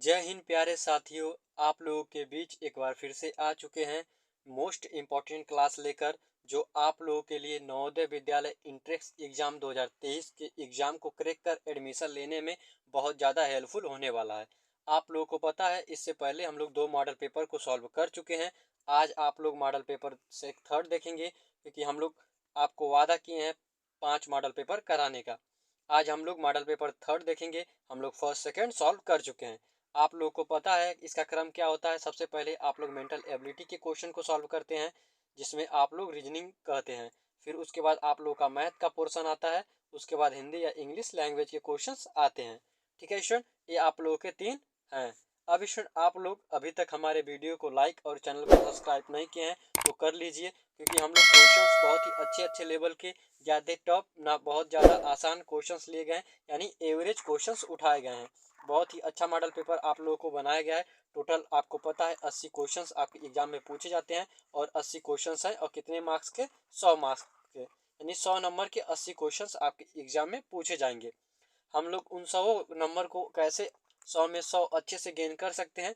जय हिंद प्यारे साथियों। आप लोगों के बीच एक बार फिर से आ चुके हैं मोस्ट इम्पॉर्टेंट क्लास लेकर, जो आप लोगों के लिए नवोदय विद्यालय इंट्रेंस एग्जाम 2023 के एग्जाम को क्रैक कर एडमिशन लेने में बहुत ज़्यादा हेल्पफुल होने वाला है। आप लोगों को पता है, इससे पहले हम लोग 2 मॉडल पेपर को सॉल्व कर चुके हैं। आज आप लोग मॉडल पेपर से थर्ड देखेंगे, क्योंकि हम लोग आपको वादा किए हैं 5 मॉडल पेपर कराने का। आज हम लोग मॉडल पेपर थर्ड देखेंगे। हम लोग फर्स्ट सेकेंड सॉल्व कर चुके हैं। आप लोग को पता है इसका क्रम क्या होता है। सबसे पहले आप लोग मेंटल एबिलिटी के क्वेश्चन को सॉल्व करते हैं, जिसमें आप लोग रीजनिंग कहते हैं। फिर उसके बाद आप लोग का मैथ का पोर्शन आता है। उसके बाद हिंदी या इंग्लिश लैंग्वेज के क्वेश्चंस आते हैं। ठीक है स्टूडेंट, ये आप लोगों के 3 हैं। अब स्टूडेंट, आप लोग अभी तक हमारे वीडियो को लाइक और चैनल को सब्सक्राइब नहीं किए हैं तो कर लीजिए, क्योंकि हम लोग क्वेश्चंस बहुत ही अच्छे अच्छे लेवल के, ज़्यादा टॉप ना बहुत ज़्यादा आसान क्वेश्चंस लिए गए हैं, यानी एवरेज क्वेश्चंस उठाए गए हैं। बहुत ही अच्छा मॉडल पेपर आप लोगों को बनाया गया है। टोटल आपको पता है 80 क्वेश्चंस आपके एग्जाम में पूछे जाते हैं, और 80 क्वेश्चंस हैं और कितने मार्क्स के, 100 मार्क्स के, यानी 100 नंबर के 80 क्वेश्चंस आपके एग्जाम में पूछे जाएंगे। हम लोग उन 100 नंबर को कैसे 100 में 100 अच्छे से गेन कर सकते हैं,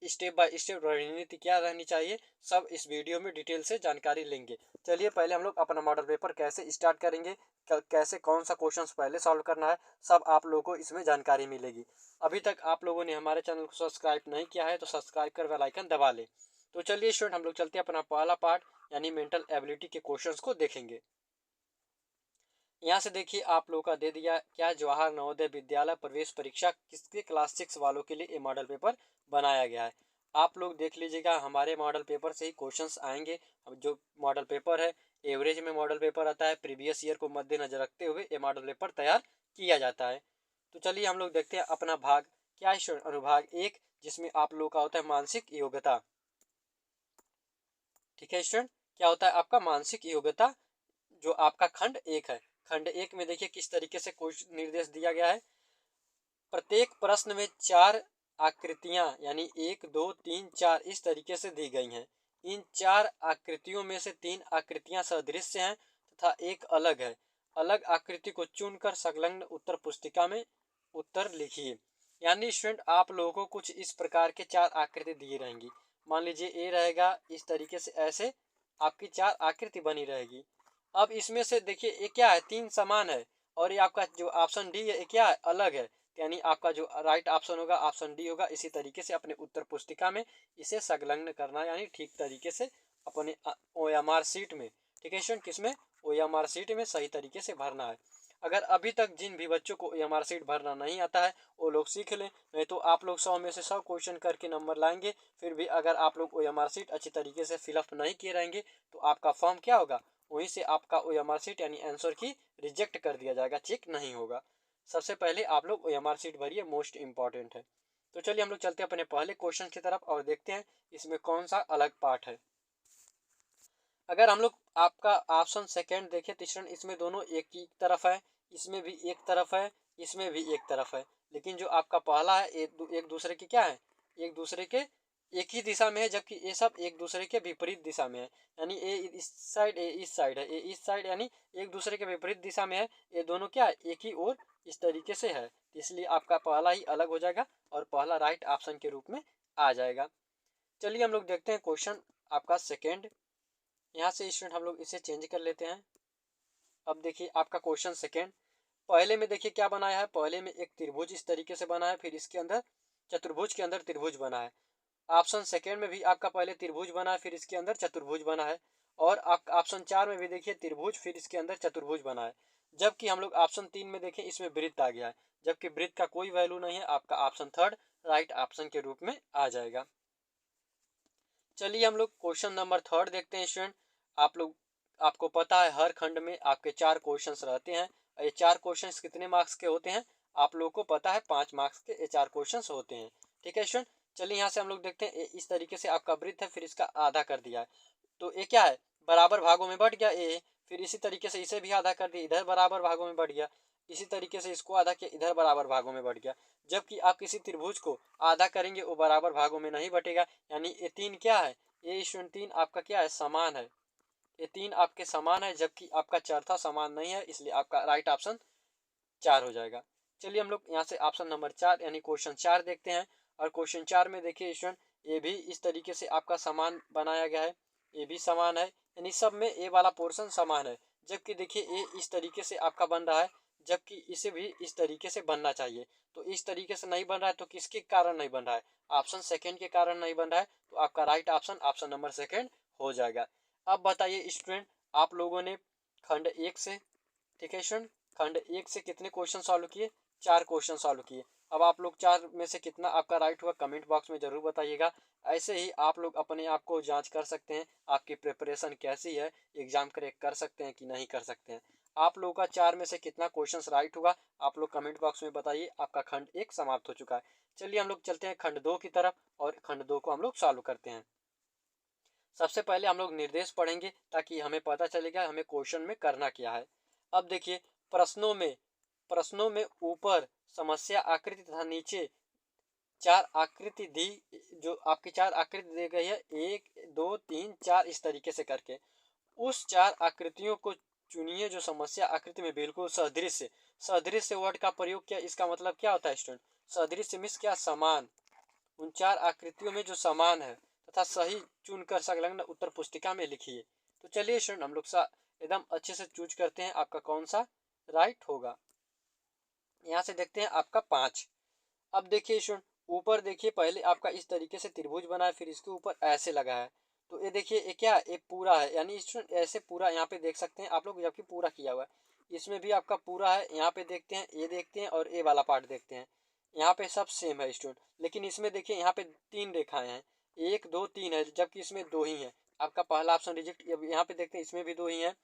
स्टेप बाय स्टेप रणनीति क्या रहनी चाहिए, सब इस वीडियो में डिटेल से जानकारी लेंगे। चलिए पहले हम लोग अपना मॉडल पेपर कैसे स्टार्ट करेंगे, कैसे कौन सा क्वेश्चन पहले सॉल्व करना है, सब आप लोगों को इसमें जानकारी मिलेगी। अभी तक आप लोगों ने हमारे चैनल को सब्सक्राइब नहीं किया है तो सब्सक्राइब कर बेल आइकन दबा लें। तो चलिए स्टूडेंट, हम लोग चलते हैं अपना पहला पार्ट यानी मेंटल एबिलिटी के क्वेश्चन को देखेंगे। यहाँ से देखिए आप लोगों का दे दिया क्या, जवाहर नवोदय विद्यालय प्रवेश परीक्षा किसके क्लास 6 वालों के लिए ये मॉडल पेपर बनाया गया है। आप लोग देख लीजिएगा, हमारे मॉडल पेपर से ही क्वेश्चंस आएंगे। अब जो मॉडल पेपर है, एवरेज में मॉडल पेपर आता है, प्रीवियस ईयर को मद्देनजर रखते हुए ये मॉडल पेपर तैयार किया जाता है। तो चलिए हम लोग देखते हैं अपना भाग क्या है, अनुभाग 1, जिसमें आप लोग का होता है मानसिक योग्यता। ठीक है स्टूडेंट, क्या होता है आपका मानसिक योग्यता, जो आपका खंड 1 है। खंड 1 में देखिए किस तरीके से क्वेश्चन निर्देश दिया गया है। प्रत्येक प्रश्न में 4 आकृतियां यानी 1 2 3 4 इस तरीके से दी गई हैं। इन 4 आकृतियों में से 3 आकृतियां सदृश्य हैं तथा एक अलग है। अलग आकृति को चुनकर संलग्न उत्तर पुस्तिका में उत्तर लिखिए। यानी स्टूडेंट, आप लोगों को कुछ इस प्रकार के 4 आकृति दी रहेंगी। मान लीजिए ए रहेगा इस तरीके से, ऐसे आपकी 4 आकृति बनी रहेगी। अब इसमें से देखिए ये क्या है, 3 समान है, और ये आपका जो ऑप्शन डी है ये क्या है, अलग है। यानी आपका जो राइट ऑप्शन होगा ऑप्शन डी होगा। इसी तरीके से अपने उत्तर पुस्तिका में इसे संलग्न करना, यानी ठीक तरीके से अपने ओएमआर सीट में, ठीक है स्टूडेंट, किसमें, ओएमआर सीट में सही तरीके से भरना है। अगर अभी तक जिन भी बच्चों को ओएमआर सीट भरना नहीं आता है वो लोग सीख लें, नहीं तो आप लोग 100 में से 100 क्वेश्चन करके नंबर लाएंगे। फिर भी अगर आप लोग ओएमआर सीट अच्छी तरीके से फिलअप नहीं किए रहेंगे तो आपका फॉर्म क्या होगा, वहीं से आपका ओएमआर सीट यानी आंसर की रिजेक्ट कर दिया जाएगा, चेक नहीं होगा। सबसे पहले आप लोग ओएमआर सीट भरिए, मोस्ट इंपॉर्टेंट है। तो चलिए हम लोग चलते हैं अपने पहले क्वेश्चन की तरफ और देखते हैं इसमें कौन सा अलग पार्ट है। अगर हम लोग आपका ऑप्शन सेकेंड देखें तो स्टूडेंट, इसमें दोनों एक ही तरफ है, इसमें भी एक तरफ है, इसमें भी एक तरफ है। लेकिन जो आपका पहला है एक दूसरे के क्या है, एक दूसरे के एक ही दिशा में है, जबकि ये सब एक दूसरे के विपरीत दिशा में है। यानी ए इस साइड, ए इस साइड है, ए इस साइड, यानी एक दूसरे के विपरीत दिशा में है। ये दोनों क्या है, एक ही ओर इस तरीके से है, इसलिए आपका पहला ही अलग हो जाएगा और पहला राइट ऑप्शन के रूप में आ जाएगा। चलिए हम लोग देखते हैं क्वेश्चन आपका सेकेंड। यहाँ से स्टूडेंट हम लोग इसे चेंज कर लेते हैं। अब देखिए आपका क्वेश्चन सेकेंड, पहले में देखिए क्या बनाया है, पहले में एक त्रिभुज इस तरीके से बना है, फिर इसके अंदर चतुर्भुज के अंदर त्रिभुज बना है। ऑप्शन सेकेंड में भी आपका पहले त्रिभुज बना है, फिर इसके अंदर चतुर्भुज बना है, और आपका ऑप्शन 4 में भी देखिए त्रिभुज फिर इसके अंदर चतुर्भुज बना है। जबकि हम लोग ऑप्शन 3 में देखें इसमें वृत्त आ गया है, जबकि वृत्त का कोई वैल्यू नहीं है। आपका ऑप्शन थर्ड राइट ऑप्शन के रूप में आ जाएगा। चलिए हम लोग क्वेश्चन नंबर थर्ड देखते हैं स्टूडेंट। आपको पता है हर खंड में आपके 4 क्वेश्चंस रहते हैं। ये 4 क्वेश्चंस कितने मार्क्स के होते हैं, आप लोगों को पता है 5 मार्क्स के ये 4 क्वेश्चंस होते हैं। ठीक है स्टूडेंट, चलिए यहाँ से हम लोग देखते हैं इस तरीके से आपका वृत्त है, फिर इसका आधा कर दिया है, तो ये क्या है, बराबर भागों में बढ़ गया ए। फिर इसी तरीके से इसे भी आधा कर दिया, इधर बराबर भागों में बढ़ गया। इसी तरीके से इसको आधा किया, इधर बराबर भागों में बढ़ गया। जबकि आप किसी त्रिभुज को आधा करेंगे वो बराबर भागों में नहीं बटेगा। यानी ये 3 क्या है, ये स्टूडेंट 3 आपका क्या है, समान है। ये 3 आपके समान है, जबकि आपका चौथा समान नहीं है, इसलिए आपका राइट ऑप्शन 4 हो जाएगा। चलिए हम लोग यहाँ से ऑप्शन नंबर 4 यानी क्वेश्चन 4 देखते हैं। और क्वेश्चन 4 में देखिए स्टूडेंट ये भी इस तरीके से आपका समान बनाया गया है, ये भी समान है, यानी सब में ए वाला पोर्शन समान है। जबकि देखिए ये इस तरीके से आपका बन रहा है, जबकि इसे भी इस तरीके से बनना चाहिए। तो इस तरीके से नहीं बन रहा है, तो किसके कारण नहीं बन रहा है? ऑप्शन सेकंड के कारण नहीं बन रहा है। तो आपका right option option number second हो जाएगा। अब बताइए स्टूडेंट, आप लोगों ने खंड 1 से, ठीक है स्टूडेंट, खंड 1 से कितने क्वेश्चन सॉल्व किए? 4 क्वेश्चन सॉल्व किए। अब आप लोग 4 में से कितना आपका राइट हुआ कमेंट बॉक्स में जरूर बताइएगा। ऐसे ही आप लोग अपने आप को जांच कर सकते हैं, आपकी प्रिपरेशन कैसी है, एग्जाम क्रैक कर सकते हैं कि नहीं कर सकते हैं। आप लोगों का 4 में से कितना क्वेश्चन राइट हुआ आप लोग कमेंट बॉक्स में बताइए। आपका खंड 1 समाप्त हो चुका है। चलिए हम लोग चलते हैं खंड 2 की तरफ और खंड 2 को हम लोग सॉल्व करते हैं। सबसे पहले हम लोग निर्देश पढ़ेंगे ताकि हमें पता चलेगा हमें क्वेश्चन में करना क्या है। अब देखिए प्रश्नों में ऊपर समस्या आकृति तथा नीचे 4 आकृति दी, जो आपकी 4 आकृति दी गई है 1 2 3 4 इस तरीके से करके उस 4 आकृतियों को चुनिए जो समस्या आकृति में बिल्कुल सदृश। सदृश वर्ड का प्रयोग किया, इसका मतलब क्या होता है स्टूडेंट? सदृश मीन्स क्या? समान। उन 4 आकृतियों में जो समान है तथा सही चुनकर संलग्न उत्तर पुस्तिका में लिखिए। तो चलिए स्टूडेंट हम लोग एकदम अच्छे से चूज करते हैं आपका कौन सा राइट होगा। यहाँ से देखते हैं आपका 5। अब देखिए स्टूडेंट ऊपर देखिए पहले आपका इस तरीके से त्रिभुज बना है, फिर इसके ऊपर ऐसे लगा है। तो ये देखिए ये क्या है? ये पूरा है, यानी स्टूडेंट ऐसे पूरा यहाँ पे देख सकते हैं आप लोग, जबकि पूरा किया हुआ है। इसमें भी आपका पूरा है, यहाँ पे देखते हैं, ये देखते हैं और ये वाला पार्ट देखते हैं। यहाँ पे सब सेम है स्टूडेंट, लेकिन इसमें देखिए यहाँ पे 3 रेखाएं हैं, 1 2 3 है, जबकि इसमें 2 ही है। आपका पहला ऑप्शन रिजेक्ट। यहाँ पे देखते हैं इसमें भी 2 ही है।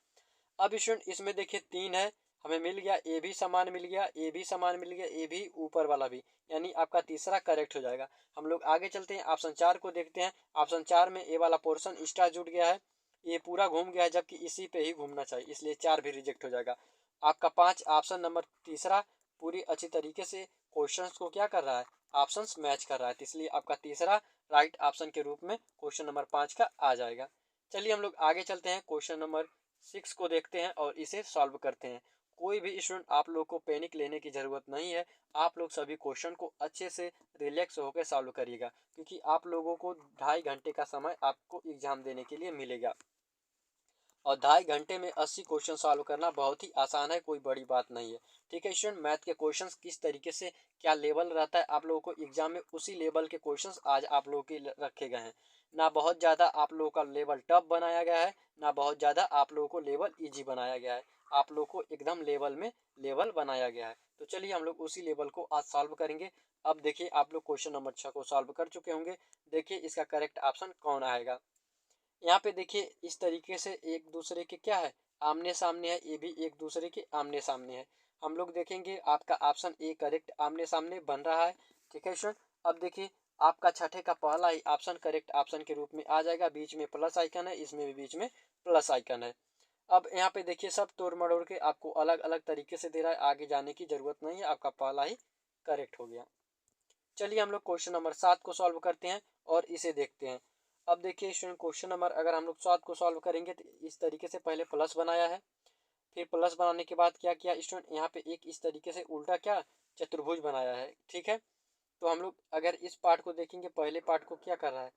अब स्टूडेंट इसमें देखिए 3 है, हमें मिल गया, ए भी समान मिल गया, ए भी समान मिल गया, ए भी ऊपर वाला भी, यानी आपका तीसरा करेक्ट हो जाएगा। हम लोग आगे चलते हैं, ऑप्शन 4 को देखते हैं। ऑप्शन 4 में ए वाला पोर्शन एक्स्ट्रा जुड़ गया है, ये पूरा घूम गया है, जबकि इसी पे ही घूमना चाहिए, इसलिए 4 भी रिजेक्ट हो जाएगा। आपका 5 ऑप्शन नंबर तीसरा पूरी अच्छी तरीके से क्वेश्चन को क्या कर रहा है? ऑप्शंस मैच कर रहा है, इसलिए आपका तीसरा राइट ऑप्शन के रूप में क्वेश्चन नंबर 5 का आ जाएगा। चलिए हम लोग आगे चलते हैं, क्वेश्चन नंबर 6 को देखते हैं और इसे सॉल्व करते हैं। कोई भी स्टूडेंट आप लोग को पैनिक लेने की ज़रूरत नहीं है। आप लोग सभी क्वेश्चन को अच्छे से रिलैक्स होकर सॉल्व करिएगा, क्योंकि आप लोगों को 2.5 घंटे का समय आपको एग्जाम देने के लिए मिलेगा और 2.5 घंटे में 80 क्वेश्चन सॉल्व करना बहुत ही आसान है, कोई बड़ी बात नहीं है। ठीक है स्टूडेंट, मैथ के क्वेश्चंस किस तरीके से क्या लेवल रहता है आप लोगों को एग्जाम में, उसी लेवल के क्वेश्चंस आज आप लोगों के रखे गए हैं। ना बहुत ज़्यादा आप लोगों का लेवल टफ बनाया गया है, ना बहुत ज़्यादा आप लोगों को लेवल ईजी बनाया गया है। आप लोग को एकदम लेवल में लेवल बनाया गया है। तो चलिए हम लोग उसी लेवल को आज सॉल्व करेंगे। अब देखिए आप लोग क्वेश्चन नंबर 6 को सॉल्व कर चुके होंगे। देखिए इसका करेक्ट ऑप्शन कौन आएगा। यहाँ पे देखिए इस तरीके से एक दूसरे के क्या है? आमने सामने है, ये भी एक दूसरे के आमने सामने है। हम लोग देखेंगे आपका ऑप्शन ए करेक्ट आमने सामने बन रहा है। ठीक है स्टूडेंट, अब देखिए आपका छठे का पहला ही ऑप्शन करेक्ट ऑप्शन के रूप में आ जाएगा। बीच में प्लस आइकन है, इसमें भी बीच में प्लस आइकन है। अब यहाँ पे देखिए सब तोड़ मड़ोड़ के आपको अलग अलग तरीके से दे रहा है, आगे जाने की जरूरत नहीं है, आपका पहला ही करेक्ट हो गया। चलिए हम लोग क्वेश्चन नंबर 7 को सॉल्व करते हैं और इसे देखते हैं। अब देखिए स्टूडेंट क्वेश्चन नंबर अगर हम लोग 7 को सॉल्व करेंगे तो इस तरीके से पहले प्लस बनाया है, फिर प्लस बनाने के बाद क्या किया स्टूडेंट, यहाँ पे एक इस तरीके से उल्टा क्या चतुर्भुज बनाया है। ठीक है, तो हम लोग अगर इस पार्ट को देखेंगे, पहले पार्ट को क्या कर रहा है,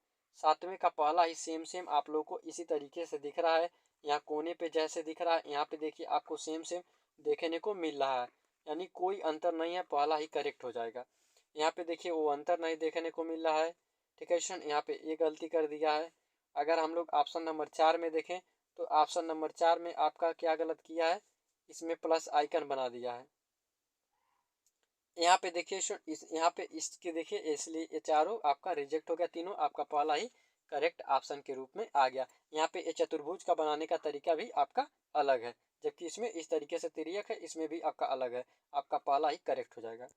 7वें का पहला ही सेम सेम आप लोग को इसी तरीके से दिख रहा है। यहाँ कोने पे जैसे दिख रहा है, यहाँ पे देखिए आपको सेम सेम देखने को मिल रहा है, यानी कोई अंतर नहीं है, पहला ही करेक्ट हो जाएगा। यहाँ पे देखिए वो अंतर नहीं देखने को मिल रहा है। ठीक है स्टूडेंट, यहाँ पे ये गलती कर दिया है। अगर हम लोग ऑप्शन नंबर 4 में देखें तो ऑप्शन नंबर 4 में आपका क्या गलत किया है, इसमें प्लस आइकन बना दिया है। यहाँ पे देखिए इस यहाँ पे इसके देखिए, इसलिए ये चारों आपका रिजेक्ट हो गया, तीनों आपका पहला ही करेक्ट ऑप्शन के रूप में आ गया। यहाँ पे ये चतुर्भुज का बनाने का तरीका भी आपका अलग है, जबकि इसमें इस तरीके से तिर्यक है, इसमें भी आपका अलग है, आपका पहला ही करेक्ट हो जाएगा।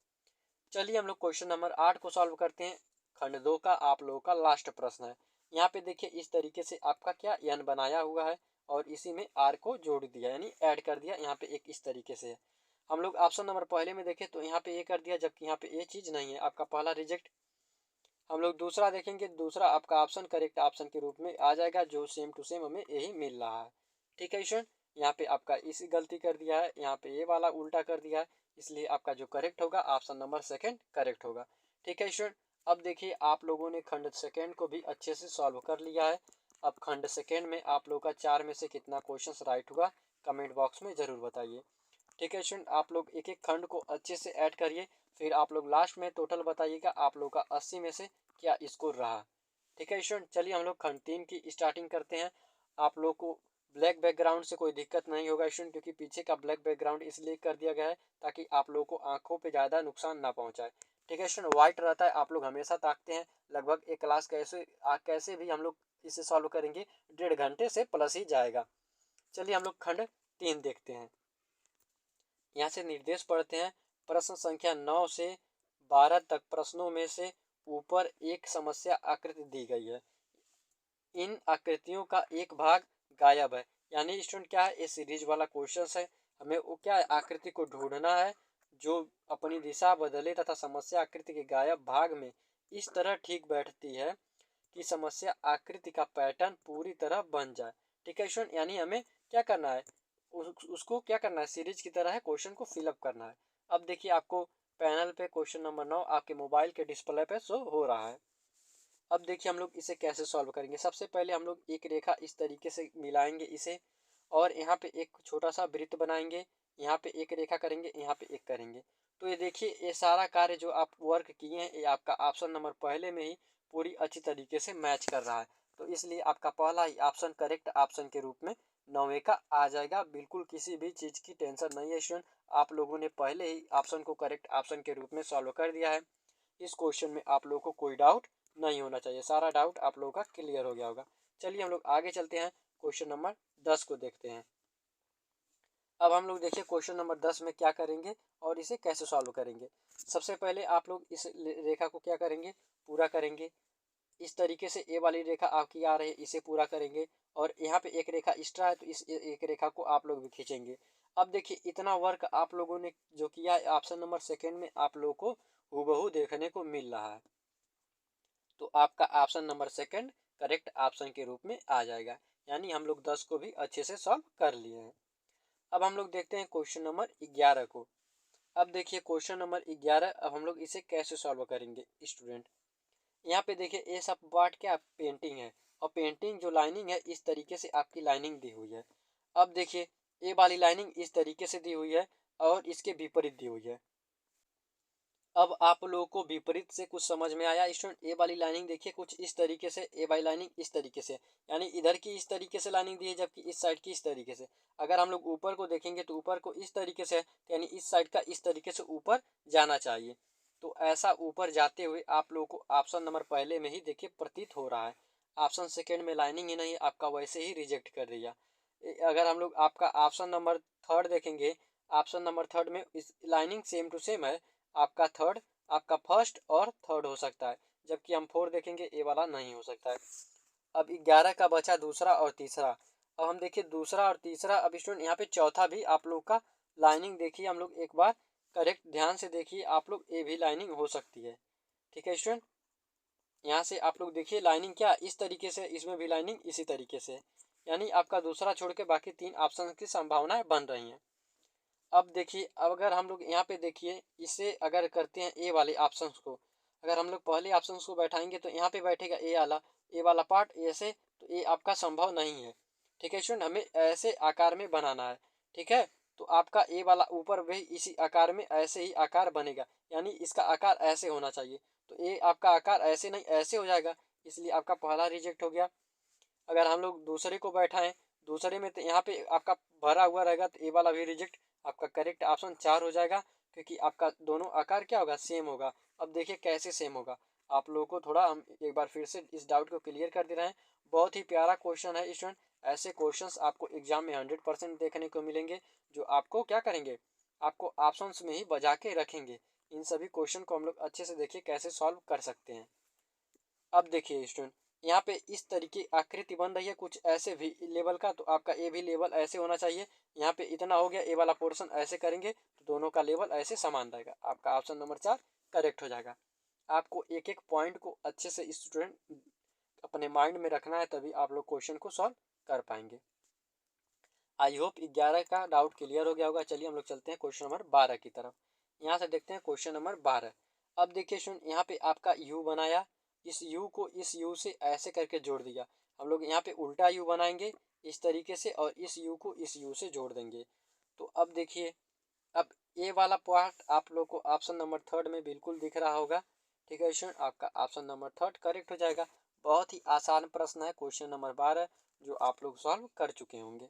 चलिए हम लोग क्वेश्चन नंबर 8 को सॉल्व करते हैं। खंड 2 का आप लोगों का लास्ट प्रश्न है। यहाँ पे देखिए इस तरीके से आपका क्या एन बनाया हुआ है और इसी में आर को जोड़ दिया, यानी ऐड कर दिया। यहाँ पे एक इस तरीके से है। हम लोग ऑप्शन नंबर पहले में देखें तो यहाँ पे ये कर दिया, जबकि यहाँ पे ये चीज़ नहीं है, आपका पहला रिजेक्ट। हम लोग दूसरा देखेंगे, दूसरा आपका ऑप्शन करेक्ट ऑप्शन के रूप में आ जाएगा, जो सेम टू सेम हमें यही मिल रहा है। ठीक है स्टूडेंट, यहाँ पे आपका इसी गलती कर दिया है, यहाँ पे ये वाला उल्टा कर दिया है, इसलिए आपका जो करेक्ट होगा ऑप्शन नंबर सेकंड करेक्ट होगा। ठीक है स्टूडेंट, अब देखिए आप लोगों ने खंड सेकेंड को भी अच्छे से सॉल्व कर लिया है। अब खंड सेकेंड में आप लोग का 4 में से कितना क्वेश्चन राइट हुआ कमेंट बॉक्स में ज़रूर बताइए। ठीक है स्टूडेंट, आप लोग एक एक खंड को अच्छे से ऐड करिए, फिर आप लोग लास्ट में टोटल बताइएगा आप लोग का 80 में से क्या स्कोर रहा। ठीक है स्टूडेंट, चलिए हम लोग खंड 3 की स्टार्टिंग करते हैं। आप लोग को ब्लैक बैकग्राउंड से कोई दिक्कत नहीं होगा स्टूडेंट, क्योंकि पीछे का ब्लैक बैकग्राउंड इसलिए कर दिया गया है ताकि आप लोगों को आंखों पे ज़्यादा नुकसान ना पहुंचाए। ठीक है स्टूडेंट, व्हाइट रहता है, आप लोग हमेशा ताकते हैं। लगभग एक क्लास कैसे भी हम लोग इसे सॉल्व करेंगे 1.5 घंटे से प्लस ही जाएगा। चलिए हम लोग खंड 3 देखते हैं। यहाँ से निर्देश पढ़ते हैं। प्रश्न संख्या 9 से 12 तक प्रश्नों में से ऊपर एक समस्या आकृति दी गई है। इन आकृतियों का एक भाग गायब है। यानी स्टूडेंट क्या है, ये सीरीज वाला क्वेश्चन है। हमें वो क्या है, आकृति को ढूंढना है जो अपनी दिशा बदले तथा समस्या आकृति के गायब भाग में इस तरह ठीक बैठती है कि समस्या आकृति का पैटर्न पूरी तरह बन जाए। ठीक है स्टूडेंट, यानी हमें क्या करना है, उसको क्या करना है, सीरीज की तरह है क्वेश्चन को फिलअप करना है। अब देखिए आपको पैनल पे क्वेश्चन नंबर 9 आपके मोबाइल के डिस्प्ले पे शो हो रहा है। अब देखिए हम लोग इसे कैसे सॉल्व करेंगे। सबसे पहले हम लोग एक रेखा इस तरीके से मिलाएंगे इसे, और यहाँ पे एक छोटा सा वृत्त बनाएंगे। यहाँ पे एक रेखा करेंगे, यहाँ पे एक करेंगे। तो ये देखिए ये सारा कार्य जो आप वर्क किए हैं ये आपका ऑप्शन नंबर पहले में ही पूरी अच्छी तरीके से मैच कर रहा है। तो इसलिए आपका पहला ही ऑप्शन करेक्ट ऑप्शन के रूप में 9 का आ जाएगा। बिल्कुल किसी भी चीज़ की टेंशन नहीं है स्टूडेंट, आप लोगों ने पहले ही ऑप्शन को करेक्ट ऑप्शन के रूप में सॉल्व कर दिया है। इस क्वेश्चन में आप लोगों को कोई डाउट नहीं होना चाहिए, सारा डाउट आप लोगों का क्लियर हो गया होगा। चलिए हम लोग आगे चलते हैं, क्वेश्चन नंबर 10 को देखते हैं। अब हम लोग देखिए क्वेश्चन नंबर 10 में क्या करेंगे और इसे कैसे सॉल्व करेंगे। सबसे पहले आप लोग इस रेखा को क्या करेंगे, पूरा करेंगे। इस तरीके से ए वाली रेखा आपकी आ रही है, इसे पूरा करेंगे। और यहाँ पे एक रेखा एक्स्ट्रा है तो इस एक रेखा को आप लोग भी खींचेंगे। अब देखिए इतना वर्क आप लोगों ने जो किया है ऑप्शन नंबर सेकेंड में आप लोगों को हूबहू देखने को मिल रहा है। तो आपका option number second correct option के रूप में आ जाएगा। यानी हम लोग 10 को भी अच्छे से सॉल्व कर लिए हैं। अब हम लोग देखते हैं क्वेश्चन नंबर 11 को। अब देखिए क्वेश्चन नंबर 11, अब हम लोग इसे कैसे सॉल्व करेंगे स्टूडेंट। यहाँ पे देखिए ये सब पार्ट क्या पेंटिंग है, और पेंटिंग जो लाइनिंग है इस तरीके से आपकी लाइनिंग दी हुई है। अब देखिए ये वाली लाइनिंग इस तरीके से दी हुई है और इसके विपरीत दी हुई है। अब आप लोगों को विपरीत से कुछ समझ में आया स्टूडेंट। ए वाली लाइनिंग देखिए कुछ इस तरीके से, ए वाली लाइनिंग इस तरीके से, यानी इधर की इस तरीके से लाइनिंग दी है जबकि इस साइड की इस तरीके से। अगर हम लोग ऊपर को देखेंगे तो ऊपर को इस तरीके से, यानी इस साइड का इस तरीके से ऊपर जाना चाहिए। तो ऐसा ऊपर जाते हुए आप लोगों को ऑप्शन नंबर पहले में ही देखिए प्रतीत हो रहा है। ऑप्शन सेकेंड में लाइनिंग ही नहीं, आपका वैसे ही रिजेक्ट कर दिया। अगर हम लोग आपका ऑप्शन नंबर थर्ड देखेंगे, ऑप्शन नंबर थर्ड में इस लाइनिंग सेम टू सेम है। आपका थर्ड, आपका फर्स्ट और थर्ड हो सकता है, जबकि हम फोर देखेंगे ए वाला नहीं हो सकता है। अब 11 का बचा दूसरा और तीसरा। अब हम देखिए दूसरा और तीसरा। अब स्टूडेंट यहाँ पे चौथा भी आप लोग का लाइनिंग देखिए, हम लोग एक बार करेक्ट ध्यान से देखिए, आप लोग ए भी लाइनिंग हो सकती है। ठीक है स्टूडेंट, यहाँ से आप लोग देखिए लाइनिंग क्या इस तरीके से, इसमें भी लाइनिंग इसी तरीके से, यानी आपका दूसरा छोड़ के बाकी 3 ऑप्शन की संभावनाएं बन रही हैं। अब देखिए अब अगर हम लोग यहाँ पे देखिए इसे अगर करते हैं ए वाले ऑप्शंस को, अगर हम लोग पहले ऑप्शंस को बैठाएंगे तो यहाँ पे बैठेगा ए वाला पार्ट ऐसे, तो ये आपका संभव नहीं है। ठीक है स्टूडेंट, हमें ऐसे आकार में बनाना है। ठीक है, तो आपका ए वाला ऊपर भी इसी आकार में ऐसे ही आकार बनेगा, यानी इसका आकार ऐसे होना चाहिए। तो ये आपका आकार ऐसे नहीं ऐसे हो जाएगा, इसलिए आपका पहला रिजेक्ट हो गया। अगर हम लोग दूसरे को बैठाएं, दूसरे में तो यहाँ पे आपका भरा हुआ रहेगा तो ए वाला भी रिजेक्ट। आपका करेक्ट ऑप्शन 4 हो जाएगा, क्योंकि आपका दोनों आकार क्या होगा, सेम होगा। अब देखिए कैसे सेम होगा, आप लोगों को थोड़ा हम एक बार फिर से इस डाउट को क्लियर कर दे रहे हैं। बहुत ही प्यारा क्वेश्चन है स्टूडेंट। ऐसे क्वेश्चंस आपको एग्जाम में 100% देखने को मिलेंगे, जो आपको क्या करेंगे, आपको ऑप्शंस में ही बजा के रखेंगे। इन सभी क्वेश्चन को हम लोग अच्छे से देखिए कैसे सॉल्व कर सकते हैं। अब देखिए स्टूडेंट, यहाँ पे इस तरीके आकृति बन रही है कुछ ऐसे भी लेवल का, तो आपका ए भी लेवल ऐसे होना चाहिए। यहाँ पे इतना हो गया, ए वाला पोर्शन ऐसे करेंगे तो दोनों का लेवल ऐसे समान रहेगा। आपका ऑप्शन नंबर 4 करेक्ट हो जाएगा। आपको एक एक पॉइंट को अच्छे से स्टूडेंट अपने माइंड में रखना है, तभी आप लोग क्वेश्चन को सॉल्व कर पाएंगे। आई होप 11 का डाउट क्लियर हो गया होगा। चलिए हम लोग चलते हैं क्वेश्चन नंबर 12 की तरफ। यहाँ से देखते हैं क्वेश्चन नंबर 12। अब देखिए स्टूडेंट यहाँ पे आपका u बनाया, इस u को इस u से ऐसे करके जोड़ दिया। हम लोग यहाँ पे उल्टा u बनाएंगे इस तरीके से और इस u को इस u से जोड़ देंगे। तो अब देखिए, अब ये वाला पार्ट आप लोग को ऑप्शन नंबर थर्ड में बिल्कुल दिख रहा होगा। ठीक है स्टूडेंट, आपका ऑप्शन नंबर थर्ड करेक्ट हो जाएगा। बहुत ही आसान प्रश्न है, क्वेश्चन नंबर 12 जो आप लोग सॉल्व कर चुके होंगे।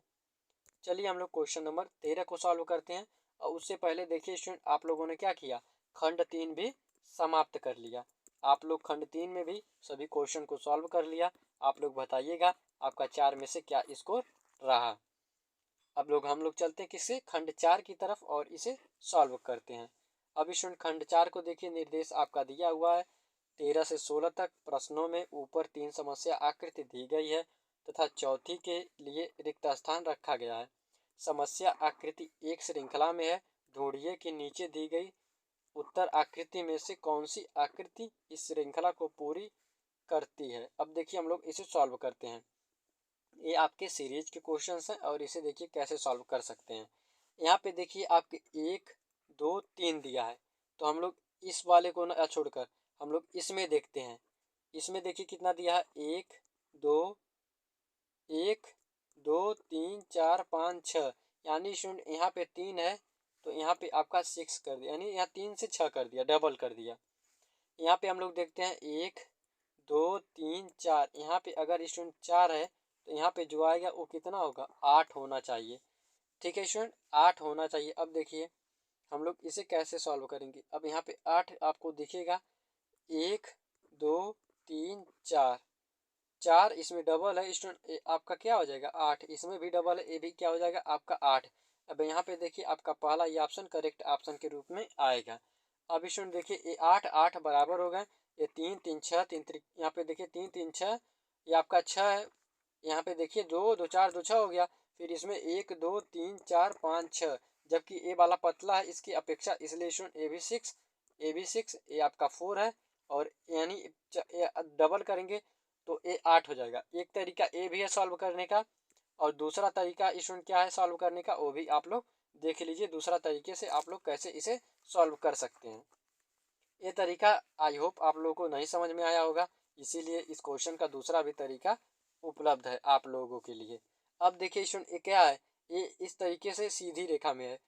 चलिए हम लोग क्वेश्चन नंबर 13 को सॉल्व करते हैं। और उससे पहले देखिए स्टूडेंट, आप लोगों ने क्या किया, खंड 3 भी समाप्त कर लिया। आप लोग खंड 3 में भी सभी क्वेश्चन को सॉल्व कर लिया। आप लोग बताइएगा आपका 4 में से क्या स्कोर रहा। अब लोग हम लोग चलते हैं किससे, खंड 4 की तरफ और इसे सॉल्व करते हैं। अब स्टूडेंट खंड 4 को देखिए, निर्देश आपका दिया हुआ है 13 से 16 तक। प्रश्नों में ऊपर 3 समस्या आकृति दी गई है तथा चौथी के लिए रिक्त स्थान रखा गया है। समस्या आकृति एक श्रृंखला में है। ढूंढिए कि नीचे दी गई उत्तर आकृति में से कौन सी आकृति इस श्रृंखला को पूरी करती है। अब देखिए हम लोग इसे सॉल्व करते हैं। ये आपके सीरीज के क्वेश्चंस हैं और इसे देखिए कैसे सॉल्व कर सकते हैं। यहाँ पे देखिए आपके 1 2 3 दिया है, तो हम लोग इस वाले को ना छोड़कर हम लोग इसमें देखते हैं। इसमें देखिए कितना दिया है, 1 2 1 2 3 4 5 6, यानी स्टूडेंट यहाँ पे 3 है तो यहाँ पे आपका 6 कर दिया, यानी यहाँ 3 से 6 कर दिया, डबल कर दिया। यहाँ पे हम लोग देखते हैं 1 2 3 4, यहाँ पे अगर स्टूडेंट 4 है तो यहाँ पे जो आएगा वो कितना होगा, 8 होना चाहिए। ठीक है स्टूडेंट, 8 होना चाहिए। अब देखिए हम लोग इसे कैसे सॉल्व करेंगे। अब यहाँ पे 8 आपको दिखेगा, 1 2 3 4, 4 इसमें डबल है स्टूडेंट, आपका क्या हो जाएगा 8, इसमें भी डबल है, ये भी क्या हो जाएगा आपका 8। अब यहाँ पे देखिए आपका पहला ये ऑप्शन करेक्ट ऑप्शन के रूप में आएगा। अब स्टूडेंट देखिए ये 8 8 बराबर हो गए, ये 3 3 6 3 यहाँ पे देखिए 3 3 6, ये आपका 6 है। यहाँ पे देखिए 2 2 4 2 6 हो गया। फिर इसमें 1 2 3 4 5 6, जबकि ए वाला पतला है इसकी अपेक्षा, इसलिए स्टूडेंट ए भी सिक्स, ये आपका 4 है। और यानी डबल करेंगे तो ए 8 हो जाएगा। एक तरीका ए भी है सॉल्व करने का, और दूसरा तरीका स्टूडेंट क्या है सॉल्व करने का, वो भी आप लोग देख लीजिए दूसरा तरीके से आप लोग कैसे इसे सॉल्व कर सकते हैं। ये तरीका आई होप आप लोगों को नहीं समझ में आया होगा, इसीलिए इस क्वेश्चन का दूसरा भी तरीका उपलब्ध है आप लोगों के लिए। अब देखिए स्टूडेंट ये क्या है, ये इस तरीके से सीधी रेखा में है।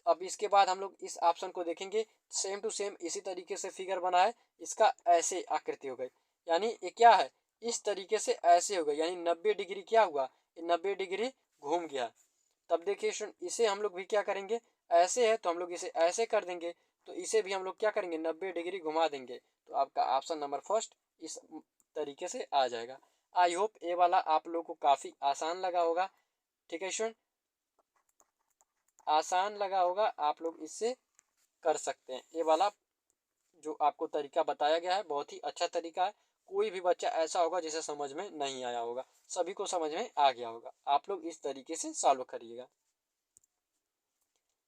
अब इसके बाद हम लोग इस ऑप्शन को देखेंगे, सेम टू सेम इसी तरीके से फिगर बना है, इसका ऐसे आकृति हो गई, यानी ये क्या है इस तरीके से ऐसे हो गई, यानी 90 डिग्री क्या हुआ, ये 90 डिग्री घूम गया। तब देखिए स्टूडेंट इसे हम लोग भी क्या करेंगे, ऐसे है तो हम लोग इसे ऐसे कर देंगे, तो इसे भी हम लोग क्या करेंगे 90 डिग्री घुमा देंगे, तो आपका ऑप्शन नंबर फर्स्ट इस तरीके से आ जाएगा। आई होप ये वाला आप लोग को काफ़ी आसान लगा होगा। ठीक है स्टूडेंट, आसान लगा होगा, आप लोग इससे कर सकते हैं। ये वाला जो आपको तरीका बताया गया है बहुत ही अच्छा तरीका है। कोई भी बच्चा ऐसा होगा जिसे समझ में नहीं आया होगा, सभी को समझ में आ गया होगा। आप लोग इस तरीके से सॉल्व करिएगा।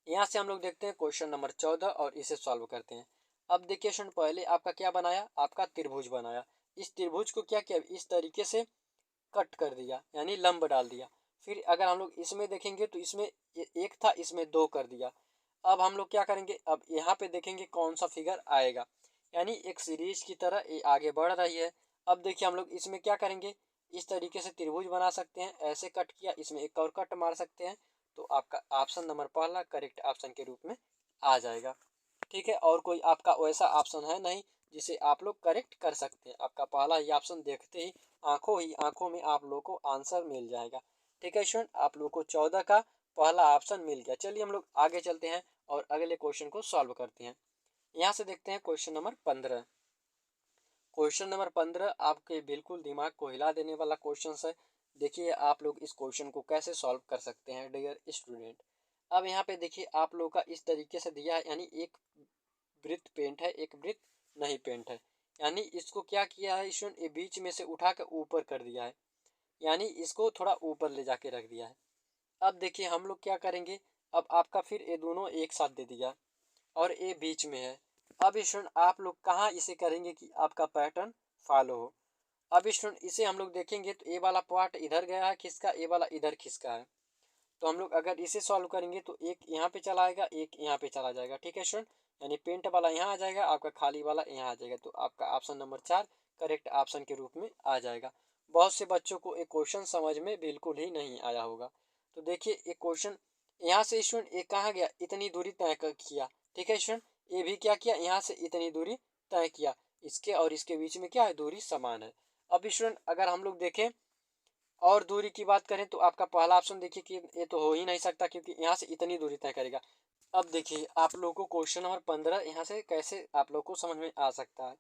यहाँ से हम लोग देखते हैं क्वेश्चन नंबर 14 और इसे सॉल्व करते हैं। अब देखिए स्टूडेंट पहले आपका क्या बनाया, आपका त्रिभुज बनाया। इस त्रिभुज को क्या किया, इस तरीके से कट कर दिया, यानी लंब डाल दिया। फिर अगर हम लोग इसमें देखेंगे तो इसमें एक था, इसमें 2 कर दिया। अब हम लोग क्या करेंगे, अब यहाँ पे देखेंगे कौन सा फिगर आएगा, यानी एक सीरीज की तरह ये आगे बढ़ रही है। अब देखिए हम लोग इसमें क्या करेंगे, इस तरीके से त्रिभुज बना सकते हैं, ऐसे कट किया, इसमें एक और कट मार सकते हैं, तो आपका ऑप्शन नंबर पहला करेक्ट ऑप्शन के रूप में आ जाएगा। ठीक है, और कोई आपका वैसा ऑप्शन है नहीं जिसे आप लोग करेक्ट कर सकते हैं। आपका पहला ही ऑप्शन देखते ही आंखों में आप लोग को आंसर मिल जाएगा। ठीक है स्टूडेंट, आप लोग को 14 का पहला ऑप्शन मिल गया। चलिए हम लोग आगे चलते हैं और अगले क्वेश्चन को सॉल्व करते हैं। यहाँ से देखते हैं क्वेश्चन नंबर 15। क्वेश्चन नंबर 15 आपके बिल्कुल दिमाग को हिला देने वाला क्वेश्चन है। देखिए आप लोग इस क्वेश्चन को कैसे सॉल्व कर सकते हैं डियर स्टूडेंट। अब यहाँ पे देखिए आप लोग का इस तरीके से दिया है, यानी एक वृत्त पेंट है, एक वृत्त नहीं पेंट है, यानी इसको क्या किया है स्टूडेंट, ये बीच में से उठा कर ऊपर कर दिया है, यानी इसको थोड़ा ऊपर ले जाके रख दिया है। अब देखिए हम लोग क्या करेंगे, अब आपका फिर ये दोनों एक साथ दे दिया और ये बीच में है। अब स्टूडेंट आप लोग कहाँ इसे करेंगे कि आपका पैटर्न फॉलो हो। अब स्टूडेंट इसे हम लोग देखेंगे तो ये वाला पार्ट इधर गया है खिसका, ये वाला इधर खिसका है, तो हम लोग अगर इसे सॉल्व करेंगे तो एक यहाँ पे चला आएगा, एक यहाँ पे चला जाएगा। ठीक है स्टूडेंट, यानी पेंट वाला यहाँ आ जाएगा, आपका खाली वाला यहाँ आ जाएगा। तो आपका ऑप्शन नंबर 4 करेक्ट ऑप्शन के रूप में आ जाएगा। बहुत से बच्चों को एक क्वेश्चन समझ में बिल्कुल ही नहीं आया होगा। तो देखिए एक क्वेश्चन यहाँ से स्टूडेंट ये कहाँ गया, इतनी दूरी तय किया, ठीक है स्टूडेंट। ये भी क्या किया, यहाँ से इतनी दूरी तय किया, इसके और इसके बीच में क्या है, दूरी समान है। अब स्टूडेंट अगर हम लोग देखें और दूरी की बात करें तो आपका पहला ऑप्शन देखिए कि ये तो हो ही नहीं सकता, क्योंकि यहाँ से इतनी दूरी तय करेगा। अब देखिए आप लोगों को क्वेश्चन नंबर 15 यहाँ से कैसे आप लोग को समझ में आ सकता है।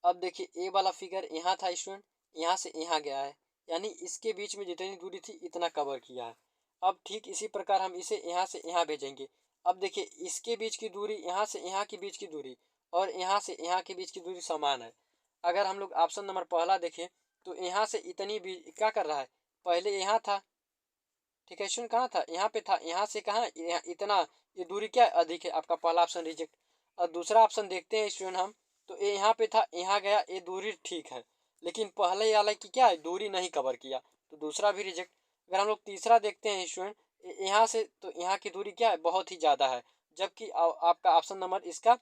अब देखिए ए वाला फिगर यहाँ था स्टूडेंट, यहाँ से यहाँ गया है, यानी इसके बीच में जितनी दूरी थी इतना कवर किया है। अब ठीक इसी प्रकार हम इसे यहाँ से यहाँ भेजेंगे। अब देखिए इसके बीच की दूरी, यहाँ से यहाँ के बीच की दूरी और यहाँ से यहाँ के बीच की दूरी समान है। अगर हम लोग ऑप्शन नंबर पहला देखें तो यहाँ से इतनी भी क्या कर रहा है, पहले यहाँ था, ठीक है स्टूडेंट, कहाँ था, यहाँ पे था, यहाँ से कहाँ इतना, ये दूरी क्या है, अधिक है, आपका पहला ऑप्शन रिजेक्ट। और दूसरा ऑप्शन देखते हैं स्टूडेंट हम, तो ये यहाँ पे था, यहाँ गया, ये दूरी ठीक है, लेकिन पहले वाला की क्या है, दूरी नहीं कवर किया, तो दूसरा भी रिजेक्ट। अगर हम लोग तीसरा देखते हैं स्टूडेंट, यहाँ से तो यहाँ की दूरी क्या है, बहुत ही ज़्यादा है, जबकि आपका ऑप्शन नंबर इसका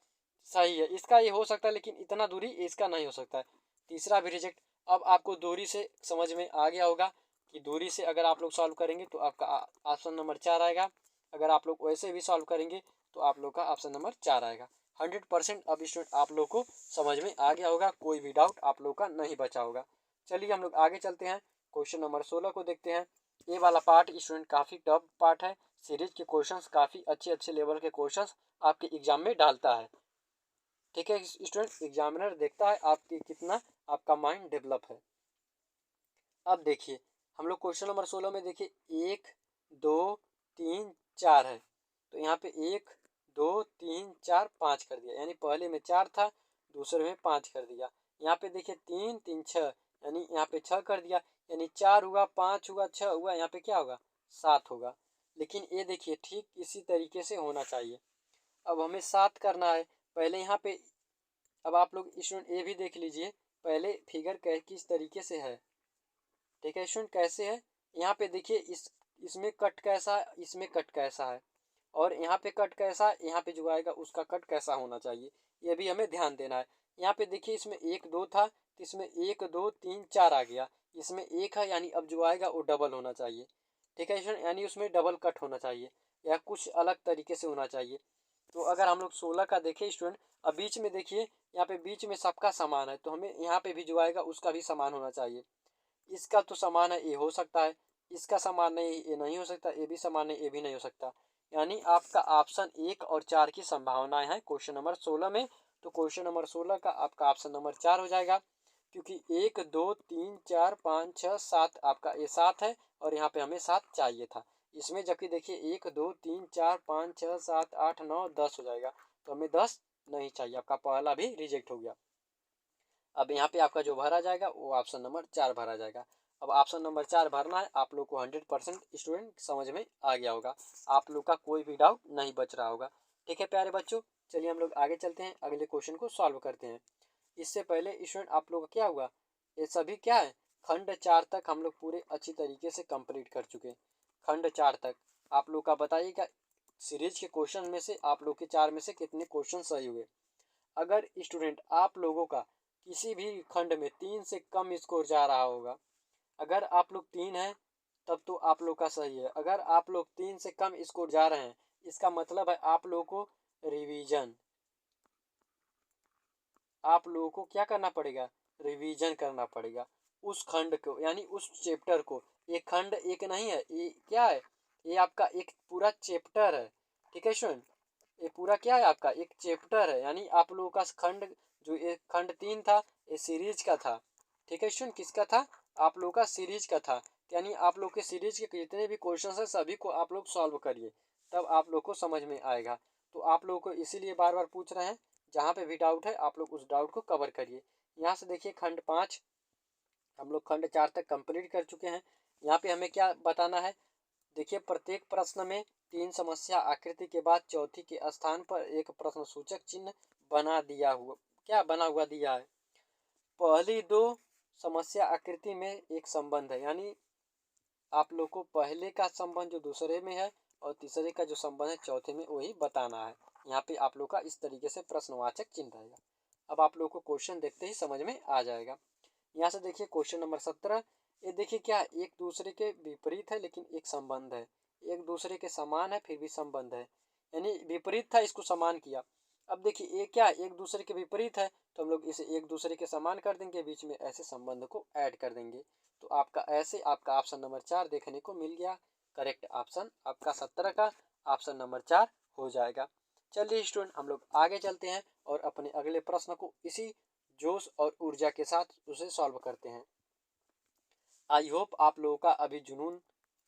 सही है, इसका ये हो सकता है लेकिन इतना दूरी इसका नहीं हो सकता है, तीसरा भी रिजेक्ट। अब आपको दूरी से समझ में आ गया होगा कि दूरी से अगर आप लोग सॉल्व करेंगे तो आपका ऑप्शन नंबर 4 आएगा। अगर आप लोग वैसे भी सॉल्व करेंगे तो आप लोग का ऑप्शन नंबर 4 आएगा। 100% अब स्टूडेंट आप लोग को समझ में आ गया होगा, कोई भी डाउट आप लोग का नहीं बचा होगा। चलिए हम लोग आगे चलते हैं, क्वेश्चन नंबर 16 को देखते हैं। ये वाला पार्ट स्टूडेंट काफ़ी टफ पार्ट है, सीरीज के क्वेश्चंस काफ़ी अच्छे अच्छे लेवल के क्वेश्चंस आपके एग्जाम में डालता है, ठीक है स्टूडेंट। एग्जामिनर देखता है आपकी कितना आपका माइंड डेवलप है। अब देखिए हम लोग क्वेश्चन नंबर 16 में देखिए 1 2 3 4 है, तो यहाँ पे 1 2 3 4 5 कर दिया, यानी पहले में 4 था, दूसरे में 5 कर दिया। यहाँ पे देखिए 3 3 6, यानी यहाँ पे 6 कर दिया, यानी 4 हुआ, 5 हुआ, 6 हुआ, यहाँ पे क्या होगा, 7 होगा। लेकिन ये देखिए ठीक इसी तरीके से होना चाहिए। अब हमें 7 करना है, पहले यहाँ पे, अब आप लोग स्टूडेंट ये भी देख लीजिए पहले फिगर किस तरीके से है, ठीक है स्टूडेंट, कैसे है। यहाँ पे देखिए इसमें कट कैसा है, इसमें कट कैसा है, और यहाँ पे कट कैसा है, यहाँ पे जो आएगा उसका कट कैसा होना चाहिए, ये भी हमें ध्यान देना है। यहाँ पे देखिए इसमें 1 2 था, तो इसमें 1 2 3 4 आ गया, इसमें 1 है, यानी अब जो आएगा वो डबल होना चाहिए, ठीक है स्टूडेंट, यानी उसमें डबल कट होना चाहिए या कुछ अलग तरीके से होना चाहिए। तो अगर हम लोग 16 का देखें स्टूडेंट, अब बीच में देखिए, यहाँ पे बीच में सबका समान है, तो हमें यहाँ पे भी जो आएगा उसका भी समान होना चाहिए। इसका तो समान है, ये हो सकता है, इसका समान नहीं, ये नहीं हो सकता, ये भी समान है, ये भी नहीं हो सकता, यानी आपका ऑप्शन 1 और 4 की संभावनाएं हैं क्वेश्चन नंबर 16 में। तो क्वेश्चन नंबर 16 का आपका ऑप्शन नंबर 4 हो जाएगा, क्योंकि 1 2 3 4 5 6 7 आपका ये 7 है, और यहाँ पे हमें 7 चाहिए था इसमें, जबकि देखिए 1 2 3 4 5 6 7 8 9 10 हो जाएगा, तो हमें 10 नहीं चाहिए, आपका पहला भी रिजेक्ट हो गया। अब यहाँ पे आपका जो भरा जाएगा वो ऑप्शन नंबर 4 भरा जाएगा। अब ऑप्शन नंबर 4 भरना है, आप लोग को 100% स्टूडेंट समझ में आ गया होगा, आप लोग का कोई भी डाउट नहीं बच रहा होगा, ठीक है प्यारे बच्चों। चलिए हम लोग आगे चलते हैं, अगले क्वेश्चन को सॉल्व करते हैं। इससे पहले स्टूडेंट आप लोग का क्या हुआ, ये सभी क्या है, खंड 4 तक हम लोग पूरे अच्छी तरीके से कंप्लीट कर चुके हैं। खंड 4 तक आप लोग का बताइएगा सीरीज के क्वेश्चन में से आप लोग के 4 में से कितने क्वेश्चन सही हुए। अगर स्टूडेंट आप लोगों का किसी भी खंड में 3 से कम स्कोर जा रहा होगा, अगर आप लोग 3 हैं तब तो आप लोग का सही है, अगर आप लोग 3 से कम स्कोर जा रहे हैं इसका मतलब है आप लोगों को रिवीजन, आप लोगों को क्या करना पड़ेगा, रिवीजन करना पड़ेगा उस खंड को, यानी उस चैप्टर को। ये खंड एक नहीं है, ये क्या है, ये आपका एक पूरा चैप्टर है, ठीक है स्टूडेंट, ये पूरा क्या है, आपका एक चैप्टर है, यानी आप लोगों का खंड जो ये खंड 3 था ये सीरीज का था, ठीक है स्टूडेंट, किसका था, आप लोगों का सीरीज का था, यानी आप लोग के सीरीज के जितने भी क्वेश्चन हैं सभी को आप लोग सॉल्व करिए, तब आप लोग को समझ में आएगा। तो आप लोगों को इसीलिए बार बार पूछ रहे हैं, जहाँ पे भी डाउट है आप लोग उस डाउट को कवर करिए। यहाँ से देखिए खंड 5, हम लोग खंड 4 तक कंप्लीट कर चुके हैं। यहाँ पे हमें क्या बताना है, देखिए प्रत्येक प्रश्न में 3 समस्या आकृति के बाद चौथी के स्थान पर एक प्रश्न सूचक चिन्ह बना दिया हुआ, क्या बना हुआ दिया है। पहली 2 समस्या आकृति में एक संबंध है, यानी आप लोग को पहले का संबंध जो दूसरे में है और तीसरे का जो संबंध है चौथे में वही बताना है। यहाँ पे आप लोग का इस तरीके से प्रश्नवाचक चिन्ह रहेगा। अब आप लोग को क्वेश्चन देखते ही समझ में आ जाएगा। यहाँ से देखिए क्वेश्चन नंबर 17, ये देखिए क्या एक दूसरे के विपरीत है लेकिन एक संबंध है, एक दूसरे के समान है फिर भी संबंध है, यानी विपरीत था इसको समान किया। अब देखिए ये क्या एक दूसरे के विपरीत है तो हम लोग इसे एक दूसरे के समान कर देंगे, बीच में ऐसे संबंध को ऐड कर देंगे, तो आपका ऐसे आपका ऑप्शन नंबर 4 देखने को मिल गया। करेक्ट ऑप्शन आपका 17 का ऑप्शन नंबर 4 हो जाएगा। चलिए स्टूडेंट हम लोग आगे चलते हैं और अपने अगले प्रश्न को इसी जोश और ऊर्जा के साथ उसे सॉल्व करते हैं। आई होप आप लोगों का अभी जुनून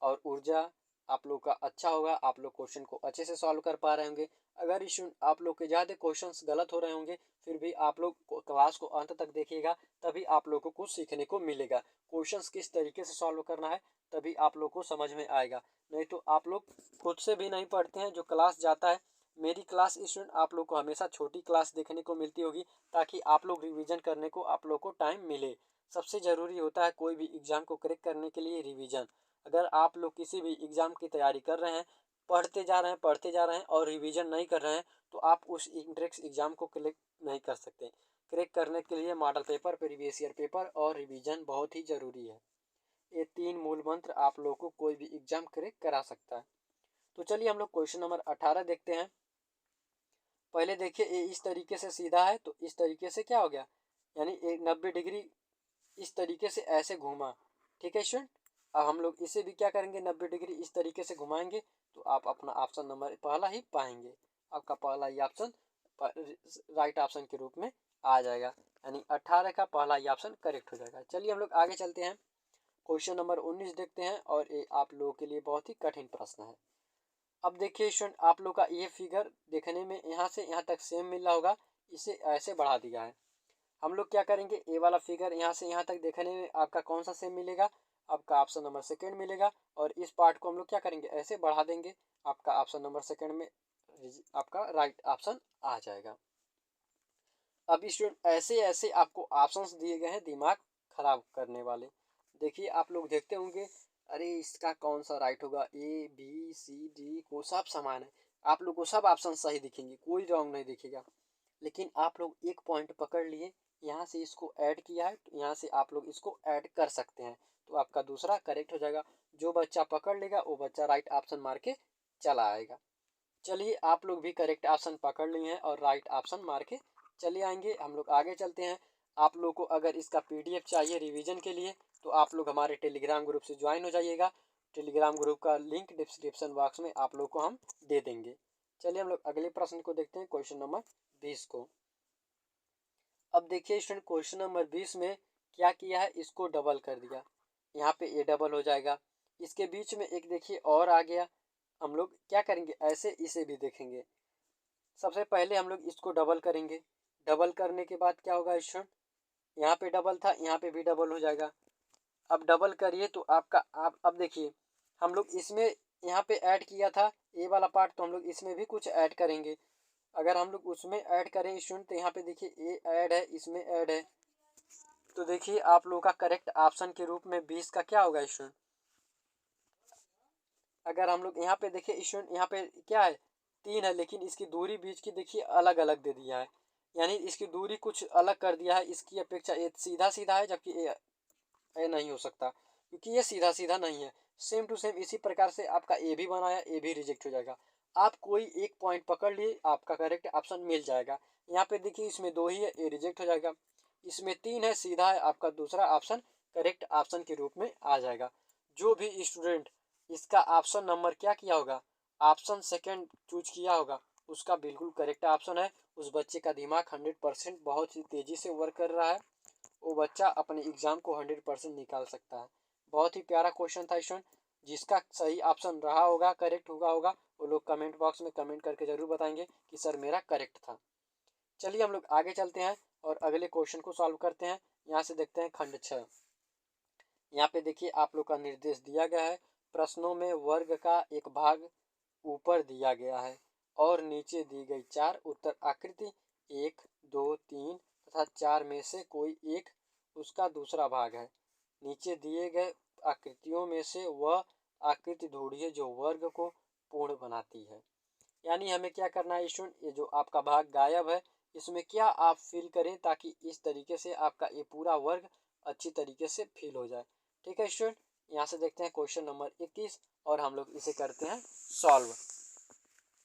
और ऊर्जा आप लोग का अच्छा होगा, आप लोग क्वेश्चन को अच्छे से सॉल्व कर पा रहे होंगे। अगर स्टूडेंट आप लोग के ज़्यादा क्वेश्चंस गलत हो रहे होंगे फिर भी आप लोग क्लास को अंत तक देखिएगा, तभी आप लोग को कुछ सीखने को मिलेगा। क्वेश्चंस किस तरीके से सॉल्व करना है तभी आप लोग को समझ में आएगा, नहीं तो आप लोग खुद से भी नहीं पढ़ते हैं। जो क्लास जाता है मेरी क्लास स्टूडेंट आप लोग को हमेशा छोटी क्लास देखने को मिलती होगी, ताकि आप लोग रिवीजन करने को आप लोग को टाइम मिले। सबसे ज़रूरी होता है कोई भी एग्ज़ाम को क्रैक करने के लिए रिवीजन। अगर आप लोग किसी भी एग्ज़ाम की तैयारी कर रहे हैं, पढ़ते जा रहे हैं और रिवीजन नहीं कर रहे हैं, तो आप उस इंट्रेंस एग्ज़ाम को क्लिक नहीं कर सकते। क्रैक करने के लिए model paper, previous year paper और रिवीजन बहुत ही ज़रूरी है। ये 3 मूल मंत्र आप लोगों को कोई भी एग्ज़ाम क्रैक करा सकता है। तो चलिए हम लोग क्वेश्चन नंबर 18 देखते हैं। पहले देखिए ये इस तरीके से सीधा है तो इस तरीके से क्या हो गया, यानी 90 डिग्री इस तरीके से ऐसे घूमा। ठीक है स्टूडेंट, अब हम लोग इसे भी क्या करेंगे 90 डिग्री इस तरीके से घुमाएंगे, तो आप अपना ऑप्शन नंबर पहला ही पाएंगे। आपका पहला ही ऑप्शन राइट ऑप्शन के रूप में आ जाएगा, यानी 18 का पहला ही ऑप्शन करेक्ट हो जाएगा। चलिए हम लोग आगे चलते हैं, क्वेश्चन नंबर 19 देखते हैं और ये आप लोगों के लिए बहुत ही कठिन प्रश्न है। अब देखिए स्टूडेंट आप लोग का ये फिगर देखने में यहाँ से यहाँ तक सेम मिल रहा होगा, इसे ऐसे बढ़ा दिया है। हम लोग क्या करेंगे, ए वाला फिगर यहाँ से यहाँ तक देखने में आपका कौन सा सेम मिलेगा, आपका ऑप्शन नंबर सेकंड मिलेगा, और इस पार्ट को हम लोग क्या करेंगे ऐसे बढ़ा देंगे, आपका ऑप्शन नंबर सेकंड में आपका राइट ऑप्शन आ जाएगा। अब स्टूडेंट ऐसे ऐसे आपको ऑप्शंस दिए गए हैं दिमाग खराब करने वाले। देखिए आप लोग देखते होंगे अरे इसका कौन सा राइट होगा, ए बी सी डी को सब समान है, आप लोग को सब ऑप्शन सही दिखेंगे, कोई रॉन्ग नहीं दिखेगा। लेकिन आप लोग एक पॉइंट पकड़ लिए, यहाँ से इसको ऐड किया है तो यहाँ से आप लोग इसको ऐड कर सकते हैं, तो आपका दूसरा करेक्ट हो जाएगा। जो बच्चा पकड़ लेगा वो बच्चा राइट ऑप्शन मार के चला आएगा। चलिए आप लोग भी करेक्ट ऑप्शन पकड़ लिए हैं और राइट ऑप्शन मार के चले आएंगे। हम लोग आगे चलते हैं। आप लोग को अगर इसका पीडीएफ चाहिए रिवीजन के लिए तो आप लोग हमारे टेलीग्राम ग्रुप से ज्वाइन हो जाइएगा। टेलीग्राम ग्रुप का लिंक डिस्क्रिप्शन बॉक्स में आप लोग को हम दे देंगे। चलिए हम लोग अगले प्रश्न को देखते हैं, क्वेश्चन नंबर 20 को। अब देखिए स्टूडेंट क्वेश्चन नंबर 20 में क्या किया है, इसको डबल कर दिया, यहाँ पे ये डबल हो जाएगा, इसके बीच में एक देखिए और आ गया। हम लोग क्या करेंगे ऐसे इसे भी देखेंगे। सबसे पहले हम लोग इसको डबल करेंगे, डबल करने के बाद क्या होगा स्टूडेंट, यहाँ पे डबल था यहाँ पे भी डबल हो जाएगा। अब डबल करिए तो आपका आप अब देखिए हम लोग इसमें यहाँ पे ऐड किया था ये वाला पार्ट, तो हम लोग इसमें भी कुछ ऐड करेंगे। अगर हम लोग उसमें ऐड करें स्टूडेंट तो यहाँ पे देखिए ये ऐड है इसमें ऐड है, तो देखिए आप लोगों का करेक्ट ऑप्शन के रूप में 20 का क्या होगा स्टूडेंट। अगर हम लोग यहाँ पे देखिए स्टूडेंट यहाँ पे क्या है 3 है, लेकिन इसकी दूरी बीच की देखिए अलग अलग दे दिया है, यानी इसकी दूरी कुछ अलग कर दिया है। इसकी अपेक्षा ये सीधा सीधा है जबकि ये नहीं हो सकता क्योंकि ये सीधा सीधा नहीं है। सेम टू सेम इसी प्रकार से आपका ए भी बनाया, ए भी रिजेक्ट हो जाएगा। आप कोई एक पॉइंट पकड़ लिए आपका करेक्ट ऑप्शन मिल जाएगा। यहाँ पे देखिए इसमें 2 ही है, ए रिजेक्ट हो जाएगा। इसमें 3 है सीधा है, आपका दूसरा ऑप्शन करेक्ट ऑप्शन के रूप में आ जाएगा। जो भी स्टूडेंट इसका ऑप्शन नंबर क्या किया होगा, ऑप्शन सेकंड चूज किया होगा, उसका बिल्कुल करेक्ट ऑप्शन है। उस बच्चे का दिमाग 100% बहुत ही तेज़ी से वर्क कर रहा है, वो बच्चा अपने एग्ज़ाम को 100% निकाल सकता है। बहुत ही प्यारा क्वेश्चन था स्टूडेंट, जिसका सही ऑप्शन रहा होगा करेक्ट होगा वो लोग कमेंट बॉक्स में कमेंट करके ज़रूर बताएंगे कि सर मेरा करेक्ट था। चलिए हम लोग आगे चलते हैं और अगले क्वेश्चन को सॉल्व करते हैं। यहाँ से देखते हैं खंड 6। यहाँ पे देखिए आप लोग का निर्देश दिया गया है, प्रश्नों में वर्ग का एक भाग ऊपर दिया गया है और नीचे दी गई 4 उत्तर आकृति 1, 2, 3 तथा 4 में से कोई एक उसका दूसरा भाग है। नीचे दिए गए आकृतियों में से वह आकृति ढूंढिए जो वर्ग को पूर्ण बनाती है। यानी हमें क्या करना है स्टूडेंट, ये जो आपका भाग गायब है इसमें क्या आप फिल करें ताकि इस तरीके से आपका ये पूरा वर्ग अच्छी तरीके से फिल हो जाए। ठीक है स्टूडेंट, यहाँ से देखते हैं क्वेश्चन नंबर 21 और हम लोग इसे करते हैं सॉल्व।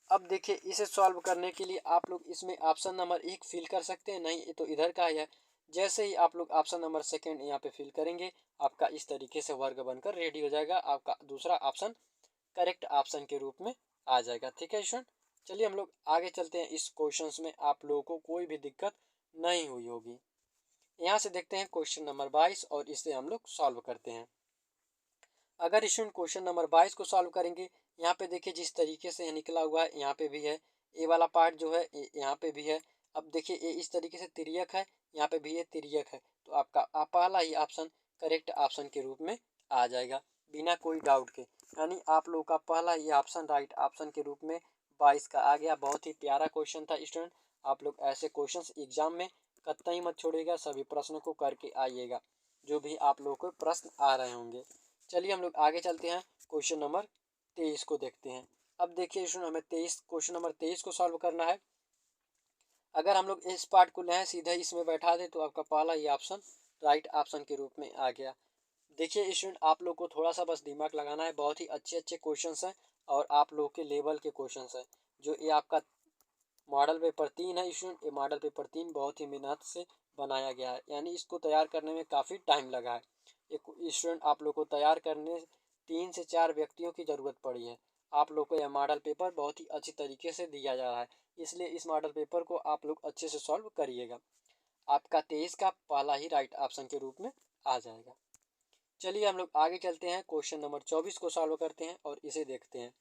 अब देखिए इसे सॉल्व करने के लिए आप लोग इसमें ऑप्शन नंबर 1 फिल कर सकते हैं, नहीं ये तो इधर का ही है। जैसे ही आप लोग ऑप्शन नंबर 2 यहाँ पे फिल करेंगे आपका इस तरीके से वर्ग बनकर रेडी हो जाएगा, आपका दूसरा ऑप्शन करेक्ट ऑप्शन के रूप में आ जाएगा। ठीक है स्टूडेंट, चलिए हम लोग आगे चलते हैं। इस क्वेश्चन में आप लोगों को कोई भी दिक्कत नहीं हुई होगी। यहाँ से देखते हैं क्वेश्चन नंबर 22 और इसे हम लोग सॉल्व करते हैं। अगर स्टूडेंट क्वेश्चन नंबर 22 को सॉल्व करेंगे, यहाँ पे देखिए जिस तरीके से निकला हुआ है यहाँ पे भी है, ए वाला पार्ट जो है यहाँ पे भी है। अब देखिए ये इस तरीके से तिर्यक है, यहाँ पे भी ये तिर्यक है, तो आपका पहला ही ऑप्शन करेक्ट ऑप्शन के रूप में आ जाएगा बिना कोई डाउट के। यानी आप लोगों का पहला ही ऑप्शन राइट ऑप्शन के रूप में 22 का आ गया। बहुत ही प्यारा क्वेश्चन था स्टूडेंट, आप लोग ऐसे क्वेश्चन एग्जाम में कतई मत छोड़िएगा, सभी प्रश्नों को करके आइएगा जो भी आप लोगों को प्रश्न आ रहे होंगे। चलिए हम लोग आगे चलते हैं, क्वेश्चन नंबर 23 को देखते हैं। अब देखिए स्टूडेंट हमें क्वेश्चन नंबर 23 को सॉल्व करना है। अगर हम लोग इस पार्ट को लें सीधा इसमें बैठा दें तो आपका पहला ही ऑप्शन राइट ऑप्शन के रूप में आ गया। देखिए स्टूडेंट आप लोग को थोड़ा सा बस दिमाग लगाना है, बहुत ही अच्छे अच्छे क्वेश्चंस हैं और आप लोग के लेवल के क्वेश्चंस हैं। जो ये आपका मॉडल पेपर 3 है स्टूडेंट, ये मॉडल पेपर 3 बहुत ही मेहनत से बनाया गया है, यानी इसको तैयार करने में काफ़ी टाइम लगा है। एक स्टूडेंट आप लोग को तैयार करने 3 से 4 व्यक्तियों की ज़रूरत पड़ी है। आप लोग को यह मॉडल पेपर बहुत ही अच्छी तरीके से दिया जा रहा है, इसलिए इस मॉडल पेपर को आप लोग अच्छे से सॉल्व करिएगा। आपका 23 का पहला ही राइट ऑप्शन के रूप में आ जाएगा। चलिए हम लोग आगे चलते हैं, क्वेश्चन नंबर 24 को सॉल्व करते हैं और इसे देखते हैं।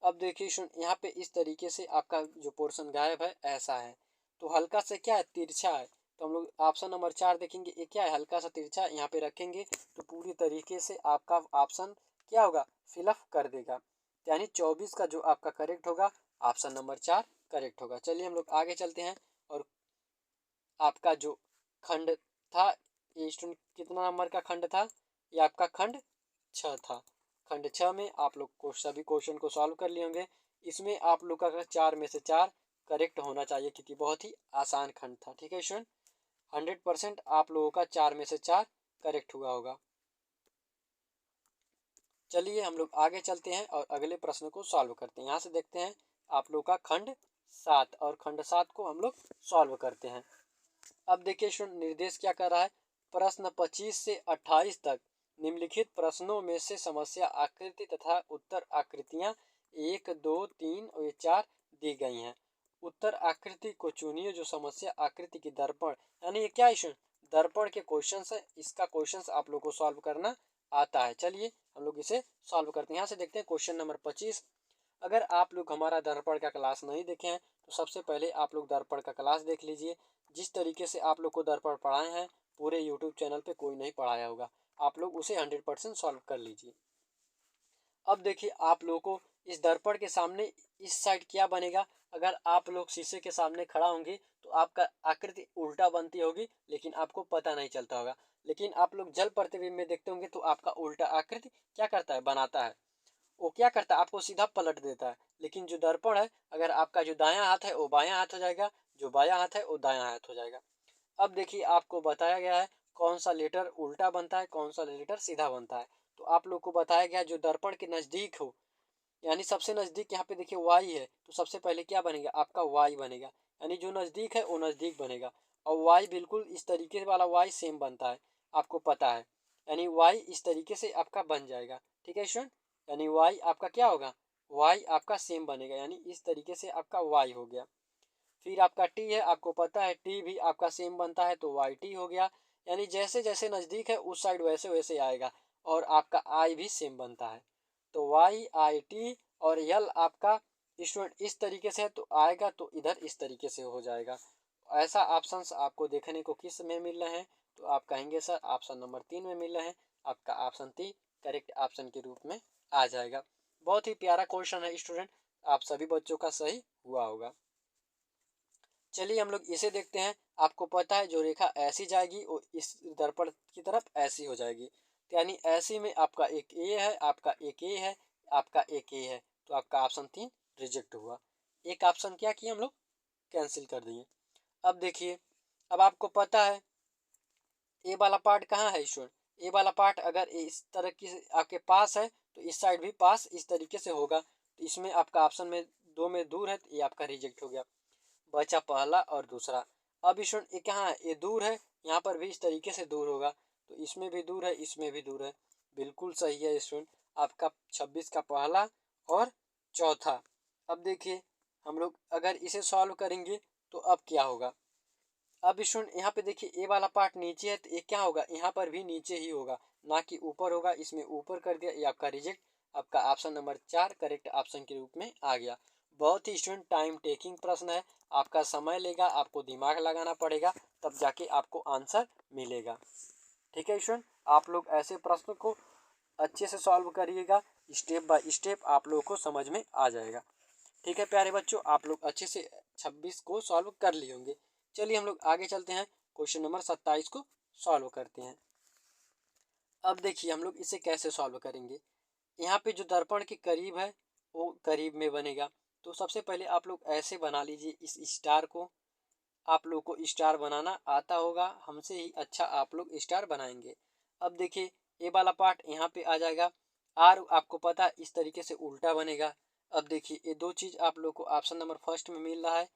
अब देखिए सुन, यहाँ पे इस तरीके से आपका जो पोर्शन गायब है ऐसा है, तो हल्का से क्या है तिरछा है, तो हम लोग ऑप्शन नंबर 4 देखेंगे, ये क्या है हल्का सा तिरछा, यहाँ पे रखेंगे तो पूरी तरीके से आपका ऑप्शन क्या होगा फिलअप कर देगा। यानी 24 का जो आपका करेक्ट होगा ऑप्शन नंबर 4 करेक्ट होगा। चलिए हम लोग आगे चलते हैं और आपका जो खंड था, ये स्टूडेंट कितना नंबर का खंड था, ये आपका खंड 6 था। खंड 6 में आप लोग को सभी क्वेश्चन को सॉल्व कर लिए होंगे। इसमें आप लोग का 4 में से 4 करेक्ट होना चाहिए क्योंकि बहुत ही आसान खंड था। ठीक है स्टूडेंट, 100% आप लोगों का 4 में से 4 करेक्ट हुआ होगा। चलिए हम लोग आगे चलते हैं और अगले प्रश्न को सॉल्व करते हैं। यहाँ से देखते हैं आप लोग का खंड 7 और खंड 7 को हम लोग सॉल्व करते हैं। अब देखिए स्टूडेंट निर्देश क्या कर रहा है, प्रश्न 25 से 28 तक निम्नलिखित प्रश्नों में से समस्या आकृति तथा उत्तर आकृतियां 1, 2, 3 और 4 दी गई हैं। उत्तर आकृति को चुनिए जो समस्या आकृति की दर्पण, यानी ये क्या स्टूडेंट दर्पण के क्वेश्चन है, इसका क्वेश्चन आप लोग को सॉल्व करना आता है। चलिए हम लोग इसे सॉल्व करते हैं। यहाँ से देखते हैं क्वेश्चन नंबर 25। अगर आप लोग हमारा दर्पण का क्लास नहीं देखे हैं तो सबसे पहले आप लोग दर्पण का क्लास देख लीजिए। जिस तरीके से आप लोग को दर्पण पढ़ाए हैं पूरे यूट्यूब चैनल पे कोई नहीं पढ़ाया होगा, आप लोग उसे 100% सॉल्व कर लीजिए। अब देखिए आप लोगों को इस दर्पण के सामने इस साइड क्या बनेगा, अगर आप लोग शीशे के सामने खड़ा होंगे तो आपका आकृति उल्टा बनती होगी लेकिन आपको पता नहीं चलता होगा। लेकिन आप लोग जल प्रतिबिंब में देखते होंगे तो आपका उल्टा आकृति क्या करता है बनाता है, वो क्या करता है आपको सीधा पलट देता है। लेकिन जो दर्पण है अगर आपका जो दायां हाथ है वो बायां हाथ हो जाएगा, जो बायां हाथ है वो दायां हाथ हो जाएगा। अब देखिए आपको बताया गया है कौन सा लेटर उल्टा बनता है कौन सा लेटर सीधा बनता है। तो आप लोग को बताया गया है जो दर्पण के नज़दीक हो, यानी सबसे नज़दीक यहाँ पे देखिए वाई है तो सबसे पहले क्या बनेगा आपका वाई बनेगा, यानी जो नज़दीक है वो नज़दीक बनेगा। और वाई बिल्कुल इस तरीके वाला वाई सेम बनता है, आपको पता है, यानी वाई इस तरीके से आपका बन जाएगा। ठीक है स्टूडेंट, यानी वाई आपका क्या होगा वाई आपका सेम बनेगा, यानी इस तरीके से आपका वाई हो गया। फिर आपका टी है, आपको पता है टी भी आपका सेम बनता है तो वाई टी हो गया, यानी जैसे जैसे नज़दीक है उस साइड वैसे वैसे आएगा। और आपका आई भी सेम बनता है तो वाई आई टी, और यल आपका स्टूडेंट इस तरीके से है तो आएगा तो इधर इस तरीके से हो जाएगा। ऐसा ऑप्शंस आपको देखने को किस में मिल रहे हैं, तो आप कहेंगे सर ऑप्शन नंबर 3 में मिल रहे हैं। आपका ऑप्शन 3 करेक्ट ऑप्शन के रूप में आ जाएगा। बहुत ही प्यारा क्वेश्चन है स्टूडेंट, आप सभी बच्चों का सही हुआ होगा। चलिए हम लोग इसे देखते हैं। आपको पता है जो रेखा ऐसी जाएगी वो इस दर्पण की तरफ ऐसी हो जाएगी, तो यानी ऐसी में आपका एक ए है, आपका एक ए है, आपका एक ए है, तो आपका ऑप्शन 3 रिजेक्ट हुआ। एक ऑप्शन क्या किए हम लोग, कैंसिल कर दिए। अब देखिए, अब आपको पता है ए वाला पार्ट कहाँ है स्टूडेंट, ए वाला पार्ट अगर इस तरह की आपके पास है तो इस साइड भी पास इस तरीके से होगा, तो इसमें आपका ऑप्शन में दो में दूर है तो ये आपका रिजेक्ट हो गया, बचा पहला और दूसरा। अब स्टूडेंट ये कहाँ है, ये दूर है, यहाँ पर भी इस तरीके से दूर होगा, तो इसमें भी दूर है, इसमें भी दूर है, बिल्कुल सही है स्टूडेंट आपका 26 का पहला और चौथा। अब देखिए हम लोग अगर इसे सॉल्व करेंगे तो अब क्या होगा, अब स्टूडेंट यहाँ पे देखिए ए वाला पार्ट नीचे है तो ये क्या होगा, यहाँ पर भी नीचे ही होगा, ना कि ऊपर होगा, इसमें ऊपर कर दिया, ये आपका रिजेक्ट, आपका ऑप्शन नंबर 4 करेक्ट ऑप्शन के रूप में आ गया। बहुत ही स्टूडेंट टाइम टेकिंग प्रश्न है, आपका समय लेगा, आपको दिमाग लगाना पड़ेगा, तब जाके आपको आंसर मिलेगा। ठीक है स्टूडेंट, आप लोग ऐसे प्रश्न को अच्छे से सॉल्व करिएगा, स्टेप बाय स्टेप आप लोगों को समझ में आ जाएगा। ठीक है प्यारे बच्चों, आप लोग अच्छे से 26 को सॉल्व कर लिए होंगे। चलिए हम लोग आगे चलते हैं, क्वेश्चन नंबर 27 को सॉल्व करते हैं। अब देखिए हम लोग इसे कैसे सॉल्व करेंगे, यहाँ पे जो दर्पण के करीब है वो करीब में बनेगा, तो सबसे पहले आप लोग ऐसे बना लीजिए इस स्टार को, आप लोग को स्टार बनाना आता होगा, हमसे ही अच्छा आप लोग स्टार बनाएंगे। अब देखिए ये वाला पार्ट यहाँ पे आ जाएगा, आर आपको पता है इस तरीके से उल्टा बनेगा। अब देखिए ये दो चीज़ आप लोग को ऑप्शन नंबर फर्स्ट में मिल रहा है,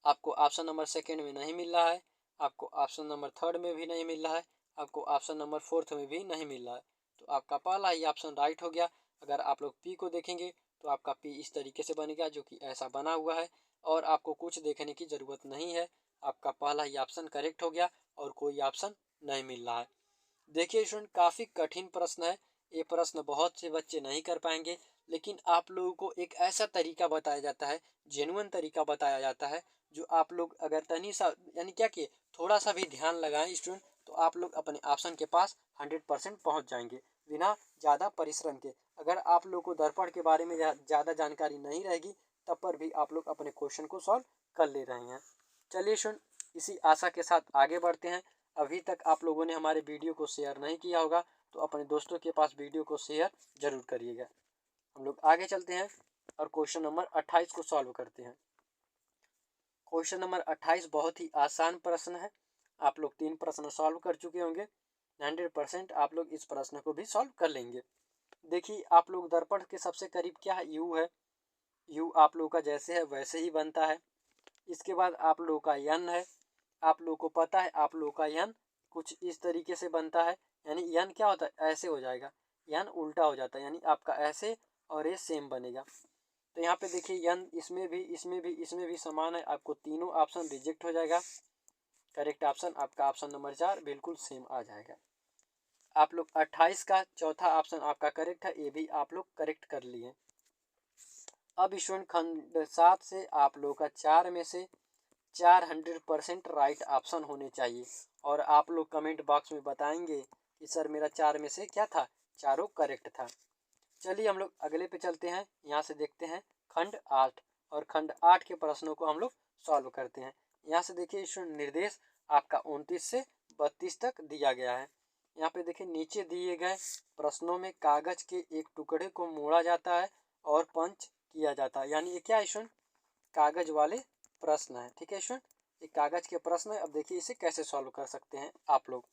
आपको ऑप्शन नंबर सेकंड में नहीं मिल रहा है, आपको ऑप्शन नंबर थर्ड में भी नहीं मिल रहा है, आपको ऑप्शन नंबर फोर्थ में भी नहीं मिल रहा है, तो आपका पहला ही ऑप्शन राइट हो गया। अगर आप लोग पी को देखेंगे तो आपका पी इस तरीके से बनेगा जो कि ऐसा बना हुआ है, और आपको कुछ देखने की ज़रूरत नहीं है, आपका पहला ही ऑप्शन करेक्ट हो गया और कोई ऑप्शन नहीं मिल रहा है। देखिए स्टूडेंट काफ़ी कठिन प्रश्न है, ये प्रश्न बहुत से बच्चे नहीं कर पाएंगे, लेकिन आप लोगों को एक ऐसा तरीका बताया जाता है, जेन्युइन तरीका बताया जाता है, जो आप लोग अगर तनी सा यानी क्या किए थोड़ा सा भी ध्यान लगाएं स्टूडेंट, तो आप लोग अपने ऑप्शन के पास 100% पहुंच जाएंगे बिना ज़्यादा परिश्रम के। अगर आप लोग को दर्पण के बारे में ज़्यादा जानकारी नहीं रहेगी तब पर भी आप लोग अपने क्वेश्चन को सॉल्व कर ले रहे हैं। चलिए स्टूडेंट इसी आशा के साथ आगे बढ़ते हैं। अभी तक आप लोगों ने हमारे वीडियो को शेयर नहीं किया होगा तो अपने दोस्तों के पास वीडियो को शेयर जरूर करिएगा। हम लोग आगे चलते हैं और क्वेश्चन नंबर 28 को सॉल्व करते हैं। क्वेश्चन नंबर 28 बहुत ही आसान प्रश्न है, आप लोग 3 प्रश्न सॉल्व कर चुके होंगे, 100% आप लोग इस प्रश्न को भी सॉल्व कर लेंगे। देखिए आप लोग दर्पण के सबसे करीब क्या है, यू है, यू आप लोगों का जैसे है वैसे ही बनता है। इसके बाद आप लोगों का यन है, आप लोगों को पता है आप लोगों का यन कुछ इस तरीके से बनता है, यानी यन क्या होता है ऐसे हो जाएगा, यन उल्टा हो जाता है, यानी आपका ऐसे और ये सेम बनेगा। तो यहाँ पे देखिए यन इसमें भी इसमें भी इसमें भी समान है, आपको तीनों ऑप्शन रिजेक्ट हो जाएगा, करेक्ट ऑप्शन आपका ऑप्शन नंबर 4 बिल्कुल सेम आ जाएगा। आप लोग 28 का चौथा ऑप्शन आपका करेक्ट है, ये भी आप लोग करेक्ट कर लिए। अब स्टूडेंट खंड 7 से आप लोग का 4 में से 100% राइट ऑप्शन होने चाहिए, और आप लोग कमेंट बॉक्स में बताएंगे कि सर मेरा 4 में से क्या था, चारों करेक्ट था। चलिए हम लोग अगले पे चलते हैं, यहाँ से देखते हैं खंड 8, और खंड 8 के प्रश्नों को हम लोग सॉल्व करते हैं। यहाँ से देखिए स्टूडेंट निर्देश आपका 29 से 32 तक दिया गया है। यहाँ पे देखिए नीचे दिए गए प्रश्नों में कागज के एक टुकड़े को मोड़ा जाता है और पंच किया जाता है, यानी ये क्या है स्टूडेंट, कागज वाले प्रश्न है। ठीक है स्टूडेंट, ये कागज के प्रश्न है। अब देखिए इसे कैसे सॉल्व कर सकते हैं आप लोग,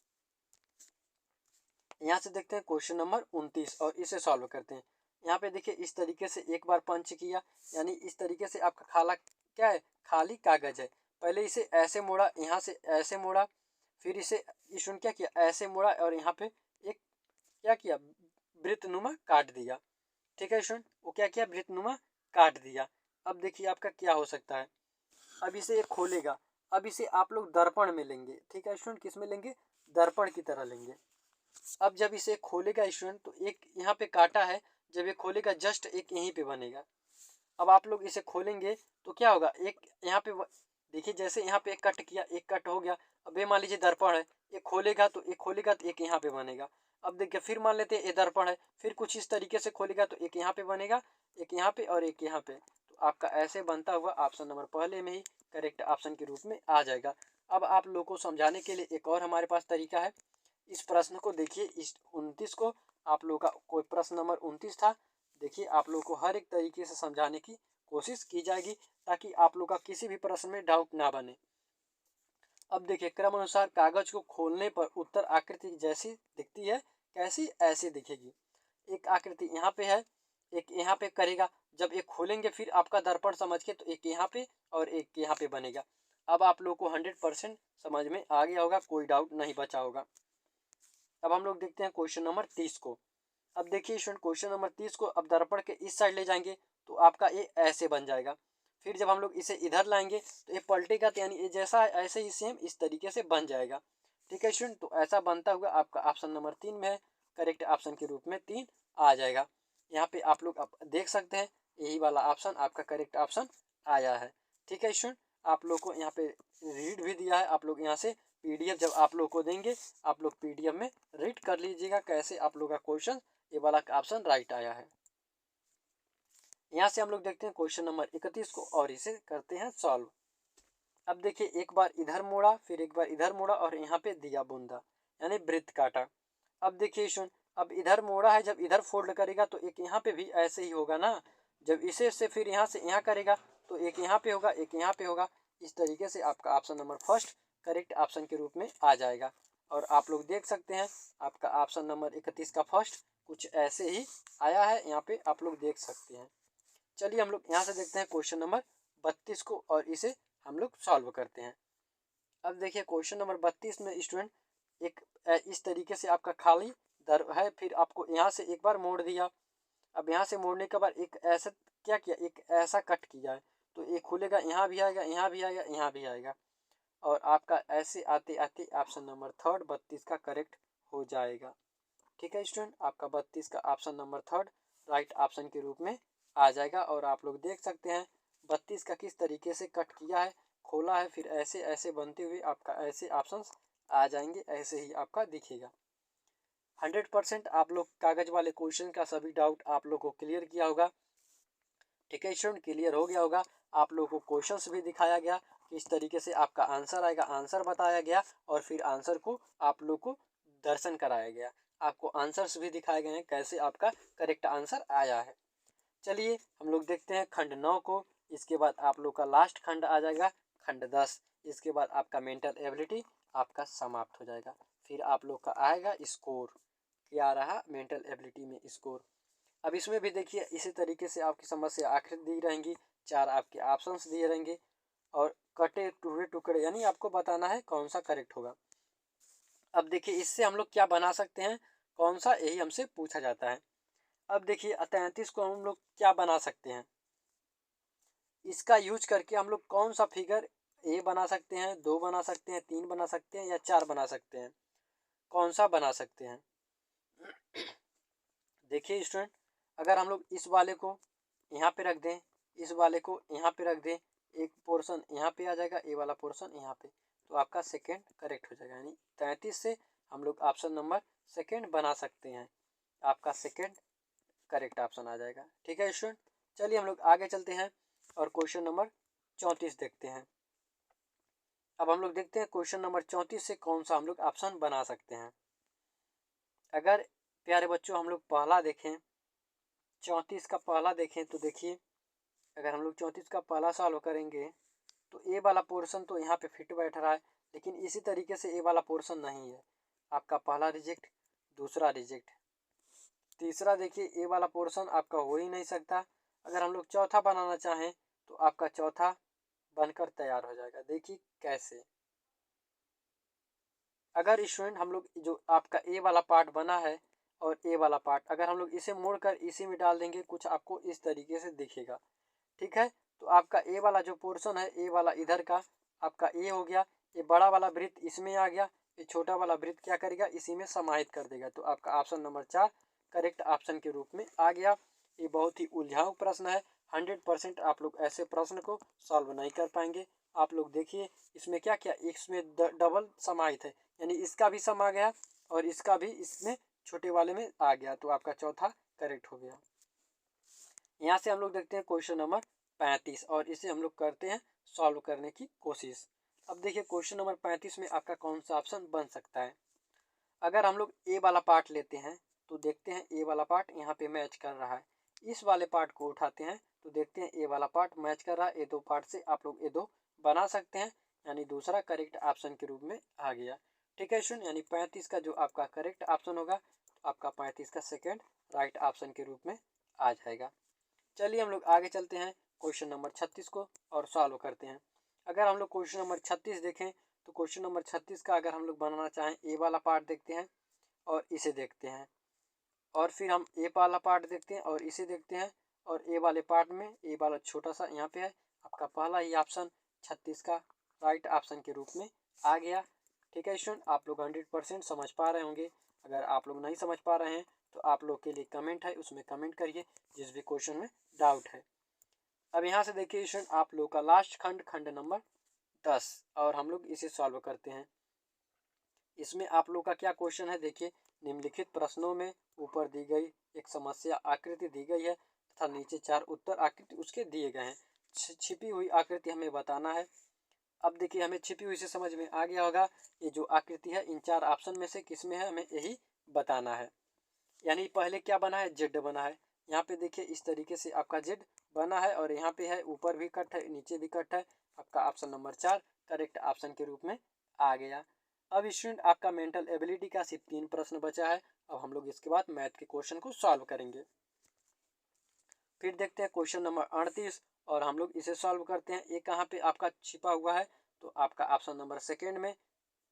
यहाँ से देखते हैं क्वेश्चन नंबर 29 और इसे सॉल्व करते हैं। यहाँ पे देखिए इस तरीके से एक बार पंच किया, यानी इस तरीके से आपका खाला क्या है, खाली कागज है। पहले इसे ऐसे मोड़ा, यहाँ से ऐसे मोड़ा, फिर इसे स्टूडेंट क्या किया ऐसे मोड़ा, और यहाँ पे एक क्या किया वृत्तनुमा काट दिया। ठीक है स्टूडेंट, वो क्या किया वृत्तनुमा काट दिया। अब देखिए आपका क्या हो सकता है, अब इसे एक खोलेगा, अब इसे आप लोग दर्पण में लेंगे। ठीक है स्टूडेंट, किस में लेंगे, दर्पण की तरह लेंगे। अब जब इसे खोलेगा स्टूडेंट तो एक यहाँ पे काटा है, जब ये खोलेगा जस्ट एक यहीं पे बनेगा। अब आप लोग इसे खोलेंगे तो क्या होगा, एक यहाँ पे देखिए जैसे यहाँ पे एक कट किया, एक कट हो गया। अब ये मान लीजिए दर्पण है, ये खोलेगा तो एक खोलेगा तो एक यहाँ पे बनेगा। अब देखिए फिर मान लेते हैं ये दर्पण है, फिर कुछ इस तरीके से खोलेगा तो एक यहाँ पे बनेगा, एक यहाँ पे और एक यहाँ पे, तो आपका ऐसे बनता हुआ ऑप्शन नंबर पहले में ही करेक्ट ऑप्शन के रूप में आ जाएगा। अब आप लोग को समझाने के लिए एक और हमारे पास तरीका है। इस प्रश्न को देखिए, इस 29 को आप लोग का कोई प्रश्न नंबर 29 था, देखिए आप लोग को हर एक तरीके से समझाने की कोशिश की जाएगी ताकि आप लोग का किसी भी प्रश्न में डाउट ना बने। अब देखिए क्रम अनुसार कागज को खोलने पर उत्तर आकृति जैसी दिखती है, कैसी? ऐसी दिखेगी। एक आकृति यहाँ पे है, एक यहाँ पे करेगा। जब एक खोलेंगे फिर आपका दर्पण समझ के, तो एक यहाँ पे और एक यहाँ पे बनेगा। अब आप लोग को 100% समझ में आ गया होगा, कोई डाउट नहीं बचा होगा। अब हम लोग देखते हैं क्वेश्चन नंबर 30 को। अब देखिए स्टूडेंट क्वेश्चन नंबर 30 को अब दर्पण के इस साइड ले जाएंगे तो आपका ये ऐसे बन जाएगा। फिर जब हम लोग इसे इधर लाएंगे तो ये पलटेगा, तो यानी ये जैसा है ऐसे ही सेम इस तरीके से बन जाएगा। ठीक है स्टूडेंट, तो ऐसा बनता हुआ आपका ऑप्शन नंबर 3 में है, करेक्ट ऑप्शन के रूप में 3 आ जाएगा। यहाँ पे आप लोग देख सकते हैं यही वाला ऑप्शन आपका करेक्ट ऑप्शन आया है। ठीक है स्टूडेंट, आप लोग को यहाँ पे रीड भी दिया है, आप लोग यहाँ से पीडीएफ जब आप लोग को देंगे आप लोग पीडीएफ में रीड कर लीजिएगा कैसे आप लोग का क्वेश्चन ये वाला ऑप्शन राइट आया है। यहाँ से हम लोग देखते हैं क्वेश्चन नंबर 31 को और इसे करते हैं सॉल्व। अब देखिए एक बार इधर मोड़ा फिर एक बार इधर मोड़ा और यहाँ पे दिया बूंदा यानी वृत्त काटा। अब देखिए सुन, अब इधर मोड़ा है, जब इधर फोल्ड करेगा तो एक यहाँ पे भी ऐसे ही होगा ना। जब इसे से फिर यहाँ से यहाँ करेगा तो एक यहाँ पे होगा एक यहाँ पे होगा। इस तरीके से आपका option number first correct option के रूप में आ जाएगा। और आप लोग देख सकते हैं आपका ऑप्शन नंबर 31 का फर्स्ट कुछ ऐसे ही आया है, यहाँ पे आप लोग देख सकते हैं। चलिए हम लोग यहाँ से देखते हैं क्वेश्चन नंबर 32 को और इसे हम लोग सॉल्व करते हैं। अब देखिए क्वेश्चन नंबर 32 में स्टूडेंट एक इस तरीके से आपका खाली दर है, फिर आपको यहाँ से एक बार मोड़ दिया। अब यहाँ से मोड़ने के बाद एक ऐसा क्या किया, एक ऐसा कट किया है तो एक खुलेगा, यहाँ भी आएगा यहाँ भी आएगा यहाँ भी आएगा। और आपका ऐसे आते आते ऑप्शन नंबर थर्ड 32 का करेक्ट हो जाएगा। ठीक है स्टूडेंट, आपका 32 का option number third right option के रूप में आ जाएगा। और आप लोग देख सकते हैं 32 का किस तरीके से कट किया है, खोला है, फिर ऐसे ऐसे बनते हुए आपका ऐसे ऑप्शंस आ जाएंगे, ऐसे ही आपका दिखेगा। 100% आप लोग कागज वाले क्वेश्चन का सभी डाउट आप लोग को क्लियर किया होगा। ठीक है स्टूडेंट, क्लियर हो गया होगा। आप लोगों को क्वेश्चंस भी दिखाया गया किस तरीके से आपका आंसर आएगा, आंसर बताया गया और फिर आंसर को आप लोग को दर्शन कराया गया। आपको आंसर्स भी दिखाए गए हैं कैसे आपका करेक्ट आंसर आया है। चलिए हम लोग देखते हैं खंड 9 को। इसके बाद आप लोग का लास्ट खंड आ जाएगा खंड 10। इसके बाद आपका मेंटल एबिलिटी आपका समाप्त हो जाएगा। फिर आप लोग का आएगा स्कोर, क्या रहा मेंटल एबिलिटी में स्कोर। अब इसमें भी देखिए इसी तरीके से आपकी समस्या आखिर दी रहेंगी, 4 आपके ऑप्शंस दिए रहेंगे और कटे हुए टुकड़े यानी आपको बताना है कौन सा करेक्ट होगा। अब देखिए इससे हम लोग क्या बना सकते हैं, कौन सा, यही हमसे पूछा जाता है। अब देखिए 33 को हम लोग क्या बना सकते हैं, इसका यूज करके हम लोग कौन सा फिगर ए बना सकते हैं, 2 बना सकते हैं, 3 बना सकते हैं या 4 बना सकते हैं, कौन सा बना सकते हैं। देखिए स्टूडेंट, अगर हम लोग इस वाले को यहाँ पे रख दें, इस वाले को यहाँ पे रख दें, एक पोर्शन यहाँ पे आ जाएगा, ये वाला पोर्शन यहाँ पे, तो आपका सेकंड करेक्ट हो जाएगा। यानी 33 से हम लोग ऑप्शन नंबर सेकंड बना सकते हैं, आपका सेकंड करेक्ट ऑप्शन आ जाएगा। ठीक है स्टूडेंट, चलिए हम लोग आगे चलते हैं और क्वेश्चन नंबर 34 देखते हैं। अब हम लोग देखते हैं क्वेश्चन नंबर 34 से कौन सा हम लोग ऑप्शन बना सकते हैं। अगर प्यारे बच्चों हम लोग पहला देखें, 34 का पहला देखें तो देखिए अगर हम लोग 34 का पहला सॉल्व करेंगे तो ए वाला पोर्शन तो यहाँ पे फिट बैठ रहा है, लेकिन इसी तरीके से ए वाला पोर्शन नहीं है। आपका पहला रिजेक्ट, दूसरा रिजेक्ट, तीसरा देखिए ए वाला पोर्शन आपका हो ही नहीं सकता। अगर हम लोग चौथा बनाना चाहें तो आपका चौथा बनकर तैयार हो जाएगा। देखिए कैसे, अगर स्टूडेंट हम लोग जो आपका ए वाला पार्ट बना है और ए वाला पार्ट अगर हम लोग इसे मोड़कर इसी में डाल देंगे कुछ आपको इस तरीके से दिखेगा। ठीक है, तो आपका ए वाला जो पोर्शन है, ए वाला इधर का आपका ए हो गया, ये बड़ा वाला वृत्त इसमें आ गया, ये छोटा वाला वृत्त क्या करेगा, इसी में समाहित कर देगा। तो आपका ऑप्शन नंबर 4 करेक्ट ऑप्शन के रूप में आ गया। ये बहुत ही उलझाऊ प्रश्न है, 100% आप लोग ऐसे प्रश्न को सॉल्व नहीं कर पाएंगे। आप लोग देखिए इसमें क्या क्या, इसमें डबल समाहित है, यानी इसका भी समा गया और इसका भी इसमें छोटे वाले में आ गया, तो आपका चौथा करेक्ट हो गया। यहाँ से हम लोग देखते हैं क्वेश्चन नंबर 35 और इसे हम लोग करते हैं सॉल्व करने की कोशिश। अब देखिए क्वेश्चन नंबर 35 में आपका कौन सा ऑप्शन बन सकता है। अगर हम लोग ए वाला पार्ट लेते हैं तो देखते हैं ए वाला पार्ट यहाँ पे मैच कर रहा है, इस वाले पार्ट को उठाते हैं तो देखते हैं ए वाला पार्ट मैच कर रहा है। ए दो पार्ट से आप लोग ए दो बना सकते हैं, यानी दूसरा करेक्ट ऑप्शन के रूप में आ गया। ठीक है स्टूडेंट, यानी 35 का जो आपका करेक्ट ऑप्शन होगा आपका 35 का सेकेंड राइट ऑप्शन के रूप में आ जाएगा। चलिए हम लोग आगे चलते हैं क्वेश्चन नंबर 36 को और सॉल्व करते हैं। अगर हम लोग क्वेश्चन नंबर 36 देखें तो क्वेश्चन नंबर 36 का अगर हम लोग बनाना चाहें, ए वाला पार्ट देखते हैं और इसे देखते हैं, और फिर हम ए वाला पार्ट देखते हैं और इसे देखते हैं, और ए वाले पार्ट में ए वाला छोटा सा यहाँ पे है, आपका पहला ही ऑप्शन 36 का राइट ऑप्शन के रूप में आ गया। ठीक है स्टूडेंट, आप लोग 100% समझ पा रहे होंगे। अगर आप लोग नहीं समझ पा रहे हैं तो आप लोग के लिए कमेंट है, उसमें कमेंट करिए जिस भी क्वेश्चन में डाउट है। अब यहाँ से देखिए स्टूडेंट, आप लोग का लास्ट खंड, खंड नंबर 10, और हम लोग इसे सॉल्व करते हैं। इसमें आप लोग का क्या क्वेश्चन है, देखिए निम्नलिखित प्रश्नों में ऊपर दी गई एक समस्या आकृति दी गई है तथा नीचे 4 उत्तर आकृति उसके दिए गए हैं। छिपी हुई आकृति हमें बताना है। अब देखिए हमें छिपी हुई से समझ में आ गया होगा, ये जो आकृति है इन 4 ऑप्शन में से किस में है, हमें यही बताना है। यानी पहले क्या बना है, जेड बना है। यहाँ पे देखिए इस तरीके से आपका जेड बना है, और यहाँ पे है ऊपर भी कट है नीचे भी कट है। आपका ऑप्शन नंबर 4 करेक्ट ऑप्शन के रूप में आ गया। अब स्टूडेंट आपका मेंटल एबिलिटी का सिर्फ 3 प्रश्न बचा है। अब हम लोग इसके बाद मैथ के क्वेश्चन को सॉल्व करेंगे। फिर देखते हैं क्वेश्चन नंबर 38 और हम लोग इसे सॉल्व करते हैं। ये कहाँ पे आपका छिपा हुआ है, तो आपका ऑप्शन नंबर सेकेंड में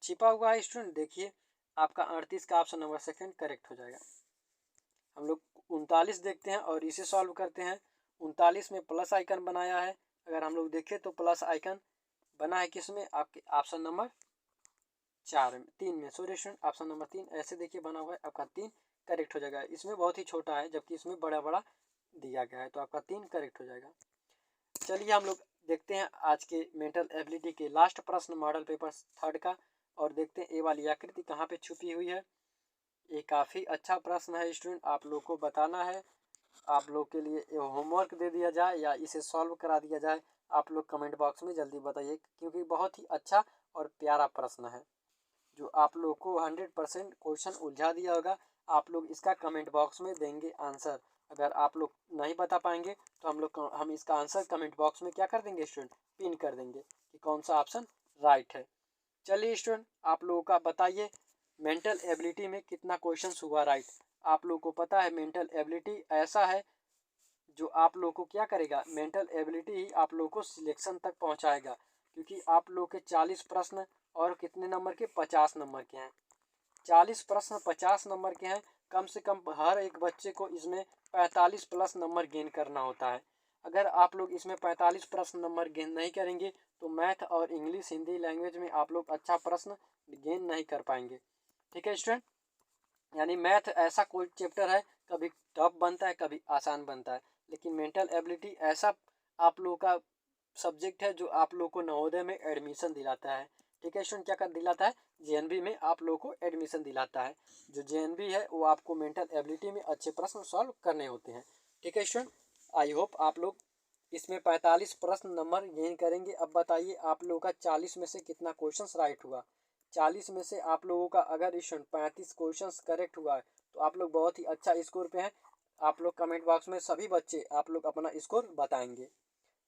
छिपा हुआ है। स्टूडेंट देखिए आपका 38 का ऑप्शन नंबर सेकेंड करेक्ट हो जाएगा। हम लोग 39 देखते हैं और इसे सॉल्व करते हैं। 39 में प्लस आइकन बनाया है। अगर हम लोग देखें तो प्लस आइकन बना है किस में, आपके ऑप्शन नंबर 3 में। सॉरी स्टूडेंट, ऑप्शन नंबर 3 ऐसे देखिए बना हुआ है, आपका 3 करेक्ट हो जाएगा। इसमें बहुत ही छोटा है जबकि इसमें बड़ा बड़ा दिया गया है, तो आपका 3 करेक्ट हो जाएगा। चलिए हम लोग देखते हैं आज के मेंटल एबिलिटी के लास्ट प्रश्न मॉडल पेपर 3 का, और देखते हैं ए वाली आकृति कहाँ पे छुपी हुई है। ये काफ़ी अच्छा प्रश्न है स्टूडेंट, आप लोग को बताना है। आप लोग के लिए होमवर्क दे दिया जाए या इसे सॉल्व करा दिया जाए, आप लोग कमेंट बॉक्स में जल्दी बताइए, क्योंकि बहुत ही अच्छा और प्यारा प्रश्न है जो आप लोग को 100% क्वेश्चन उलझा दिया होगा। आप लोग इसका कमेंट बॉक्स में देंगे आंसर। अगर आप लोग नहीं बता पाएंगे तो हम इसका आंसर कमेंट बॉक्स में क्या कर देंगे स्टूडेंट, पिन कर देंगे कि कौन सा ऑप्शन राइट है। चलिए स्टूडेंट आप लोगों का बताइए मेंटल एबिलिटी में कितना क्वेश्चन हुआ राइट। आप लोग को पता है मेंटल एबिलिटी ऐसा है जो आप लोग को क्या करेगा, मेंटल एबिलिटी ही आप लोग को सिलेक्शन तक पहुंचाएगा, क्योंकि आप लोग के 40 प्रश्न और कितने नंबर के, 50 नंबर के हैं। 40 प्रश्न 50 नंबर के हैं। कम से कम हर एक बच्चे को इसमें 45 प्लस नंबर गेन करना होता है। अगर आप लोग इसमें 45 प्रश्न नंबर गेन नहीं करेंगे तो मैथ और इंग्लिश हिंदी लैंग्वेज में आप लोग अच्छा प्रश्न गेन नहीं कर पाएंगे। ठीक है स्टूडेंट, यानी मैथ ऐसा कोई चैप्टर है कभी टफ बनता है कभी आसान बनता है, लेकिन मेंटल एबिलिटी ऐसा आप लोगों का सब्जेक्ट है जो आप लोग को नवोदय में एडमिशन दिलाता है। ठीक है स्टूडेंट, क्या कर दिलाता है, जेएनवी में आप लोग को एडमिशन दिलाता है। जो जेएनवी है वो आपको मेंटल एबिलिटी में अच्छे प्रश्न सॉल्व करने होते हैं। ठीक है स्टूडेंट, आई होप आप लोग इसमें 45 प्रश्न नंबर गेन करेंगे। अब बताइए आप लोगों का 40 में से कितना क्वेश्चन राइट हुआ। 40 में से आप लोगों का अगर स्टूडेंट 35 क्वेश्चन करेक्ट हुआ है तो आप लोग बहुत ही अच्छा स्कोर पे हैं। आप लोग कमेंट बॉक्स में सभी बच्चे आप लोग अपना स्कोर बताएंगे।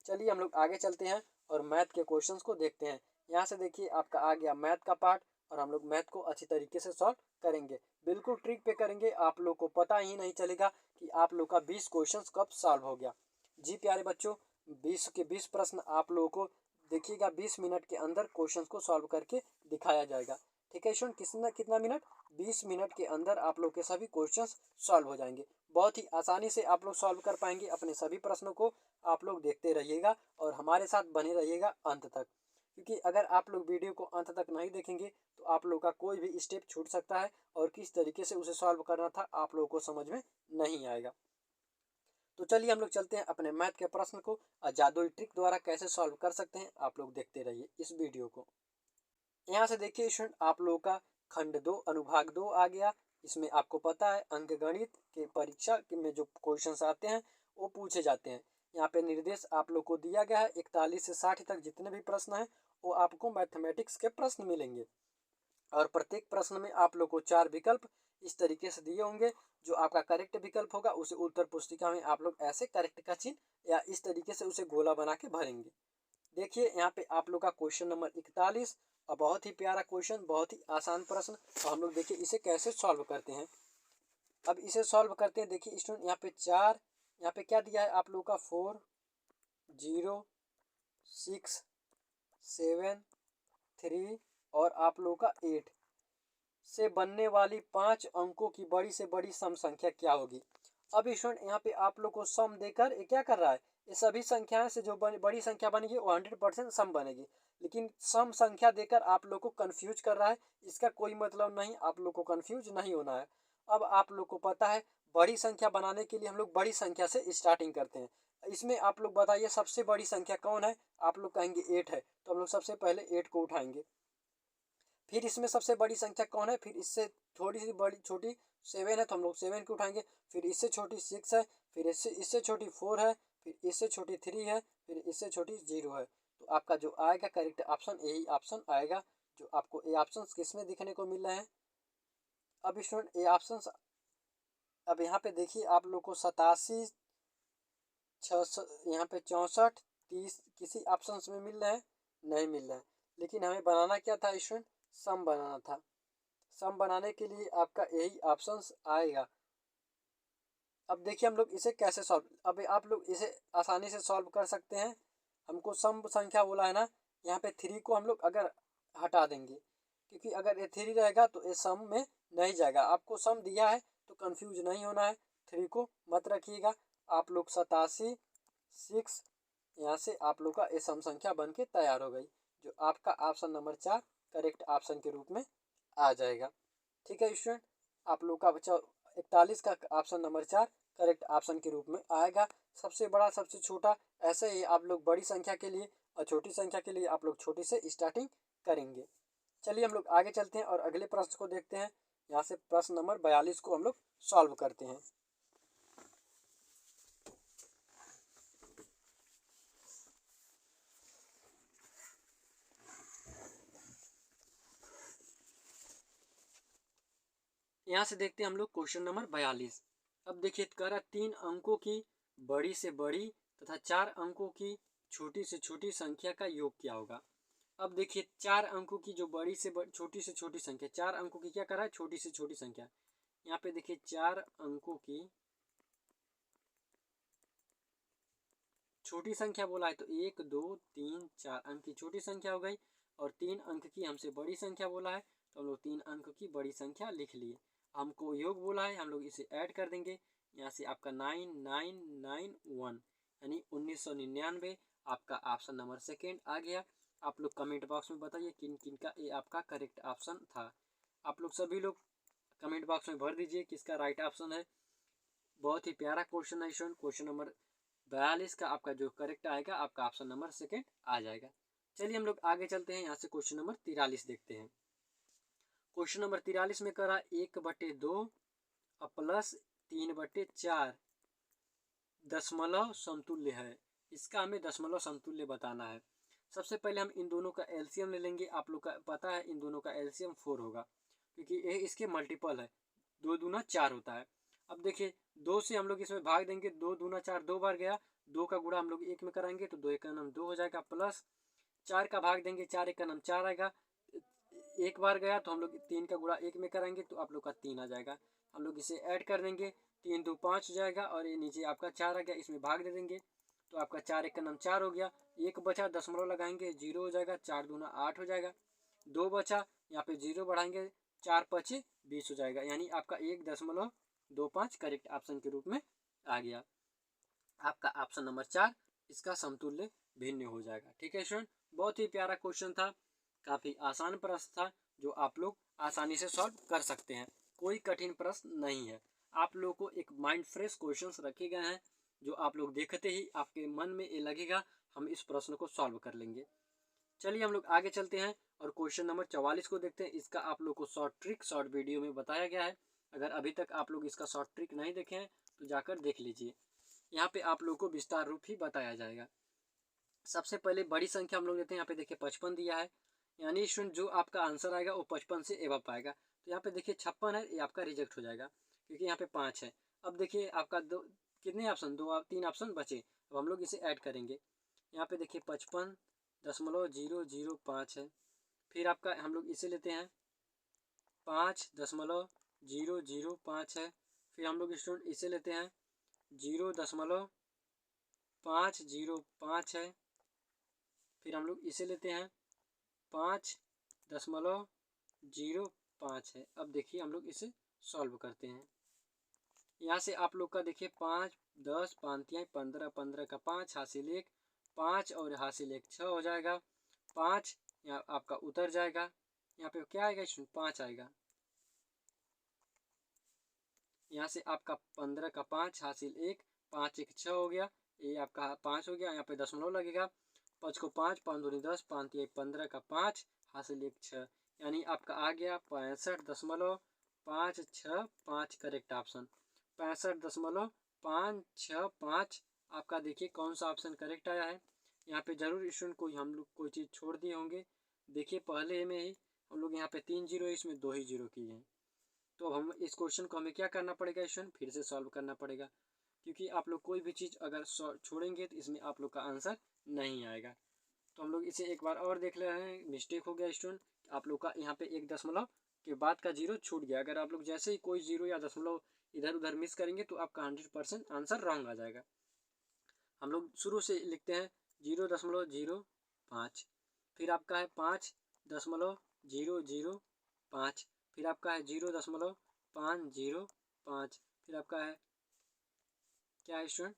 चलिए हम लोग आगे चलते हैं और मैथ के क्वेश्चंस को देखते हैं। यहाँ से देखिए आपका आ गया मैथ का पार्ट, और हम लोग मैथ को अच्छी तरीके से सॉल्व करेंगे, बिल्कुल ट्रिक पे करेंगे। आप लोग को पता ही नहीं चलेगा कि आप लोग का 20 क्वेश्चंस कब सॉल्व हो गया। जी प्यारे बच्चों, 20 के 20 प्रश्न आप लोगों को देखिएगा 20 मिनट के अंदर क्वेश्चन को सॉल्व करके दिखाया जाएगा। ठीक है स्टूडेंट, कितना मिनट, 20 मिनट के अंदर आप लोग के सभी क्वेश्चन सॉल्व हो जाएंगे। बहुत ही आसानी से आप लोग सॉल्व कर पाएंगे अपने सभी प्रश्नों को। आप लोग देखते रहिएगा और हमारे साथ बने रहिएगा अंत तक, क्योंकि अगर आप लोग वीडियो को अंत तक नहीं देखेंगे तो आप लोग का कोई भी स्टेप छूट सकता है और किस तरीके से उसे सॉल्व करना था आप लोगों को समझ में नहीं आएगा। तो चलिए हम लोग चलते हैं अपने मैथ के प्रश्न को जादुई ट्रिक द्वारा कैसे सॉल्व कर सकते हैं। आप लोग देखते रहिए इस वीडियो को। यहाँ से देखिए स्टूडेंट आप लोगों का खंड 2 अनुभाग 2 आ गया। इसमें आपको पता है अंकगणित के परीक्षा में जो क्वेश्चंस आते हैं वो पूछे जाते हैं। यहाँ पे निर्देश आप लोग को दिया गया है 41 से 60 तक जितने भी प्रश्न हैं वो आपको मैथमेटिक्स के प्रश्न मिलेंगे, और प्रत्येक प्रश्न में आप लोग को 4 विकल्प इस तरीके से दिए होंगे। जो आपका करेक्ट विकल्प होगा उसे उत्तर पुस्तिका में आप लोग ऐसे करेक्ट का चिन्ह या इस तरीके से उसे गोला बना के भरेंगे। देखिए यहाँ पे आप लोग का क्वेश्चन नंबर 41 और बहुत ही प्यारा क्वेश्चन, बहुत ही आसान प्रश्न। तो हम लोग देखिए इसे कैसे सॉल्व करते हैं। अब इसे सॉल्व करते हैं। देखिए स्टूडेंट यहाँ पे 4, यहाँ पे क्या दिया है आप लोग का 4 0 6 7 3 और आप लोग का 8 से बनने वाली 5 अंकों की बड़ी से बड़ी सम संख्या क्या होगी। अब स्टूडेंट यहाँ पे आप लोग को सम देकर ये क्या कर रहा है, ये सभी संख्याएं से जो बड़ी संख्या बनेगी वो 100% सम बनेगी, लेकिन सम संख्या देकर आप लोग को कंफ्यूज कर रहा है। इसका कोई मतलब नहीं, आप लोग को कंफ्यूज नहीं होना है। अब आप लोग को पता है बड़ी संख्या बनाने के लिए हम लोग बड़ी संख्या से स्टार्टिंग करते हैं। इसमें आप लोग बताइए सबसे बड़ी संख्या कौन है, आप लोग कहेंगे 8 है, तो हम लोग सबसे पहले 8 को उठाएंगे। फिर इसमें सबसे बड़ी संख्या कौन है, फिर इससे थोड़ी सी बड़ी छोटी 7 है तो हम लोग 7 को उठाएंगे। फिर इससे छोटी 6 है, फिर इससे छोटी 4 है, फिर इससे छोटी 3 है, फिर इससे छोटी 0 है। तो आपका जो आएगा करेक्ट ऑप्शन यही ऑप्शन आएगा, जो आपको ये ऑप्शन किस में दिखने को मिल रहे हैं। अब स्टूडेंट ये ऑप्शन, अब यहाँ पे देखिए आप लोग को 87 600 यहाँ पे 64 30 किसी ऑप्शन में मिल रहे हैं, नहीं मिल रहा है। लेकिन हमें बनाना क्या था स्टूडेंट, सम बनाना था। सम बनाने के लिए आपका यही ऑप्शन आएगा। अब देखिए हम लोग इसे कैसे सॉल्व, अब आप लोग इसे आसानी से सॉल्व कर सकते हैं। हमको सम संख्या बोला है ना, यहाँ पे 3 को हम लोग अगर हटा देंगे, क्योंकि अगर ये 3 रहेगा तो ये सम में नहीं जाएगा। आपको सम दिया है तो कंफ्यूज नहीं होना है, 3 को मत रखिएगा। आप लोग 87 6 यहाँ से आप लोग का ये सम संख्या बन के तैयार हो गई, जो आपका ऑप्शन नंबर 4 करेक्ट ऑप्शन के रूप में आ जाएगा। ठीक है स्टूडेंट, आप लोग का 41 का ऑप्शन नंबर 4 करेक्ट ऑप्शन के रूप में आएगा। सबसे बड़ा सबसे छोटा, ऐसे ही आप लोग बड़ी संख्या के लिए और छोटी संख्या के लिए आप लोग छोटी से स्टार्टिंग करेंगे। चलिए हम लोग आगे चलते हैं और अगले प्रश्न को देखते हैं। यहाँ से प्रश्न नंबर 42 को हम लोग सॉल्व करते हैं। यहाँ से देखते हैं हम लोग क्वेश्चन नंबर 42। अब देखिए कह रहा 3 अंकों की बड़ी से बड़ी तथा 4 अंकों की छोटी से छोटी संख्या का योग क्या होगा। अब देखिए 4 अंकों की जो बड़ी से छोटी से छोटी संख्या, 4 अंकों की क्या कर रहा है, छोटी से छोटी संख्या। यहाँ पे देखिए 4 अंकों की छोटी संख्या बोला है तो 1 2 3 4 अंक की छोटी संख्या हो गई, और 3 अंक की हमसे बड़ी संख्या बोला है तो हम लोग 3 अंक की बड़ी संख्या लिख लिए। हमको योग बोला है, हम लोग इसे ऐड कर देंगे। यहाँ से आपका 9991 यानी 1999 आपका ऑप्शन नंबर सेकेंड आ गया। आप लोग कमेंट बॉक्स में बताइए किन किन का ये आपका करेक्ट ऑप्शन था। आप लोग सभी लोग कमेंट बॉक्स में भर दीजिए किसका राइट ऑप्शन है। बहुत ही प्यारा क्वेश्चन है स्टूडेंट। क्वेश्चन नंबर 42 का आपका जो करेक्ट आएगा आपका ऑप्शन नंबर सेकेंड आ जाएगा। चलिए हम लोग आगे चलते हैं। यहाँ से क्वेश्चन नंबर 43 देखते हैं। क्वेश्चन नंबर 43 में कह रहा 1/2 प्लस 3/4 दशमलव समतुल्य है। इसका हमें दशमलव समतुल्य बताना है। सबसे पहले हम इन दोनों का एलसीएम ले लेंगे। आप लोग का पता है इन दोनों का एलसीएम 4 होगा, क्योंकि ये इसके मल्टीपल है। 2 दूना 4 होता है। अब देखिए 2 से हम लोग इसमें भाग देंगे, 2 दूना 4 2 बार गया, 2 का गुणा हम लोग 1 में कराएंगे तो 2 एक का नाम 2 हो जाएगा, प्लस 4 का भाग देंगे, 4 एक का नाम 4 आएगा। एक बार गया तो हम लोग 3 का गुणा 1 में कराएंगे तो आप लोग का 3 आ जाएगा। हम लोग इसे ऐड कर देंगे, 3 2 5 हो जाएगा, और ये नीचे आपका 4 आ गया, इसमें भाग दे देंगे तो आपका 4 एक का नाम 4 हो गया। एक बचा, दशमलव लगाएंगे, 0 हो जाएगा, 4 दूना 8 हो जाएगा। 2 बचा, यहाँ पे 0 बढ़ाएंगे, 4 5 20 हो जाएगा, यानी आपका 1.25 करेक्ट ऑप्शन के रूप में आ गया। आपका ऑप्शन नंबर 4 इसका समतुल्य भिन्न हो जाएगा। ठीक है स्टूडेंट, बहुत ही प्यारा क्वेश्चन था, काफ़ी आसान प्रश्न था जो आप लोग आसानी से सॉल्व कर सकते हैं। कोई कठिन प्रश्न नहीं है। आप लोगों को एक माइंड फ्रेश क्वेश्चंस रखे गए हैं जो आप लोग देखते ही आपके मन में ये लगेगा हम इस प्रश्न को सॉल्व कर लेंगे। चलिए हम लोग आगे चलते हैं और क्वेश्चन नंबर 44 को देखते हैं। इसका आप लोग को शॉर्ट ट्रिक शॉर्ट वीडियो में बताया गया है। अगर अभी तक आप लोग इसका शॉर्ट ट्रिक नहीं देखे हैं तो जाकर देख लीजिए। यहाँ पे आप लोग को विस्तार रूप ही बताया जाएगा। सबसे पहले बड़ी संख्या हम लोग लेते हैं। यहाँ पे देखिए 55 दिया है, यानी स्टूडेंट जो आपका आंसर आएगा वो 55 से एबव आएगा। तो यहाँ पे देखिए 56 है, ये आपका रिजेक्ट हो जाएगा क्योंकि यहाँ पे 5 है। अब देखिए आपका दो कितने ऑप्शन, 3 ऑप्शन बचे। अब हम लोग इसे ऐड करेंगे। यहाँ पे देखिए 55.005 है। फिर आपका हम लोग इसे लेते हैं 5.005 है। फिर हम लोग स्टूडेंट इसे लेते हैं 0.505 है। फिर हम लोग इसे लेते हैं 5.05 है। अब देखिए हम लोग इसे सॉल्व करते हैं। यहाँ से आप लोग का देखिए 5 10 5 15 15 का 5 हासिल 1 5 और हासिल 1 6 हो जाएगा। 5 यहाँ आपका उतर जाएगा। यहाँ पे क्या आएगा इसमें 5 आएगा। यहाँ से आपका 15 का 5 हासिल 1 5 1 6 हो गया। ये आपका 5 हो गया। यहाँ पे दशमलव लगेगा। 5 को 5 5 दूनी 10 5 1 15 का 5 हासिल 1 6, यानी आपका आ गया 65.565 करेक्ट ऑप्शन। 65.565 आपका देखिए कौन सा ऑप्शन करेक्ट आया है। यहाँ पे जरूर स्टूडेंट कोई हम लोग कोई चीज़ छोड़ दिए होंगे। देखिए पहले में ही हम लोग यहाँ पे 3 जीरो, इसमें 2 ही जीरो किए हैं। तो हम इस क्वेश्चन को हमें क्या करना पड़ेगा स्टूडेंट, फिर से सॉल्व करना पड़ेगा, क्योंकि आप लोग कोई भी चीज़ अगर छोड़ेंगे तो इसमें आप लोग का आंसर नहीं आएगा। तो हम लोग इसे एक बार और देख ले रहे हैं। मिस्टेक हो गया स्टूडेंट, आप लोग का यहाँ पे एक दशमलव के बाद का जीरो छूट गया। अगर आप लोग जैसे ही कोई जीरो या दशमलव इधर उधर मिस करेंगे तो आपका 100% आंसर रॉन्ग आ जाएगा। हम लोग शुरू से लिखते हैं 0.005, फिर आपका है 5.005, फिर आपका है 0.505, फिर आपका है क्या है स्टूडेंट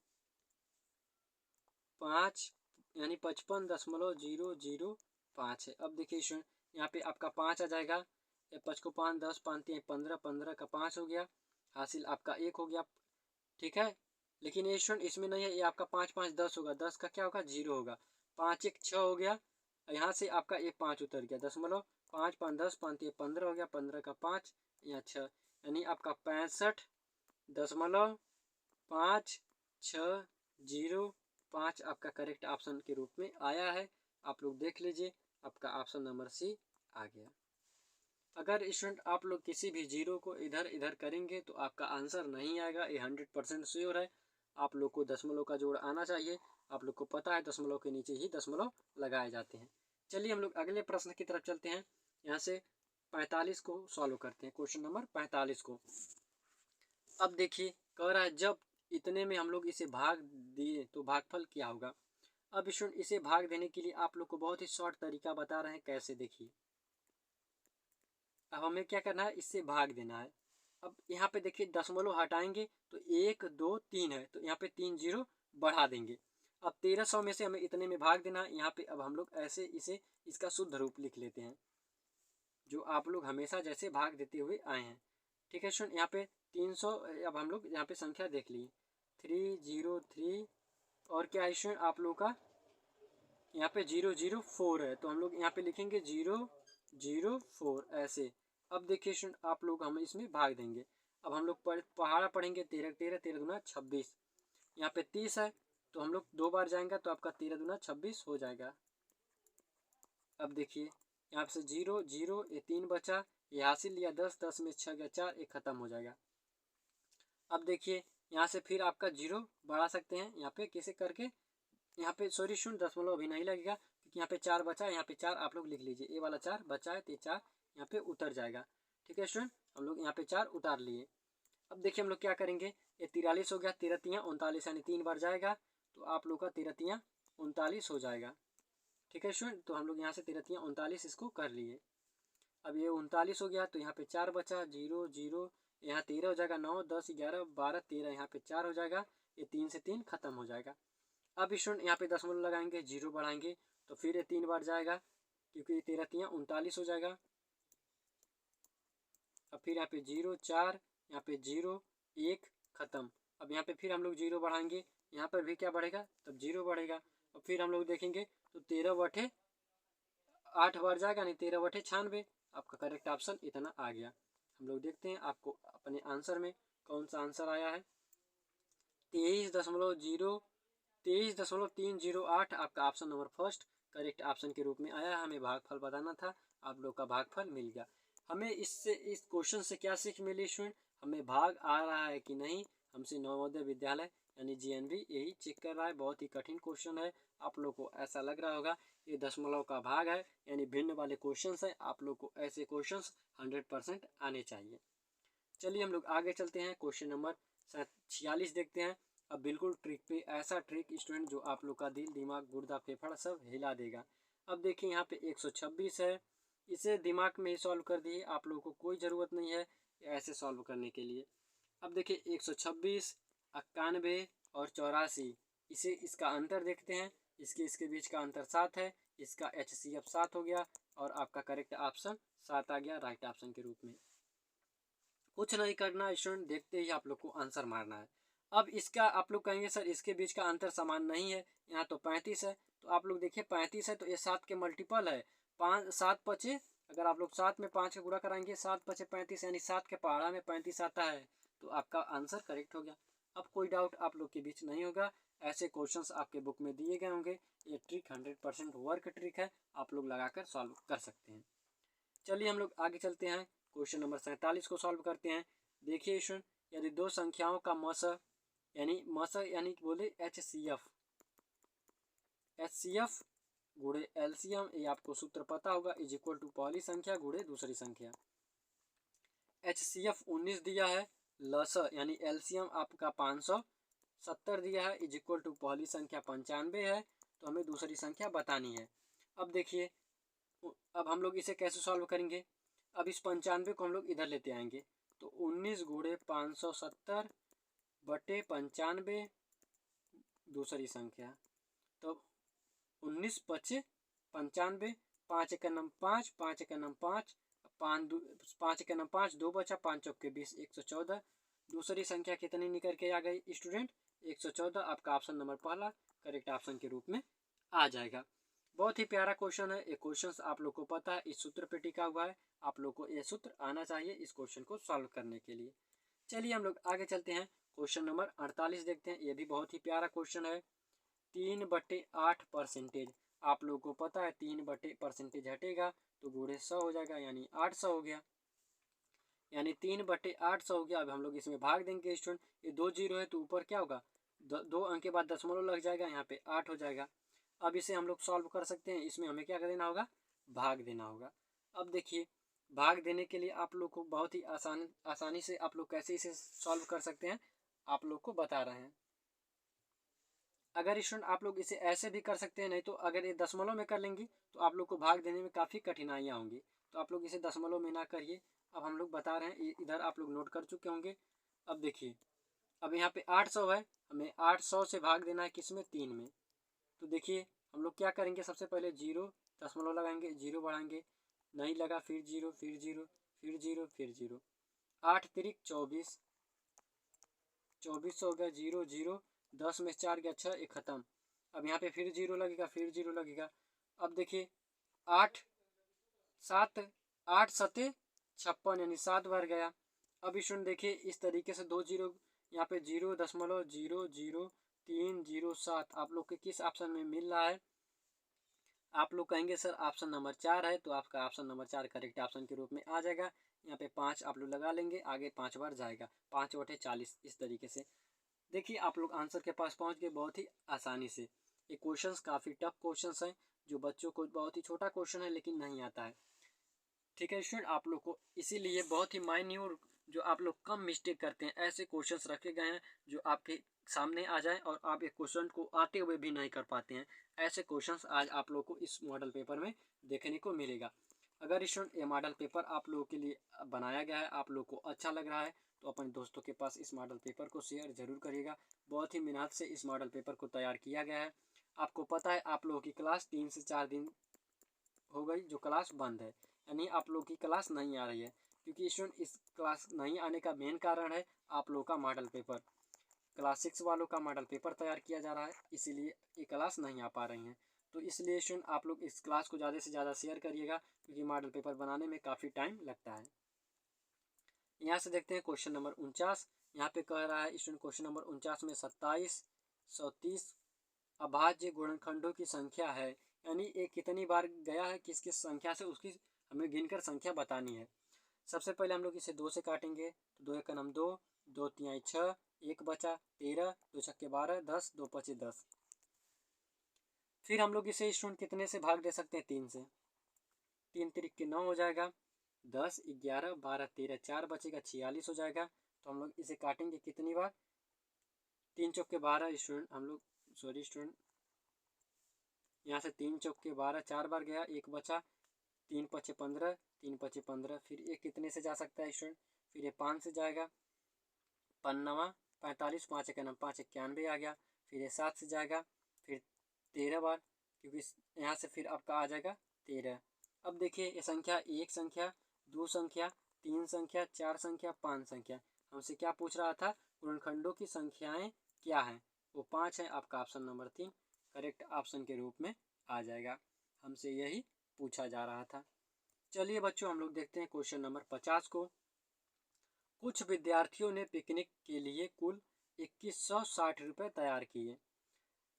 5 यानी 55.005 है। अब देखिए स्टूडेंट यहाँ पे आपका 5 आ जाएगा। 5 को 5 10 5 3 15 15 का 5 हो गया, हासिल आपका 1 हो गया। ठीक है, लेकिन ये स्टूडेंट इसमें नहीं है। ये आपका 5 5 10 होगा, 10 का क्या होगा 0 होगा। 5 1 6 हो गया, यहाँ से आपका ये 5 उतर गया। दशमलव 5 5 10 5 3 15 हो गया, 15 का 5 यहाँ 6, यानी आपका 65.560 आपका करेक्ट ऑप्शन के रूप में आया है। आप लोग देख लीजिए, आपका ऑप्शन नंबर सी आ गया। अगर स्टूडेंट आप लोग किसी भी जीरो को इधर इधर करेंगे तो आपका आंसर नहीं आएगा, ये 100% श्योर है। आप लोग को दशमलव का जोड़ आना चाहिए। आप लोग को पता है दशमलव के नीचे ही दशमलव लगाए जाते हैं। चलिए हम लोग अगले प्रश्न की तरफ चलते हैं। यहाँ से 45 को सॉल्व करते हैं, क्वेश्चन नंबर 45 को। अब देखिए कह रहा है जब इतने में हम लोग इसे भाग दिए तो भागफल क्या होगा। अब स्टूडेंट इसे भाग देने के लिए आप लोग को बहुत ही शॉर्ट तरीका बता रहे हैं कैसे। देखिए अब हमें क्या करना है, इससे भाग देना है। अब यहाँ पे देखिए दशमलव हटाएंगे तो 1 2 3 है, तो यहाँ पे 3 जीरो बढ़ा देंगे। अब 1300 में से हमें इतने में भाग देना है। यहाँ पे अब हम लोग ऐसे इसे इसका शुद्ध रूप लिख लेते हैं, जो आप लोग हमेशा जैसे भाग देते हुए आए हैं। ठीक है स्टूडेंट, यहाँ पे 300। अब हम लोग यहाँ पे संख्या देख लिए 303, और क्या है स्टूडेंट आप लोग का यहाँ पे 004 है, तो हम लोग यहाँ पे लिखेंगे 004 ऐसे। अब देखिए स्टूडेंट आप लोग हम इसमें भाग देंगे। अब हम लोग पहाड़ा पढ़ेंगे 13 13 13 दूना 26, यहाँ पे 30 है, तो हम लोग 2 बार जाएंगे तो आपका 13 दूना 26 हो जाएगा। अब देखिए यहाँ से 0 0 ये 3 बचा, ये हासिल लिया 10 10 में 6 गया 4, एक खत्म हो जाएगा। अब देखिए यहाँ से फिर आपका 0 बढ़ा सकते हैं यहाँ पे कैसे करके। यहाँ पे सॉरी शून्य दशमलव अभी नहीं लगेगा क्योंकि यहाँ पे 4 बचा है। यहाँ पे 4 आप लोग लिख लीजिए, ये वाला 4 बचा है तो ये 4 यहाँ पे उतर जाएगा। ठीक है स्टूडेंट, हम लोग यहाँ पे 4 उतार लिए। अब देखिए हम लोग क्या करेंगे, ये 43 हो गया, 13 तियाँ 39 यानी 3 बार जाएगा तो आप लोग का 13 तियाँ 39 हो जाएगा। ठीक है स्टूडेंट, तो हम लोग यहाँ से 13 तियाँ 39 इसको कर लिए। अब ये 39 हो गया, तो यहाँ पे 4 बचा 0 0, यहाँ 13 हो जाएगा, 9 10 11 12 13, यहाँ पे 4 हो जाएगा, ये 3 से 3 खत्म हो जाएगा। अब स्टूडेंट यहाँ पे दशमलव लगाएंगे, 0 बढ़ाएंगे तो फिर ये 3 बार जाएगा क्योंकि 13 तियाँ 39 हो जाएगा। अब फिर यहाँ पे 0 4, यहाँ पे 0 1 खत्म। अब यहाँ पे फिर हम लोग 0 बढ़ाएंगे, यहाँ पर भी क्या बढ़ेगा, तब 0 बढ़ेगा। अब फिर हम लोग देखेंगे तो 13/8 बार जाएगा, नहीं 13/96। आपका करेक्ट ऑप्शन इतना आ गया। हम लोग देखते हैं आपको अपने आंसर में कौन सा आंसर आया है। 23.308 आपका option number first correct option के रूप में आया। हमें भागफल बताना था, आप लोग का भागफल मिल गया। हमें इससे इस क्वेश्चन से क्या सीख मिली स्टूडेंट, हमें भाग आ रहा है कि नहीं, हमसे नवोदय विद्यालय यानी जीएनवी यही चेक कर रहा है। बहुत ही कठिन क्वेश्चन है, आप लोग को ऐसा लग रहा होगा ये दशमलव का भाग है यानी भिन्न वाले क्वेश्चंस है, आप लोग को ऐसे क्वेश्चंस 100% आने चाहिए। चलिए हम लोग आगे चलते हैं, क्वेश्चन नंबर 46 देखते हैं। अब बिल्कुल ट्रिक पे, ऐसा ट्रिक स्टूडेंट जो आप लोग का दिल दिमाग गुर्दा फेफड़ा सब हिला देगा। अब देखिए यहाँ पे 126 है, इसे दिमाग में ही सॉल्व कर दिए, आप लोगों को कोई ज़रूरत नहीं है ऐसे सॉल्व करने के लिए। अब देखिए 126, 91 और 84, इसे इसका अंतर देखते हैं, इसके बीच का अंतर 7 है, इसका HCF 7 हो गया और आपका करेक्ट ऑप्शन 7 आ गया राइट ऑप्शन के रूप में। कुछ नहीं करना स्टूडेंट, देखते ही आप लोग को आंसर मारना है। अब इसका आप लोग कहेंगे सर इसके बीच का अंतर समान नहीं है, यहाँ तो 35 है, तो आप लोग देखिए 35 है तो ये 7 के मल्टीपल है, 5 7 पचे, अगर आप लोग 7 में 5 का गुणा कराएंगे 7 पचे 35 यानी 7 के पहाड़ा में 35 आता है, तो आपका आंसर करेक्ट हो गया। अब कोई डाउट आप लोग के बीच नहीं होगा, ऐसे क्वेश्चंस आपके बुक में दिए गए होंगे, ये ट्रिक 100% वर्क ट्रिक है, आप लोग लगाकर सॉल्व कर सकते हैं। चलिए हम लोग आगे चलते हैं, क्वेश्चन नंबर 47 को सॉल्व करते हैं। देखिए स्टूडेंट, यदि दो संख्याओं का मस यानी बोले एचसीएफ गुणे एलसीएम, ये आपको सूत्र पता होगा, इज इक्वल टू पहली संख्या गुणे दूसरी संख्या। एचसीएफ 19 दिया है, लस यानी एलसीएम आपका 570 दिया है, इज इक्वल टू पहली संख्या 95 है, तो हमें दूसरी संख्या बतानी है। अब देखिए, अब हम लोग इसे कैसे सॉल्व करेंगे, अब इस 95 को हम लोग इधर लेते आएंगे, तो 19 गुणे 570 बटे 95 दूसरी संख्या, तो 19 पचे 95, 5 एक नम 5, 5 एक नम 5, 5 एक नम 5, 2 बचा, 5 चौके 20, 114। दूसरी संख्या कितनी निकल के आ गई स्टूडेंट, 114, आपका ऑप्शन नंबर पहला करेक्ट ऑप्शन के रूप में आ जाएगा। बहुत ही प्यारा क्वेश्चन है, ये क्वेश्चन आप लोग को पता है इस सूत्र पे टिका हुआ है, आप लोग को ये सूत्र आना चाहिए इस क्वेश्चन को सॉल्व करने के लिए। चलिए हम लोग आगे चलते हैं, क्वेश्चन नंबर 48 देखते हैं, ये भी बहुत ही प्यारा क्वेश्चन है। 3/8%, आप लोग को पता है 3/% हटेगा तो गुणे 100 हो जाएगा यानी 800 हो गया, यानी 3/800 हो गया। अब हम लोग इसमें भाग देंगे स्टूडेंट, ये 2 जीरो है तो ऊपर क्या होगा, 2 अंक के बाद दशमलव लग जाएगा, यहाँ पे 8 हो जाएगा। अब इसे हम लोग सॉल्व कर सकते हैं, इसमें हमें क्या कर देना होगा, भाग देना होगा। अब देखिए भाग देने के लिए आप लोग को बहुत ही आसानी से आप लोग कैसे इसे सॉल्व कर सकते हैं आप लोग को बता रहे हैं। अगर स्टूडेंट आप लोग इसे ऐसे भी कर सकते हैं, नहीं तो अगर ये दशमलव में कर लेंगी तो आप लोग को भाग देने में काफ़ी कठिनाइयाँ होंगी, तो आप लोग इसे दशमलव में ना करिए। अब हम लोग बता रहे हैं, इधर आप लोग नोट कर चुके होंगे। अब देखिए, अब यहाँ पे 800 है, हमें 800 से भाग देना है किस में, 3 में। तो देखिए हम लोग क्या करेंगे, सबसे पहले जीरो दशमलव लगाएंगे, जीरो बढ़ाएंगे, नहीं लगा, फिर जीरो, फिर जीरो, फिर जीरो, फिर जीरो, 8 तिरिक 24, 24 हो गया, जीरो जीरो, 10 में 4 गया 6, एक खत्म। अब यहाँ पे फिर जीरो लगेगा, फिर जीरो लगेगा। अब देखिए 8 7 8 सते 56 यानी 7 बार गया। अब स्टूडेंट देखिए इस तरीके से 2 जीरो, यहाँ पे 0.00307 आप लोग के किस ऑप्शन में मिल रहा है, आप लोग कहेंगे सर ऑप्शन नंबर 4 है, तो आपका ऑप्शन नंबर 4 करेक्ट ऑप्शन के रूप में आ जाएगा। यहाँ पे 5 आप लोग लगा लेंगे, आगे 5 बार जाएगा, 5/40 इस तरीके से। देखिए आप लोग आंसर के पास पहुँच गए बहुत ही आसानी से। ये क्वेश्चंस काफ़ी टफ क्वेश्चंस हैं, जो बच्चों को बहुत ही छोटा क्वेश्चन है लेकिन नहीं आता है। ठीक है स्टूडेंट, आप लोग को इसीलिए बहुत ही माइन्यूट, जो आप लोग कम मिस्टेक करते हैं, ऐसे क्वेश्चंस रखे गए हैं जो आपके सामने आ जाए और आप एक क्वेश्चन को आते हुए भी नहीं कर पाते हैं। ऐसे क्वेश्चंस आज आप लोग को इस मॉडल पेपर में देखने को मिलेगा। अगर स्टूडेंट ये मॉडल पेपर आप लोगों के लिए बनाया गया है, आप लोग को अच्छा लग रहा है, तो अपने दोस्तों के पास इस मॉडल पेपर को शेयर जरूर करिएगा। बहुत ही मेहनत से इस मॉडल पेपर को तैयार किया गया है। आपको पता है आप लोगों की क्लास 3 से 4 दिन हो गई जो क्लास बंद है, यानी आप लोग की क्लास नहीं आ रही है, क्योंकि स्टूडेंट इस क्लास नहीं आने का मेन कारण है आप लोग का मॉडल पेपर, क्लास 6 वालों का मॉडल पेपर तैयार किया जा रहा है, इसीलिए ये क्लास नहीं आ पा रही हैं। तो इसलिए स्टूडेंट आप लोग इस क्लास को ज़्यादा से ज़्यादा शेयर करिएगा, क्योंकि मॉडल पेपर बनाने में काफ़ी टाइम लगता है। यहाँ से देखते हैं क्वेश्चन नंबर 49, यहाँ पे कह रहा है स्टूडेंट क्वेश्चन नंबर 49 में 2730 अभाज्य गुणनखंडों की संख्या है, यानी ये कितनी बार गया है किस किस संख्या से, उसकी हमें गिनकर संख्या बतानी है। सबसे पहले हम लोग इसे 2 से काटेंगे, तो 2 एक का नाम 2, 2 तिहाई 6, 1 बचा 13, 2 छक्के 12, 10, 2 पचे 10। फिर हम लोग इसे स्टूडेंट कितने से भाग दे सकते हैं? 3 से। 3 तिरिक के 9 हो जाएगा, 10, 11, 12, 13, 4 बचेगा 46 हो जाएगा। तो हम लोग इसे काटेंगे कितनी बार? 3 चौके 12 स्टूडेंट, हम लोग सॉरी स्टूडेंट, यहाँ से 3 चौके 12 4 बार गया, 1 बचा, 3 पचे 15, 3 पचे 15। फिर ये कितने से जा सकता है स्टूडेंट? फिर ये 5 से जाएगा, 5 45, 5 एक 5 91 आ गया। फिर ये 7 से जाएगा, फिर 13 बार, क्योंकि यहाँ से फिर आपका आ जाएगा 13। अब देखिए ये संख्या 1 संख्या, 2 संख्या, 3 संख्या, 4 संख्या, 5 संख्या। हमसे क्या पूछ रहा था? गुणनखंडों की संख्याएं क्या हैं? वो 5 है। आपका ऑप्शन नंबर 3 करेक्ट ऑप्शन के रूप में आ जाएगा। हमसे यही पूछा जा रहा था। चलिए बच्चों हम लोग देखते हैं क्वेश्चन नंबर 50 को। कुछ विद्यार्थियों ने पिकनिक के लिए कुल 2160 रुपये तैयार किए।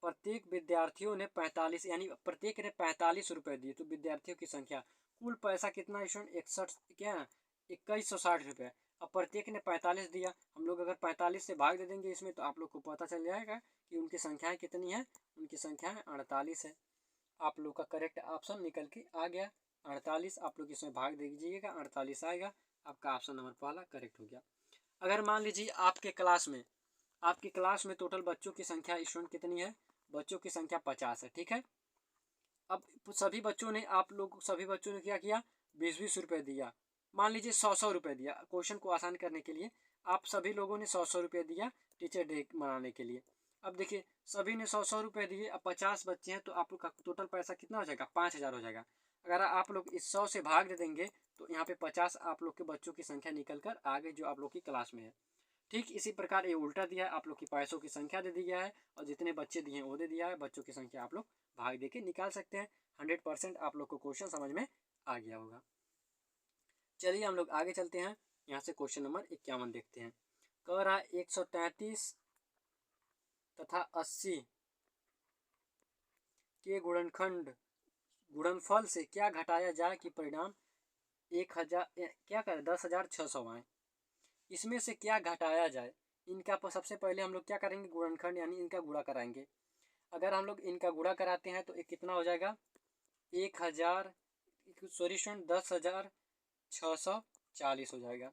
प्रत्येक विद्यार्थियों ने 45 यानी प्रत्येक ने 45 रुपये दिए, तो विद्यार्थियों की संख्या कुल पैसा कितना स्टूडेंट? 61 क्या 2160 रुपये। अब प्रत्येक ने 45 दिया, हम लोग अगर 45 से भाग दे देंगे इसमें, तो आप लोग को पता चल जाएगा कि उनकी संख्याएं कितनी है। उनकी संख्याएं 48 है। आप लोग का करेक्ट ऑप्शन निकल के आ गया 48। आप लोग इसमें भाग दे दीजिएगा, 48 आएगा। आपका ऑप्शन नंबर पहला करेक्ट हो गया। अगर मान लीजिए आपकी क्लास में टोटल बच्चों की संख्या स्टूडेंट कितनी है? बच्चों की संख्या 50 है, ठीक है। अब सभी बच्चों ने क्या किया? 20-20 रुपये दिया। मान लीजिए 100-100 रुपये दिया। क्वेश्चन को आसान करने के लिए आप सभी लोगों ने 100-100 रुपये दिया टीचर डे मनाने के लिए। अब देखिए सभी ने 100-100 रुपये दिए। अब 50 बच्चे हैं, तो आप लोग का टोटल पैसा कितना हो जाएगा? 5000 हो जाएगा। अगर आप लोग इस 100 से भाग दे देंगे, तो यहाँ पे 50 आप लोग के बच्चों की संख्या निकल कर आ गई जो आप लोग की क्लास में है। ठीक इसी प्रकार ये उल्टा दिया है, आप लोग की पैसों की संख्या दे दी गया है और जितने बच्चे दिए हैं वो दे दिया है। बच्चों की संख्या आप लोग भाग दे के निकाल सकते हैं। 100% आप लोग को क्वेश्चन समझ में आ गया होगा। चलिए हम लोग आगे चलते हैं। यहाँ से क्वेश्चन नंबर 51 देखते हैं। कह रहा 133 तथा 80 के गुणनफल से क्या घटाया जाए कि परिणाम 1000 क्या करें 10,600 आए। इसमें से क्या घटाया जाए? इनका सबसे पहले हम लोग क्या करेंगे? गुणनखंड यानी इनका गुणा कराएंगे। अगर हम लोग इनका गुणा कराते हैं तो ये कितना हो जाएगा? 10,640 हो जाएगा।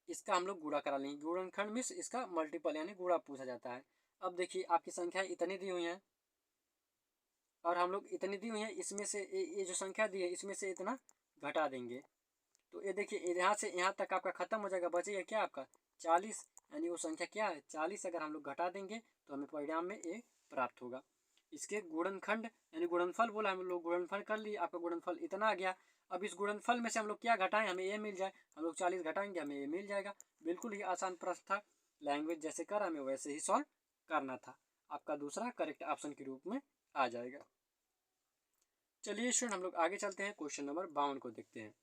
इसका हम लोग गुणा करा लेंगे। गुणनखंड मीन्स इसका मल्टीपल यानी गुणा पूछा जाता है। अब देखिए आपकी संख्या इतनी दी हुई है और हम लोग इतनी दी हुई है, इसमें से ये जो संख्या दी है इसमें से इतना घटा देंगे। तो ये देखिए यहाँ से यहाँ तक आपका खत्म हो जाएगा। बचेगा क्या आपका? 40, यानी वो संख्या क्या है? 40। अगर हम लोग घटा देंगे तो हमें परिणाम में ए प्राप्त होगा। इसके गुणनखंड यानी गुणनफल बोला, हम लोग गुणनफल कर लिए, आपका गुणनफल इतना आ गया। अब इस गुणनफल में से हम लोग क्या घटाएं? हमें ए मिल जाए। हम लोग 40 घटाएंगे, हमें ए मिल जाएगा। बिल्कुल ही आसान प्रश्न था। लैंग्वेज जैसे कर हमें वैसे ही सॉल्व करना था। आपका दूसरा करेक्ट ऑप्शन के रूप में आ जाएगा। चलिए स्टूडेंट हम लोग आगे चलते हैं। क्वेश्चन नंबर 52 को देखते हैं।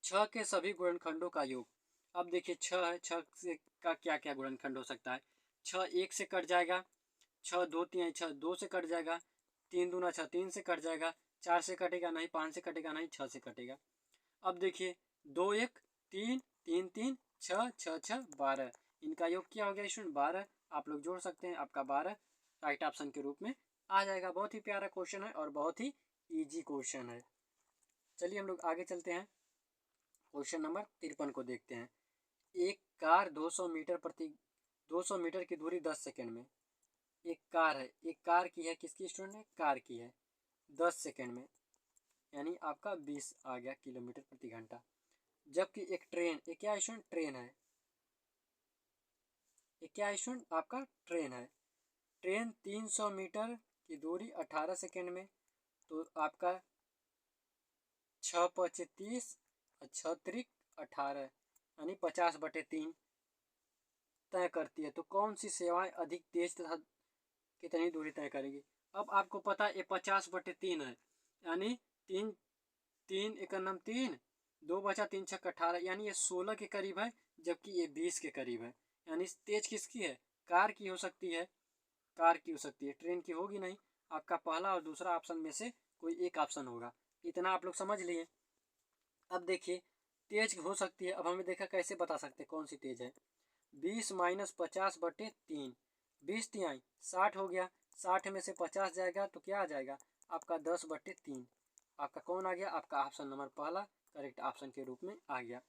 6 के सभी गुणनखंडों का योग। अब देखिए 6 है, 6 से का क्या क्या गुणनखंड हो सकता है? 6 1 से कट जाएगा, 6 2 3 6 2 से कट जाएगा, 3 दूना 6 3 से कट जाएगा, 4 से कटेगा नहीं, 5 से कटेगा नहीं, 6 से कटेगा। अब देखिए 2 1 3 3 3 6 6 6 12। इनका योग क्या हो गया स्टूडेंट? 12। आप लोग जोड़ सकते हैं, आपका 12 राइट ऑप्शन के रूप में आ जाएगा। बहुत ही प्यारा क्वेश्चन है और बहुत ही ईजी क्वेश्चन है। चलिए हम लोग आगे चलते हैं। क्वेश्चन नंबर 53 को देखते हैं। एक कार 200 मीटर की दूरी 10 सेकंड में। एक कार है, एक कार की है, किसकी स्टूडेंट है? कार की है। 10 सेकंड में यानी आपका 20 आ गया किलोमीटर प्रति घंटा। जबकि एक ट्रेन, एक क्या स्टूडेंट? ट्रेन है। एक क्या स्टूडेंट? आपका ट्रेन है। ट्रेन 300 मीटर की दूरी 18 सेकंड में। तो आपका 6 5 30 और 6 3 18 यानी 50/3 तय करती है। तो कौन सी सेवाएं अधिक तेज तथा कितनी दूरी तय करेगी? अब आपको पता है ये 50/3 है, यानी 3 3 एक नम 3 2 बचा 3 6 18, यानी ये 16 के करीब है, जबकि ये 20 के करीब है। यानी तेज किसकी है? कार की हो सकती है। कार की हो सकती है, ट्रेन की होगी नहीं। आपका पहला और दूसरा ऑप्शन में से कोई एक ऑप्शन होगा। इतना आप लोग समझ लिए। अब देखिए तेज हो सकती है, अब हमें देखा कैसे बता सकते हैं कौन सी तेज है। 20-50/3, 20×3 60 हो गया, 60 में से 50 जाएगा तो क्या आ जाएगा आपका 10/3। आपका कौन आ गया, आपका ऑप्शन नंबर पहला करेक्ट ऑप्शन के रूप में आ गया।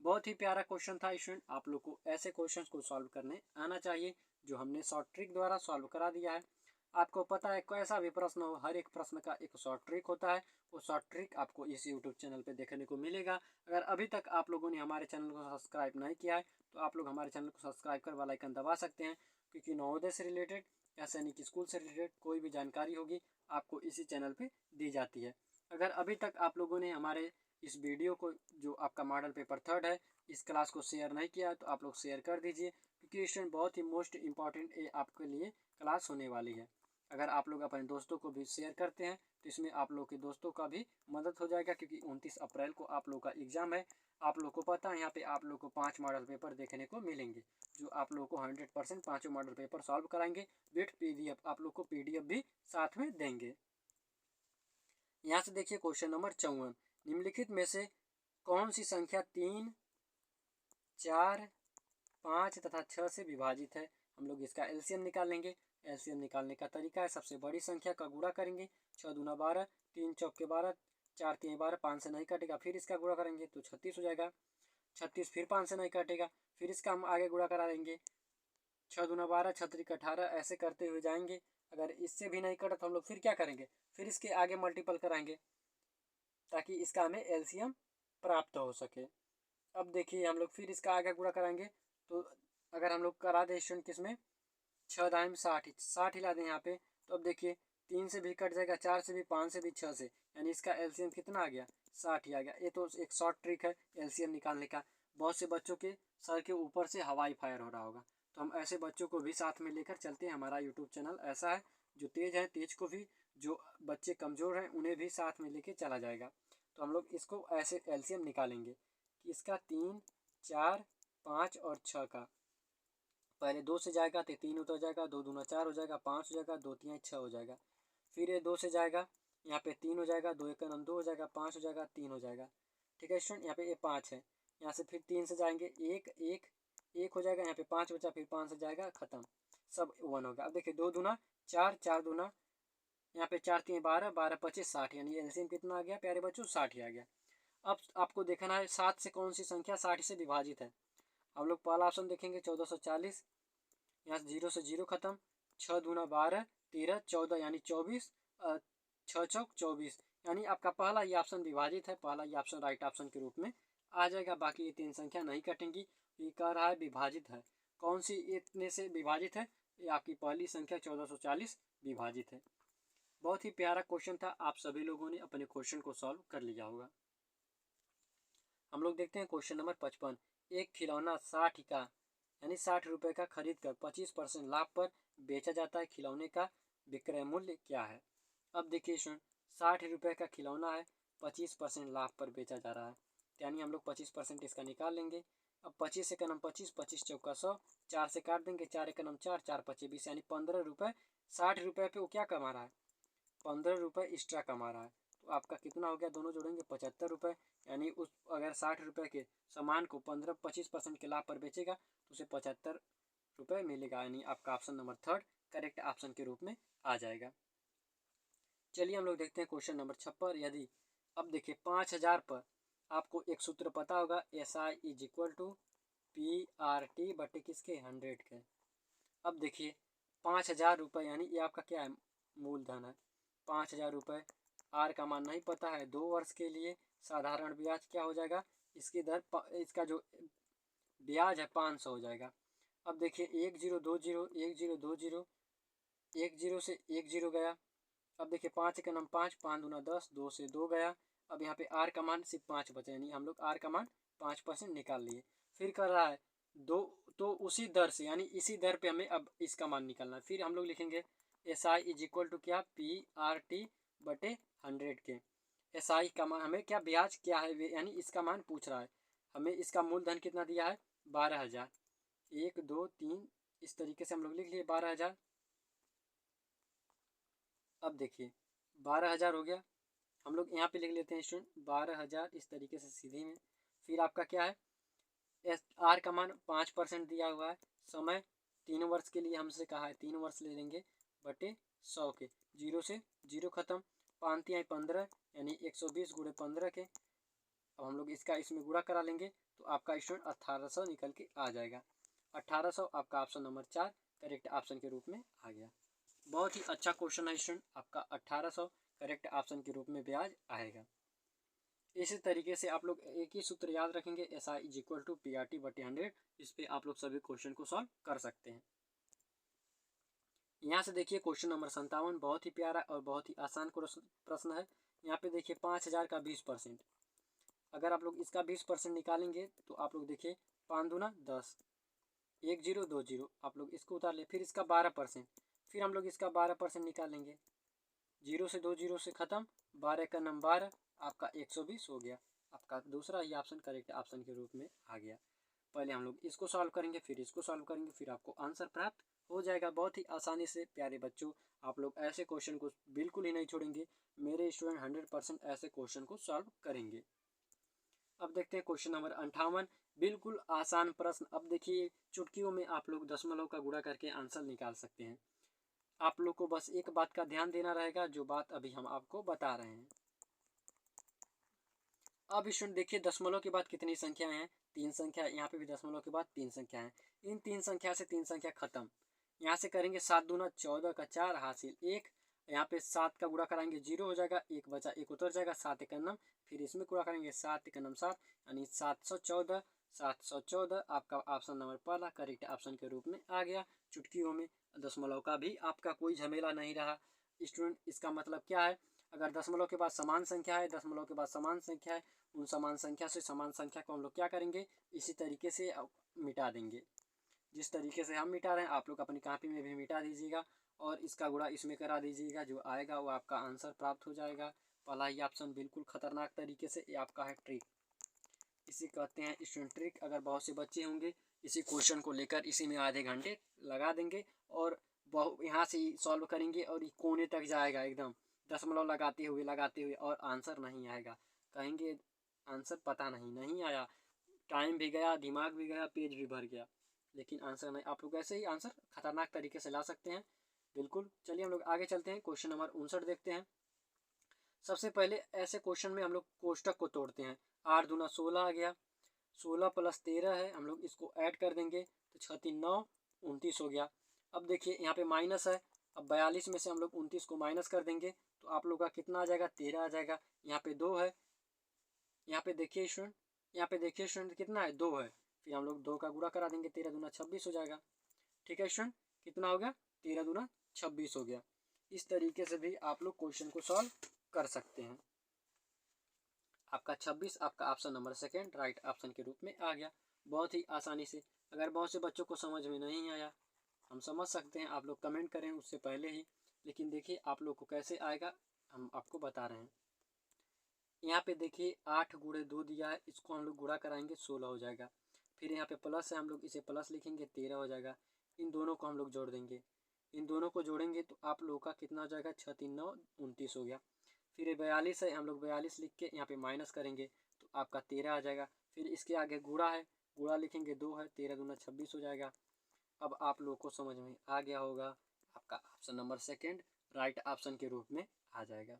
बहुत ही प्यारा क्वेश्चन था स्टूडेंट, आप लोग को ऐसे क्वेश्चंस को सॉल्व करने आना चाहिए जो हमने शॉर्ट ट्रिक द्वारा सॉल्व करा दिया है। आपको पता है कैसा भी प्रश्न हो, हर एक प्रश्न का एक शॉर्ट ट्रिक होता है, वो शॉर्ट ट्रिक आपको इस यूट्यूब चैनल पे देखने को मिलेगा। अगर अभी तक आप लोगों ने हमारे चैनल को सब्सक्राइब नहीं किया है तो आप लोग हमारे चैनल को सब्सक्राइब कर वाला आइकन दबा सकते हैं, क्योंकि नवोदय से रिलेटेड या सैनिक स्कूल से रिलेटेड कोई भी जानकारी होगी आपको इसी चैनल पर दी जाती है। अगर अभी तक आप लोगों ने हमारे इस वीडियो को, जो आपका मॉडल पेपर 3 है, इस क्लास को शेयर नहीं किया तो आप लोग शेयर कर दीजिए, क्योंकि स्टूडेंट बहुत ही मोस्ट इंपॉर्टेंट ये आपके लिए क्लास होने वाली है। अगर आप लोग अपने दोस्तों को भी शेयर करते हैं तो इसमें आप लोग के दोस्तों का भी मदद हो जाएगा, क्योंकि 29 अप्रैल को आप लोग का एग्ज़ाम है। आप लोग को पता है यहाँ पे आप लोग को 5 मॉडल पेपर देखने को मिलेंगे, जो आप लोग को 100% पाँचों मॉडल पेपर सॉल्व कराएंगे विथ PDF। आप लोग को PDF भी साथ में देंगे। यहाँ से देखिए क्वेश्चन नंबर 54, निम्नलिखित में से कौन सी संख्या 3, 4, 5 तथा 6 से विभाजित है। हम लोग इसका एलसीएम निकाल लेंगे। एलसीएम निकालने का तरीका है, सबसे बड़ी संख्या का गुणा करेंगे, 6 दूना 12, 3 चौके 12, 4 3 12, 5 से नहीं कटेगा, फिर इसका गुणा करेंगे तो 36 हो जाएगा, 36 फिर 5 से नहीं कटेगा, फिर इसका हम आगे गुणा करा देंगे, 6 दूना 12, 6 3 18, ऐसे करते हुए जाएंगे। अगर इससे भी नहीं कटा तो हम लोग फिर क्या करेंगे, फिर इसके आगे मल्टीपल कराएंगे ताकि इसका हमें एलसीएम प्राप्त हो सके। अब देखिए हम लोग फिर इसका आगे गुणा कराएंगे, तो अगर हम लोग करा दें स्टूडेंट किसमें 6 दाइम 60, 60 हिला दें यहाँ पे, तो अब देखिए 3 से भी कट जाएगा, 4 से भी, 5 से भी, 6 से, यानी इसका एलसीएम कितना आ गया 60 ही आ गया। ये तो एक शॉर्ट ट्रिक है एलसीएम निकालने का। बहुत से बच्चों के सर के ऊपर से हवाई फायर हो रहा होगा, तो हम ऐसे बच्चों को भी साथ में लेकर चलते हैं। हमारा यूट्यूब चैनल ऐसा है जो तेज है, तेज को भी, जो बच्चे कमज़ोर हैं उन्हें भी साथ में लेके चला जाएगा। तो हम लोग इसको ऐसे एलसीएम निकालेंगे कि इसका 3, 4, 5 और 6 का, पहले 2 से जाएगा तो 3 उतर जाएगा, 2 दूना 4 हो जाएगा, 5 हो जाएगा, 2 3 6 हो जाएगा, फिर ये 2 से जाएगा, यहाँ पे 3 हो जाएगा, 2 1 2 हो जाएगा, 5 हो जाएगा, 3 हो जाएगा। ठीक है स्टूडेंट, यहाँ पे ये 5 है, यहाँ से फिर 3 से जाएंगे, 1 1 1 हो जाएगा, यहाँ पे 5 बचा, फिर 5 से जाएगा, खत्म, सब 1 होगा। अब देखिए 2 दूना 4, 4 दूना, यहाँ पे 4 3 12, 12 25 60, यानी एलसीएम कितना आ गया प्यारे बच्चों 60 ही आ गया। अब आपको देखना है 7 से कौन सी संख्या 60 से विभाजित है। हम लोग पहला ऑप्शन देखेंगे 1440, यहाँ से 0 से 0 खत्म, 6 दूना 12, 13 14, यानी 24, 6 चौक 24, यानी आपका पहला ये ऑप्शन विभाजित है, पहला ये ऑप्शन राइट ऑप्शन के रूप में आ जाएगा। बाकी ये 3 संख्या नहीं कटेंगी। ये कह रहा है विभाजित है, कौन सी इतने से विभाजित है, ये आपकी पहली संख्या 1440 विभाजित है। बहुत ही प्यारा क्वेश्चन था, आप सभी लोगों ने अपने क्वेश्चन को सॉल्व कर लिया होगा। हम लोग देखते हैं क्वेश्चन नंबर 55, एक खिलौना 60 का यानी 60 रुपये का खरीद कर 25% लाभ पर बेचा जाता है, खिलौने का विक्रय मूल्य क्या है। अब देखिए सुन, 60 रुपये का खिलौना है, 25% लाभ पर बेचा जा रहा है, यानी हम लोग 25% इसका निकाल लेंगे। अब 25 से कलम 25, 25 चौका 100, 4 से काट देंगे, 4 एक कलम 4, 4 25 20, यानी 15 रुपये। 60 रुपये पे वो क्या कमा रहा है, 15 रुपये एक्स्ट्रा कमा रहा है, तो आपका कितना हो गया, दोनों जोड़ेंगे 75 रुपये, यानी उस अगर 60 रुपये के सामान को 25% के लाभ पर बेचेगा तो उसे 75 रुपये मिलेगा, यानी आपका ऑप्शन नंबर 3 करेक्ट ऑप्शन के रूप में आ जाएगा। चलिए हम लोग देखते हैं क्वेश्चन नंबर 56, यदि अब देखिए 5000 पर आपको एक सूत्र पता होगा, SI is equal to PRT बटे किसके 100 के। अब देखिए 5000 रुपये, यानी ये आपका क्या है मूलधन है, 5000 रुपये, आर का मान नहीं पता है, 2 वर्ष के लिए साधारण ब्याज क्या हो जाएगा, इसकी दर इसका जो ब्याज है 500 हो जाएगा। अब देखिए 1 0 2 0, 1 0 2 0, 1 0 से 1 0 गया। अब देखिए 5 का नाम 5, 5 दूना 10, 2 से 2 गया। अब यहाँ पे आर का मान सिर्फ 5 बचा, यानी हम लोग आर का मान 5% निकाल लिए। फिर कर रहा है 2, तो उसी दर से, यानी इसी दर पे हमें अब इसका मान निकालना है। फिर हम लोग लिखेंगे SI इज इक्वल टू क्या, PRT बटे 100 के। SI का मान हमें क्या, ब्याज क्या है, यानी इसका मान पूछ रहा है हमें। इसका मूलधन कितना दिया है 12,000, 1 2 3, इस तरीके से हम लोग लिख लिए 12,000। अब देखिए 12,000 हो गया, हम लोग यहाँ पे लिख लेते हैं स्टूडेंट 12,000 इस तरीके से सीधे में। फिर आपका क्या है, आर का मान 5% दिया हुआ है। समय 3 वर्ष के लिए हमसे कहा है, 3 वर्ष ले लेंगे बटे 100 के, 0 से 0 खत्म, 5 तिहाई 15 यानी 120 गुणे 15 के। अब हम लोग इसका इसमें गुणा करा लेंगे तो आपका स्टूडेंट 1800 निकल के आ जाएगा। 1800 आपका ऑप्शन नंबर 4 करेक्ट ऑप्शन के रूप में आ गया। बहुत ही अच्छा क्वेश्चन है स्टूडेंट, आपका 1800 करेक्ट ऑप्शन के रूप में ब्याज आएगा। इसी तरीके से आप लोग एक ही सूत्र याद रखेंगे, SI is equal to PRT बटे 100। इस पे आप लोग सभी क्वेश्चन को सॉल्व कर सकते हैं। यहाँ से देखिए क्वेश्चन नंबर 57 बहुत ही प्यारा और बहुत ही आसान प्रश्न है। यहाँ पे देखिए 5000 का 20%, अगर आप लोग इसका 20% निकालेंगे तो आप लोग देखिए 5 दूना 10, 1 0 2 0, आप लोग इसको उतार ले। फिर इसका 12%, फिर हम लोग इसका 12% निकालेंगे, 0 से 2 0 से ख़त्म, 12 का नंबर 12, आपका 120 हो गया। आपका दूसरा ही ऑप्शन करेक्ट ऑप्शन के रूप में आ गया। पहले हम लोग इसको सॉल्व करेंगे, फिर इसको सॉल्व करेंगे, फिर आपको आंसर प्राप्त हो जाएगा बहुत ही आसानी से। प्यारे बच्चों, आप लोग ऐसे क्वेश्चन को बिल्कुल ही नहीं छोड़ेंगे, मेरे स्टूडेंट 100% ऐसे क्वेश्चन को सॉल्व करेंगे। अब देखते हैं क्वेश्चन नंबर 58, बिल्कुल आसान प्रश्न। अब देखिए चुटकियों में आप लोग दशमलव का गुणा करके आंसर निकाल सकते हैं। आप लोग को बस एक बात का ध्यान देना रहेगा, जो बात अभी हम आपको बता रहे हैं। अब स्टूडेंट देखिए दशमलव के बाद कितनी संख्याएं हैं, 3 संख्या। यहाँ पे भी दशमलव के बाद 3 संख्या है। इन 3 संख्या से 3 संख्या खत्म। यहाँ से करेंगे 7 दूना 14 का 4 हासिल 1। यहाँ पे 7 का गुणा कराएंगे 0 हो जाएगा, 1 बचा 1 उतर जाएगा, 7 एकन्नम, फिर इसमें गुणा करेंगे 7 एकन्नम 7 यानी 714। 714 आपका ऑप्शन नंबर पहला करेक्ट ऑप्शन के रूप में आ गया। चुटकियों में दशमलव का भी आपका कोई झमेला नहीं रहा। स्टूडेंट इसका मतलब क्या है, अगर दशमलव के बाद समान संख्या है, दशमलव के बाद समान संख्या है, उन समान संख्या से समान संख्या को हम लोग क्या करेंगे, इसी तरीके से मिटा देंगे। जिस तरीके से हम मिटा रहे हैं आप लोग अपनी कॉपी में भी मिटा दीजिएगा और इसका गुणा इसमें करा दीजिएगा, जो आएगा वो आपका आंसर प्राप्त हो जाएगा। पहला ही ऑप्शन बिल्कुल खतरनाक तरीके से, ये आपका है ट्रिक, इसी कहते हैं स्टूडेंट ट्रिक। अगर बहुत से बच्चे होंगे इसी क्वेश्चन को लेकर इसी में आधे घंटे लगा देंगे और यहाँ से सॉल्व करेंगे और कोने तक जाएगा एकदम दशमलव लगाते हुए और आंसर नहीं आएगा। कहेंगे आंसर पता नहीं आया, टाइम भी गया, दिमाग भी गया, पेज भी भर गया, लेकिन आंसर नहीं। आप लोग ऐसे ही आंसर खतरनाक तरीके से ला सकते हैं बिल्कुल। चलिए हम लोग आगे चलते हैं, क्वेश्चन नंबर 59 देखते हैं। सबसे पहले ऐसे क्वेश्चन में हम लोग कोष्टक को तोड़ते हैं। 8 दूना 16 आ गया, 16 प्लस 13 है, हम लोग इसको ऐड कर देंगे तो 6 3 9 29 हो गया। अब देखिए यहाँ पे माइनस है, अब 42 में से हम लोग 29 को माइनस कर देंगे तो आप लोग का कितना आ जाएगा, 13 आ जाएगा। यहाँ पे 2 है, यहाँ पे देखिए स्टूडेंट, यहाँ पे देखिए स्टूडेंट कितना है, 2 है, फिर हम लोग 2 का गुणा करा देंगे, 13 दूना 26 हो जाएगा। ठीक है स्टूडेंट, कितना हो गया, 13 दूना 26 हो गया। इस तरीके से भी आप लोग क्वेश्चन को सॉल्व कर सकते हैं। आपका 26 आपका option number second right option के रूप में आ गया बहुत ही आसानी से। अगर बहुत से बच्चों को समझ में नहीं आया, हम समझ सकते हैं, आप लोग कमेंट करें उससे पहले ही, लेकिन देखिए आप लोग को कैसे आएगा हम आपको बता रहे हैं। यहाँ पे देखिए 8 गुणे 2 दिया है, इसको हम लोग गुणा कराएंगे 16 हो जाएगा। फिर यहाँ पे प्लस है, हम लोग इसे प्लस लिखेंगे 13 हो जाएगा। इन दोनों को हम लोग जोड़ देंगे, इन दोनों को जोड़ेंगे तो आप लोगों का कितना हो जाएगा, 6 3 9 29 हो गया। फिर 42 है, हम लोग 42 लिख के यहाँ पे माइनस करेंगे तो आपका 13 आ जाएगा। फिर इसके आगे गुणा है, गुणा लिखेंगे 2 है, 13 दूना 26 हो जाएगा। अब आप लोग को समझ में आ गया होगा, आपका option number second right option के रूप में आ जाएगा।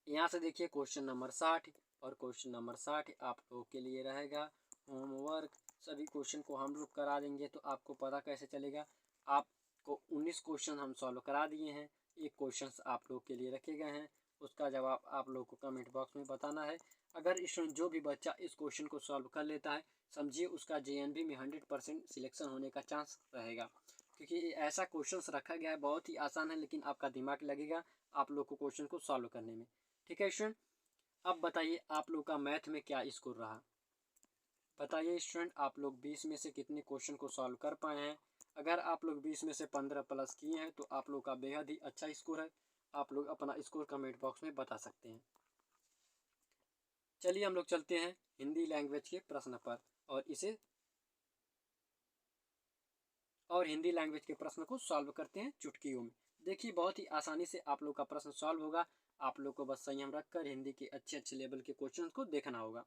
यहाँ से देखिए क्वेश्चन नंबर 60 और क्वेश्चन नंबर 60 आप लोगों के लिए रहेगा होमवर्क। सभी क्वेश्चन को हम लोग करा देंगे तो आपको पता कैसे चलेगा। आपको 19 क्वेश्चन हम सॉल्व करा दिए हैं, एक क्वेश्चन आप लोग के लिए रखे गए हैं, उसका जवाब आप लोग को कमेंट बॉक्स में बताना है। अगर जो भी बच्चा इस क्वेश्चन को सॉल्व कर लेता है, समझिए उसका JNV में 100% सिलेक्शन होने का चांस रहेगा, क्योंकि ऐसा क्वेश्चन रखा गया है, बहुत ही आसान है, लेकिन आपका दिमाग लगेगा आप लोग को क्वेश्चन को सॉल्व करने में। ठीक है स्टूडेंट, अब बताइए आप लोग का मैथ में क्या स्कोर रहा। बताइए स्टूडेंट, आप लोग 20 में से कितने क्वेश्चन को सॉल्व कर पाए हैं। अगर आप लोग 20 में से 15 प्लस किए हैं तो आप लोग का बेहद ही अच्छा स्कोर है। आप लोग अपना स्कोर कमेंट बॉक्स में बता सकते हैं। चलिए हम लोग चलते हैं हिंदी लैंग्वेज के प्रश्न पर और हिंदी लैंग्वेज के प्रश्न को सॉल्व करते हैं चुटकियों में। देखिए बहुत ही आसानी से आप लोग का प्रश्न सॉल्व होगा। आप लोग को बस संयम रखकर हिंदी के अच्छे लेवल के क्वेश्चन को देखना होगा।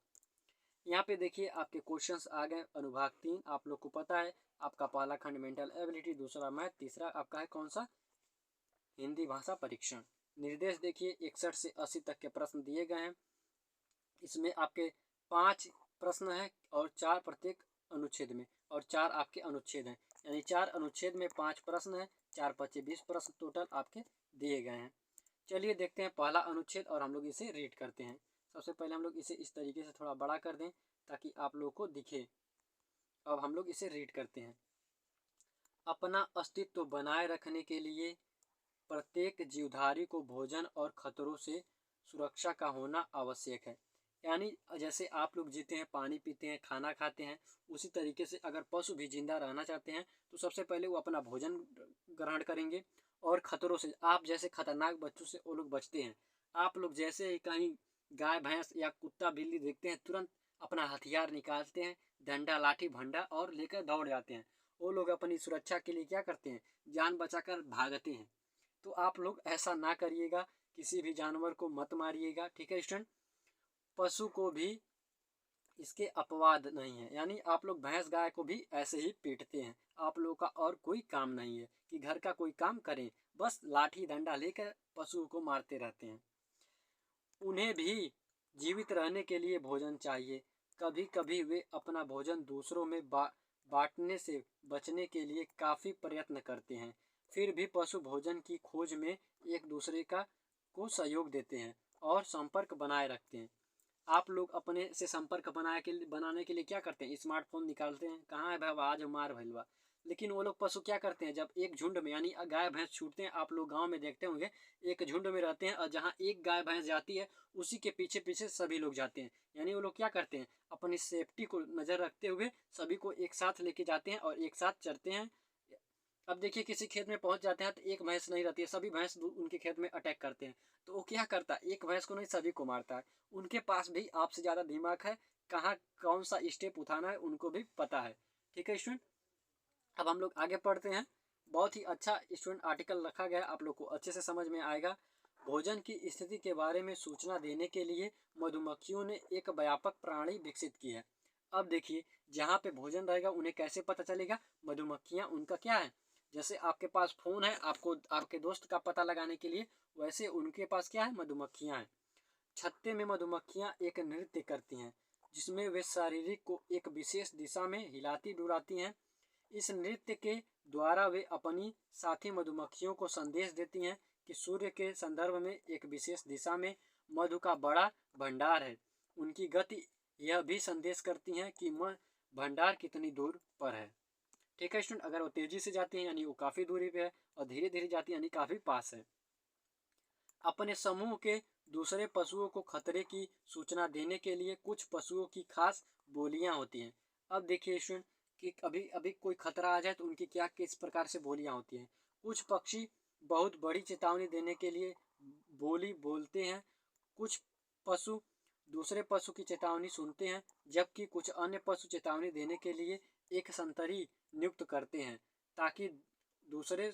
यहाँ पे देखिए आपके क्वेश्चंस आ गए। अनुभाग 3 आप लोग को पता है, आपका पहला खंड मेंटल एबिलिटी, दूसरा मैथ, तीसरा आपका है कौन सा, हिंदी भाषा परीक्षण। निर्देश देखिए 61 से 80 तक के प्रश्न दिए गए हैं। इसमें आपके 5 प्रश्न हैं और 4 प्रत्येक अनुच्छेद में, और 4 आपके अनुच्छेद हैं, यानी 4 अनुच्छेद में 5 प्रश्न हैं। 4 × 5 = 20 प्रश्न टोटल आपके दिए गए हैं। चलिए देखते हैं पहला अनुच्छेद और हम लोग इसे रीड करते हैं। सबसे पहले हम लोग इसे इस तरीके से थोड़ा बड़ा कर दें ताकि आप लोगों को दिखे। अब हम लोग इसे रीड करते हैं। अपना अस्तित्व बनाए रखने के लिए प्रत्येक जीवधारी को भोजन और खतरों से सुरक्षा का होना आवश्यक है। यानी जैसे आप लोग जीते हैं, पानी पीते हैं, खाना खाते हैं, उसी तरीके से अगर पशु भी जिंदा रहना चाहते हैं तो सबसे पहले वो अपना भोजन ग्रहण करेंगे और खतरों से, आप जैसे खतरनाक बच्चों से वो लोग बचते हैं। आप लोग जैसे ही कहीं गाय भैंस या कुत्ता बिल्ली देखते हैं तुरंत अपना हथियार निकालते हैं, डंडा लाठी भंडा और लेकर दौड़ जाते हैं। वो लोग अपनी सुरक्षा के लिए क्या करते हैं, जान बचाकर भागते हैं। तो आप लोग ऐसा ना करिएगा, किसी भी जानवर को मत मारिएगा, ठीक है स्टूडेंट। पशु को भी इसके अपवाद नहीं है, यानी आप लोग भैंस गाय को भी ऐसे ही पीटते हैं। आप लोगों का और कोई काम नहीं है कि घर का कोई काम करें, बस लाठी डंडा लेकर पशु को मारते रहते हैं। उन्हें भी जीवित रहने के लिए भोजन चाहिए। कभी कभी वे अपना भोजन दूसरों में बांटने से बचने के लिए काफ़ी प्रयत्न करते हैं। फिर भी पशु भोजन की खोज में एक दूसरे को सहयोग देते हैं और संपर्क बनाए रखते हैं। आप लोग अपने से संपर्क बनाने के लिए क्या करते हैं, स्मार्टफोन निकालते हैं, कहाँ है भाई आज मार भैलवा। लेकिन वो लोग पशु क्या करते हैं, जब एक झुंड में यानी गाय भैंस छूटते हैं, आप लोग गांव में देखते होंगे एक झुंड में रहते हैं और जहाँ एक गाय भैंस जाती है उसी के पीछे पीछे सभी लोग जाते हैं। यानी वो लोग क्या करते हैं, अपनी सेफ्टी को नज़र रखते हुए सभी को एक साथ लेके जाते हैं और एक साथ चरते हैं। अब देखिए किसी खेत में पहुंच जाते हैं तो एक भैंस नहीं रहती है, सभी भैंस उनके खेत में अटैक करते हैं। तो वो क्या करता है, एक भैंस को नहीं सभी को मारता है। उनके पास भी आपसे ज़्यादा दिमाग है, कहाँ कौन सा स्टेप उठाना है उनको भी पता है, ठीक है स्टूडेंट। अब हम लोग आगे पढ़ते हैं। बहुत ही अच्छा स्टूडेंट आर्टिकल रखा गया, आप लोग को अच्छे से समझ में आएगा। भोजन की स्थिति के बारे में सूचना देने के लिए मधुमक्खियों ने एक व्यापक प्रणाली विकसित की है। अब देखिए जहाँ पे भोजन रहेगा उन्हें कैसे पता चलेगा, मधुमक्खियाँ उनका क्या है, जैसे आपके पास फ़ोन है आपको आपके दोस्त का पता लगाने के लिए, वैसे उनके पास क्या है, मधुमक्खियाँ हैं। छत्ते में मधुमक्खियाँ एक नृत्य करती हैं जिसमें वे शारीरिक को एक विशेष दिशा में हिलाती डुलाती हैं। इस नृत्य के द्वारा वे अपनी साथी मधुमक्खियों को संदेश देती हैं कि सूर्य के संदर्भ में एक विशेष दिशा में मधु का बड़ा भंडार है। उनकी गति यह भी संदेश करती हैं कि भंडार कितनी दूर पर है, ठीक है स्टूडेंट। अगर वो तेजी से जाती हैं यानी वो काफ़ी दूरी पे है, और धीरे धीरे जाती है यानी काफ़ी पास है। अपने समूह के दूसरे पशुओं को खतरे की सूचना देने के लिए कुछ पशुओं की खास बोलियां होती हैं। अब देखिए स्टूडेंट कि अभी अभी कोई खतरा आ जाए तो उनकी क्या किस प्रकार से बोलियां होती हैं। कुछ पक्षी बहुत बड़ी चेतावनी देने के लिए बोली बोलते हैं। कुछ पशु दूसरे पशु की चेतावनी सुनते हैं, जबकि कुछ अन्य पशु चेतावनी देने के लिए एक संतरी नियुक्त करते हैं ताकि दूसरे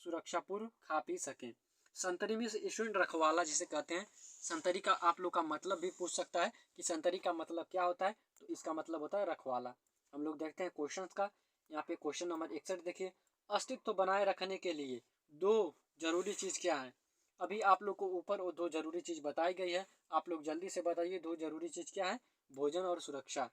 सुरक्षापूर्व खा पी सकें। संतरी में स्टूडेंट रखवाला जिसे कहते हैं। संतरी का आप लोग का मतलब भी पूछ सकता है कि संतरी का मतलब क्या होता है, तो इसका मतलब होता है रखवाला। हम लोग देखते हैं क्वेश्चन का। यहाँ पे क्वेश्चन नंबर 61 देखिए, अस्तित्व बनाए रखने के लिए दो जरूरी चीज़ क्या है। अभी आप लोग को ऊपर वो दो जरूरी चीज़ बताई गई है, आप लोग जल्दी से बताइए दो जरूरी चीज़ क्या है। भोजन और सुरक्षा।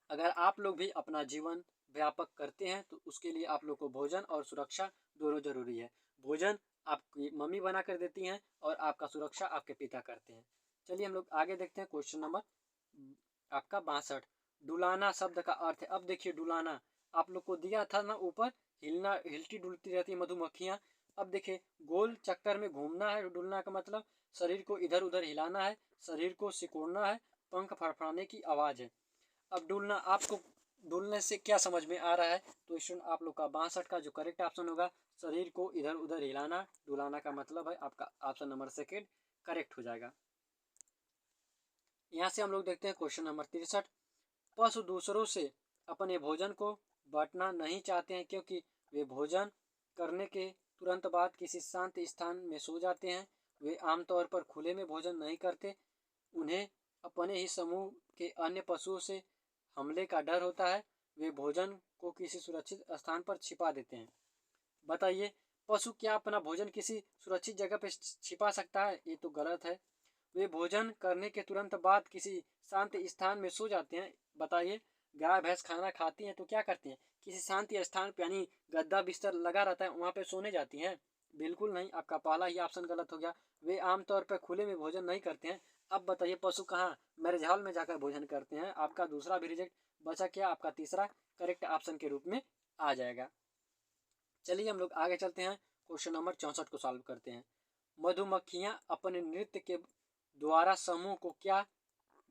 अगर आप लोग भी अपना जीवन व्यापक करते हैं तो उसके लिए आप लोग को भोजन और सुरक्षा दोनों जरूरी है। भोजन आपकी मम्मी बना कर देती हैं और आपका सुरक्षा आपके पिता करते हैं। चलिए हम लोग आगे देखते हैं क्वेश्चन नंबर आपका 62। डुलाना शब्द का अर्थ है। अब देखिए डुलाना आप लोग को दिया था ना ऊपर, हिलना हिलती डुलती रहती है मधुमक्खियाँ। अब देखिए गोल चक्कर में घूमना है, डुलना का मतलब शरीर को इधर उधर हिलाना है, शरीर को सिकोड़ना है, पंख फड़फड़ाने की आवाज़ है। अब डुलना आपको डुलने से क्या समझ में आ रहा है, तो स्टूडेंट आप लोग का 62 का जो करेक्ट ऑप्शन होगा, शरीर को इधर उधर हिलाना, डुलाना का मतलब है आपका ऑप्शन नंबर सेकेंड करेक्ट हो जाएगा। यहाँ से हम लोग देखते हैं क्वेश्चन नंबर 63। पशु दूसरों से अपने भोजन को बांटना नहीं चाहते हैं क्योंकि वे भोजन करने के तुरंत बाद किसी शांत स्थान में सो जाते हैं। वे आमतौर पर खुले में भोजन नहीं करते। उन्हें अपने ही समूह के अन्य पशुओं से हमले का डर होता है। वे भोजन को किसी सुरक्षित स्थान पर छिपा देते हैं। बताइए, पशु क्या अपना भोजन किसी सुरक्षित जगह पर छिपा सकता है? ये तो गलत है। वे भोजन करने के तुरंत बाद किसी शांत स्थान में सो जाते हैं। बताइए, गाय भैंस खाना खाती हैं तो क्या करती हैं? किसी शांत स्थान पर, यानी गद्दा बिस्तर लगा रहता है, वहाँ पे सोने जाती हैं? बिल्कुल नहीं, आपका पहला ही ऑप्शन गलत हो गया। वे आमतौर पर खुले में भोजन नहीं करते हैं। अब बताइए, पशु कहाँ मैरिज हॉल में जाकर भोजन करते हैं? आपका दूसरा भी रिजेक्ट। बचा क्या? आपका तीसरा करेक्ट ऑप्शन के रूप में आ जाएगा। चलिए हम लोग आगे चलते हैं, क्वेश्चन नंबर 64 को सॉल्व करते हैं। मधुमक्खियां अपने नृत्य के द्वारा समूह को क्या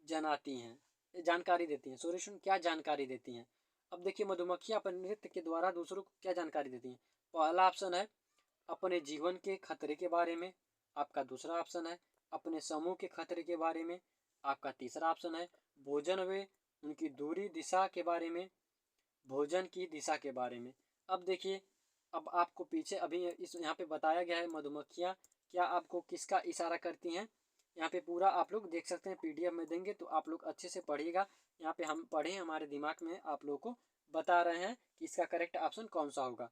जनाती हैं? जानकारी देती हैं। सॉरी सुन, क्या जानकारी देती हैं? अब देखिए, मधुमक्खियां अपने नृत्य के द्वारा दूसरों को क्या जानकारी देती हैं? पहला ऑप्शन है अपने जीवन के खतरे के बारे में। आपका दूसरा ऑप्शन है अपने समूह के खतरे के बारे में। आपका तीसरा ऑप्शन है भोजन व उनकी दूरी दिशा के बारे में, भोजन की दिशा के बारे में। अब देखिए, अब आपको पीछे अभी इस यहाँ पे बताया गया है मधुमक्खियाँ क्या आपको किसका इशारा करती हैं। यहाँ पे पूरा आप लोग देख सकते हैं, पीडीएफ में देंगे तो आप लोग अच्छे से पढ़िएगा। यहाँ पे हम पढ़े, हमारे दिमाग में आप लोगों को बता रहे हैं कि इसका करेक्ट ऑप्शन कौन सा होगा।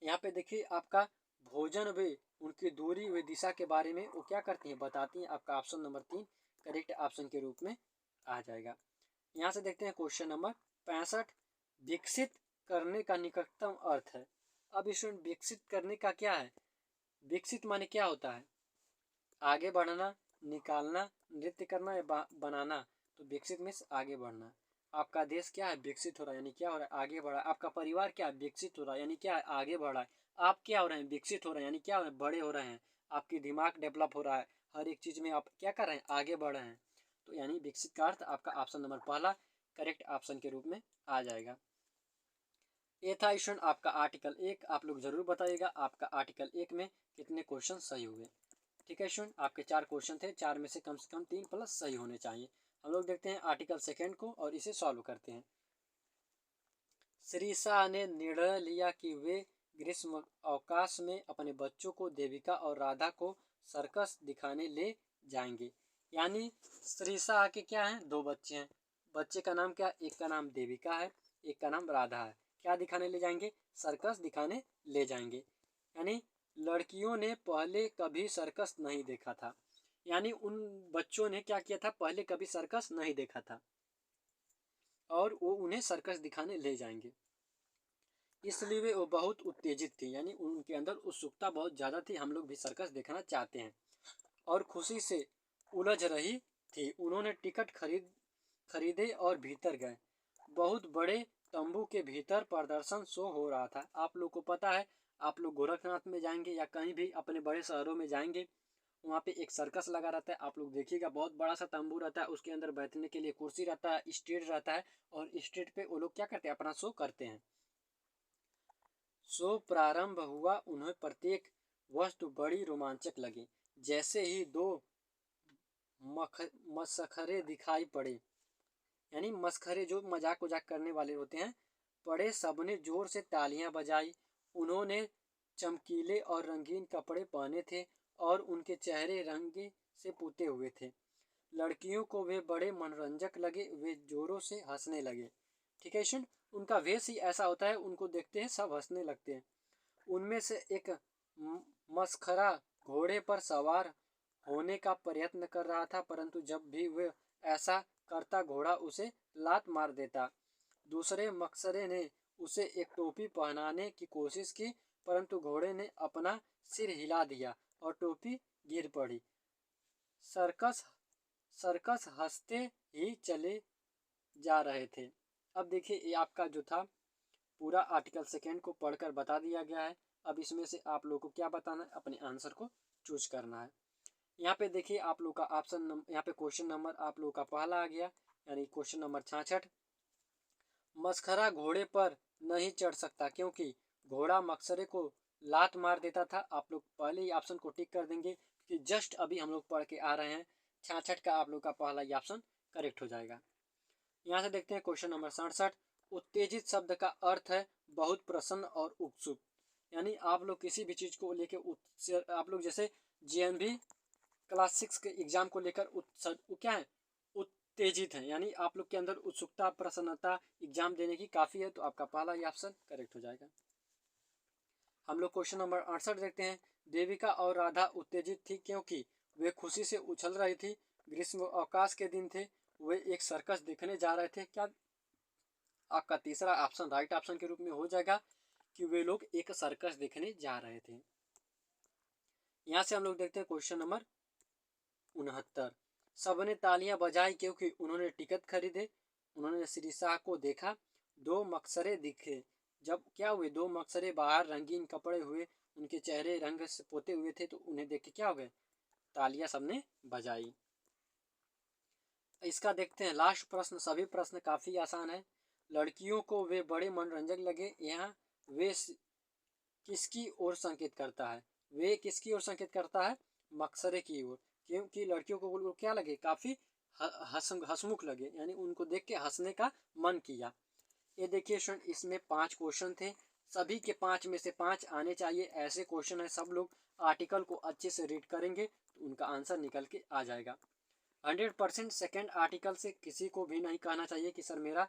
यहाँ पे देखिए, आपका भोजन व उनकी दूरी व दिशा के बारे में वो क्या करती हैं, बताती हैं। आपका ऑप्शन नंबर 3 करेक्ट ऑप्शन के रूप में आ जाएगा। यहाँ से देखते हैं क्वेश्चन नंबर 65। विकसित करने का निकटतम अर्थ है। अब इसमें विकसित करने का क्या है? विकसित माने क्या होता है? आगे बढ़ना, निकालना, नृत्य करना या बनाना। तो विकसित मीन्स आगे बढ़ना। आपका देश क्या है? विकसित हो रहा है, यानी क्या हो रहा है? आगे बढ़ रहा है। आपका परिवार क्या है? विकसित हो रहा है, यानी क्या है? आगे बढ़ रहा है। आप क्या हो रहे हैं? विकसित हो रहे हैं, यानी क्या हो रहे हैं? बड़े हो रहे हैं। आपकी दिमाग डेवलप हो रहा है, हर एक चीज़ में आप क्या कर रहे हैं? आगे बढ़ रहे हैं। तो यानी विकसित का अर्थ आपका ऑप्शन नंबर पहला करेक्ट ऑप्शन के रूप में आ जाएगा। ये था स्टूडेंट आपका आर्टिकल 1। आप लोग जरूर बताइएगा आपका आर्टिकल 1 में कितने क्वेश्चन सही हुए। ठीक है स्टूडेंट, आपके 4 क्वेश्चन थे, 4 में से कम 3 प्लस सही होने चाहिए। हम लोग देखते हैं आर्टिकल 2 को और इसे सॉल्व करते हैं। श्री शाह ने निर्णय लिया कि वे ग्रीष्म अवकाश में अपने बच्चों को देविका और राधा को सर्कस दिखाने ले जाएंगे। यानी श्री शाह के क्या हैं? 2 बच्चे हैं। बच्चे का नाम क्या? एक का नाम देविका है, एक का नाम राधा है। क्या दिखाने ले जाएंगे? सर्कस दिखाने ले जाएंगे। यानी लड़कियों ने पहले कभी सर्कस नहीं देखा था। यानी उन बच्चों ने क्या किया था? पहले कभी सर्कस नहीं देखा था और वो उन्हें सर्कस दिखाने ले जाएंगे। इसलिए वे वो बहुत उत्तेजित थी, यानी उनके अंदर उत्सुकता बहुत ज़्यादा थी। हम लोग भी सर्कस देखना चाहते हैं और खुशी से उलझ रही थी। उन्होंने टिकट खरीदे और भीतर गए। बहुत बड़े तंबू के भीतर प्रदर्शन शो हो रहा था। आप लोग को पता है, आप लोग गोरखनाथ में जाएंगे या कहीं भी अपने बड़े शहरों में जाएंगे, वहाँ पे एक सर्कस लगा रहता है। आप लोग देखिएगा, बहुत बड़ा सा तंबू रहता है, उसके अंदर बैठने के लिए कुर्सी रहता है, स्टेज रहता है और स्टेज पे वो लोग क्या करते हैं? अपना शो करते हैं। शो प्रारंभ हुआ। उन्हें प्रत्येक वस्तु बड़ी रोमांचक लगी। जैसे ही 2 मसखरे दिखाई पड़े, यानी मस्खरे जो मजाक उजाक करने वाले होते हैं, पड़े, सबने जोर से तालियां बजाई। उन्होंने चमकीले और रंगीन कपड़े पहने थे और उनके चेहरे रंग से पुते हुए थे। लड़कियों को वे बड़े मनोरंजक लगे। वे जोरों से हंसने लगे। ठीक है स्टूडेंट, उनका वेश ही ऐसा होता है, उनको देखते हैं सब हंसने लगते हैं। उनमें से एक मस्खरा घोड़े पर सवार होने का प्रयत्न कर रहा था, परंतु जब भी वह ऐसा करता घोड़ा उसे लात मार देता। दूसरे मकसरे ने उसे एक टोपी पहनाने की कोशिश की, परंतु घोड़े ने अपना सिर हिला दिया और टोपी गिर पड़ी। सर्कस सर्कस हंसते ही चले जा रहे थे। अब देखिए, ये आपका जो था पूरा आर्टिकल 2 को पढ़कर बता दिया गया है। अब इसमें से आप लोग को क्या बताना है? अपने आंसर को चूज करना है। यहाँ पे देखिए, आप लोग का ऑप्शन यहाँ पे क्वेश्चन नंबर आप लोग का पहला आ गया, यानी क्वेश्चन नंबर 66। मस्खरा घोड़े पर नहीं चढ़ सकता क्योंकि घोड़ा मकसरे को लात मार देता था। आप लोग पहले ही ऑप्शन को टिक कर देंगे कि जस्ट अभी हम लोग पढ़ के आ रहे हैं। 66 का आप लोग का पहला ही ऑप्शन करेक्ट हो जाएगा। यहाँ से देखते हैं क्वेश्चन नंबर 67। उत्तेजित शब्द का अर्थ है बहुत प्रसन्न और उत्सुक। यानी आप लोग किसी भी चीज़ को लेके आप लोग जैसे जेएनवी क्लास 6 के एग्जाम को लेकर क्या है, उत्तेजित हैं, यानी आप लोग के अंदर उत्सुकता, प्रसन्नता एग्जाम देने की काफ़ी है, तो आपका पहला ये ऑप्शन करेक्ट हो जाएगा। हम लोग क्वेश्चन नंबर 68 देखते हैं। देविका और राधा उत्तेजित थी क्योंकि वे खुशी से उछल रही थी। ग्रीष्म अवकाश के दिन थे, वे एक सर्कस देखने जा रहे थे। क्या आपका तीसरा ऑप्शन राइट ऑप्शन के रूप में हो जाएगा कि वे लोग एक सर्कस देखने जा रहे थे। यहाँ से हम लोग देखते हैं क्वेश्चन नंबर 69। सबने तालियां बजाई क्योंकि उन्होंने टिकट खरीदे। उन्होंने श्री शाह को देखा। दो मक्सरे दिखे। जब क्या हुए, दो मक्सरे बाहर रंगीन कपड़े हुए, उनके चेहरे रंग से पोते हुए थे, तो उन्हें देख के क्या हो गए, तालियां सबने बजाई। इसका देखते हैं लास्ट प्रश्न। सभी प्रश्न काफ़ी आसान है। लड़कियों को वे बड़े मनोरंजक लगे। यहाँ वे किसकी ओर संकेत करता है, वे किसकी ओर संकेत करता है, मकसरे की ओर, क्योंकि लड़कियों को क्या लगे, काफ़ी हंसमुख लगे, यानी उनको देख के हंसने का मन किया। ये देखिए स्टूडेंट, इसमें 5 क्वेश्चन थे, सभी के 5 में से 5 आने चाहिए। ऐसे क्वेश्चन है, सब लोग आर्टिकल को अच्छे से रीड करेंगे तो उनका आंसर निकल के आ जाएगा। 100% सेकेंड आर्टिकल से किसी को भी नहीं कहना चाहिए कि सर मेरा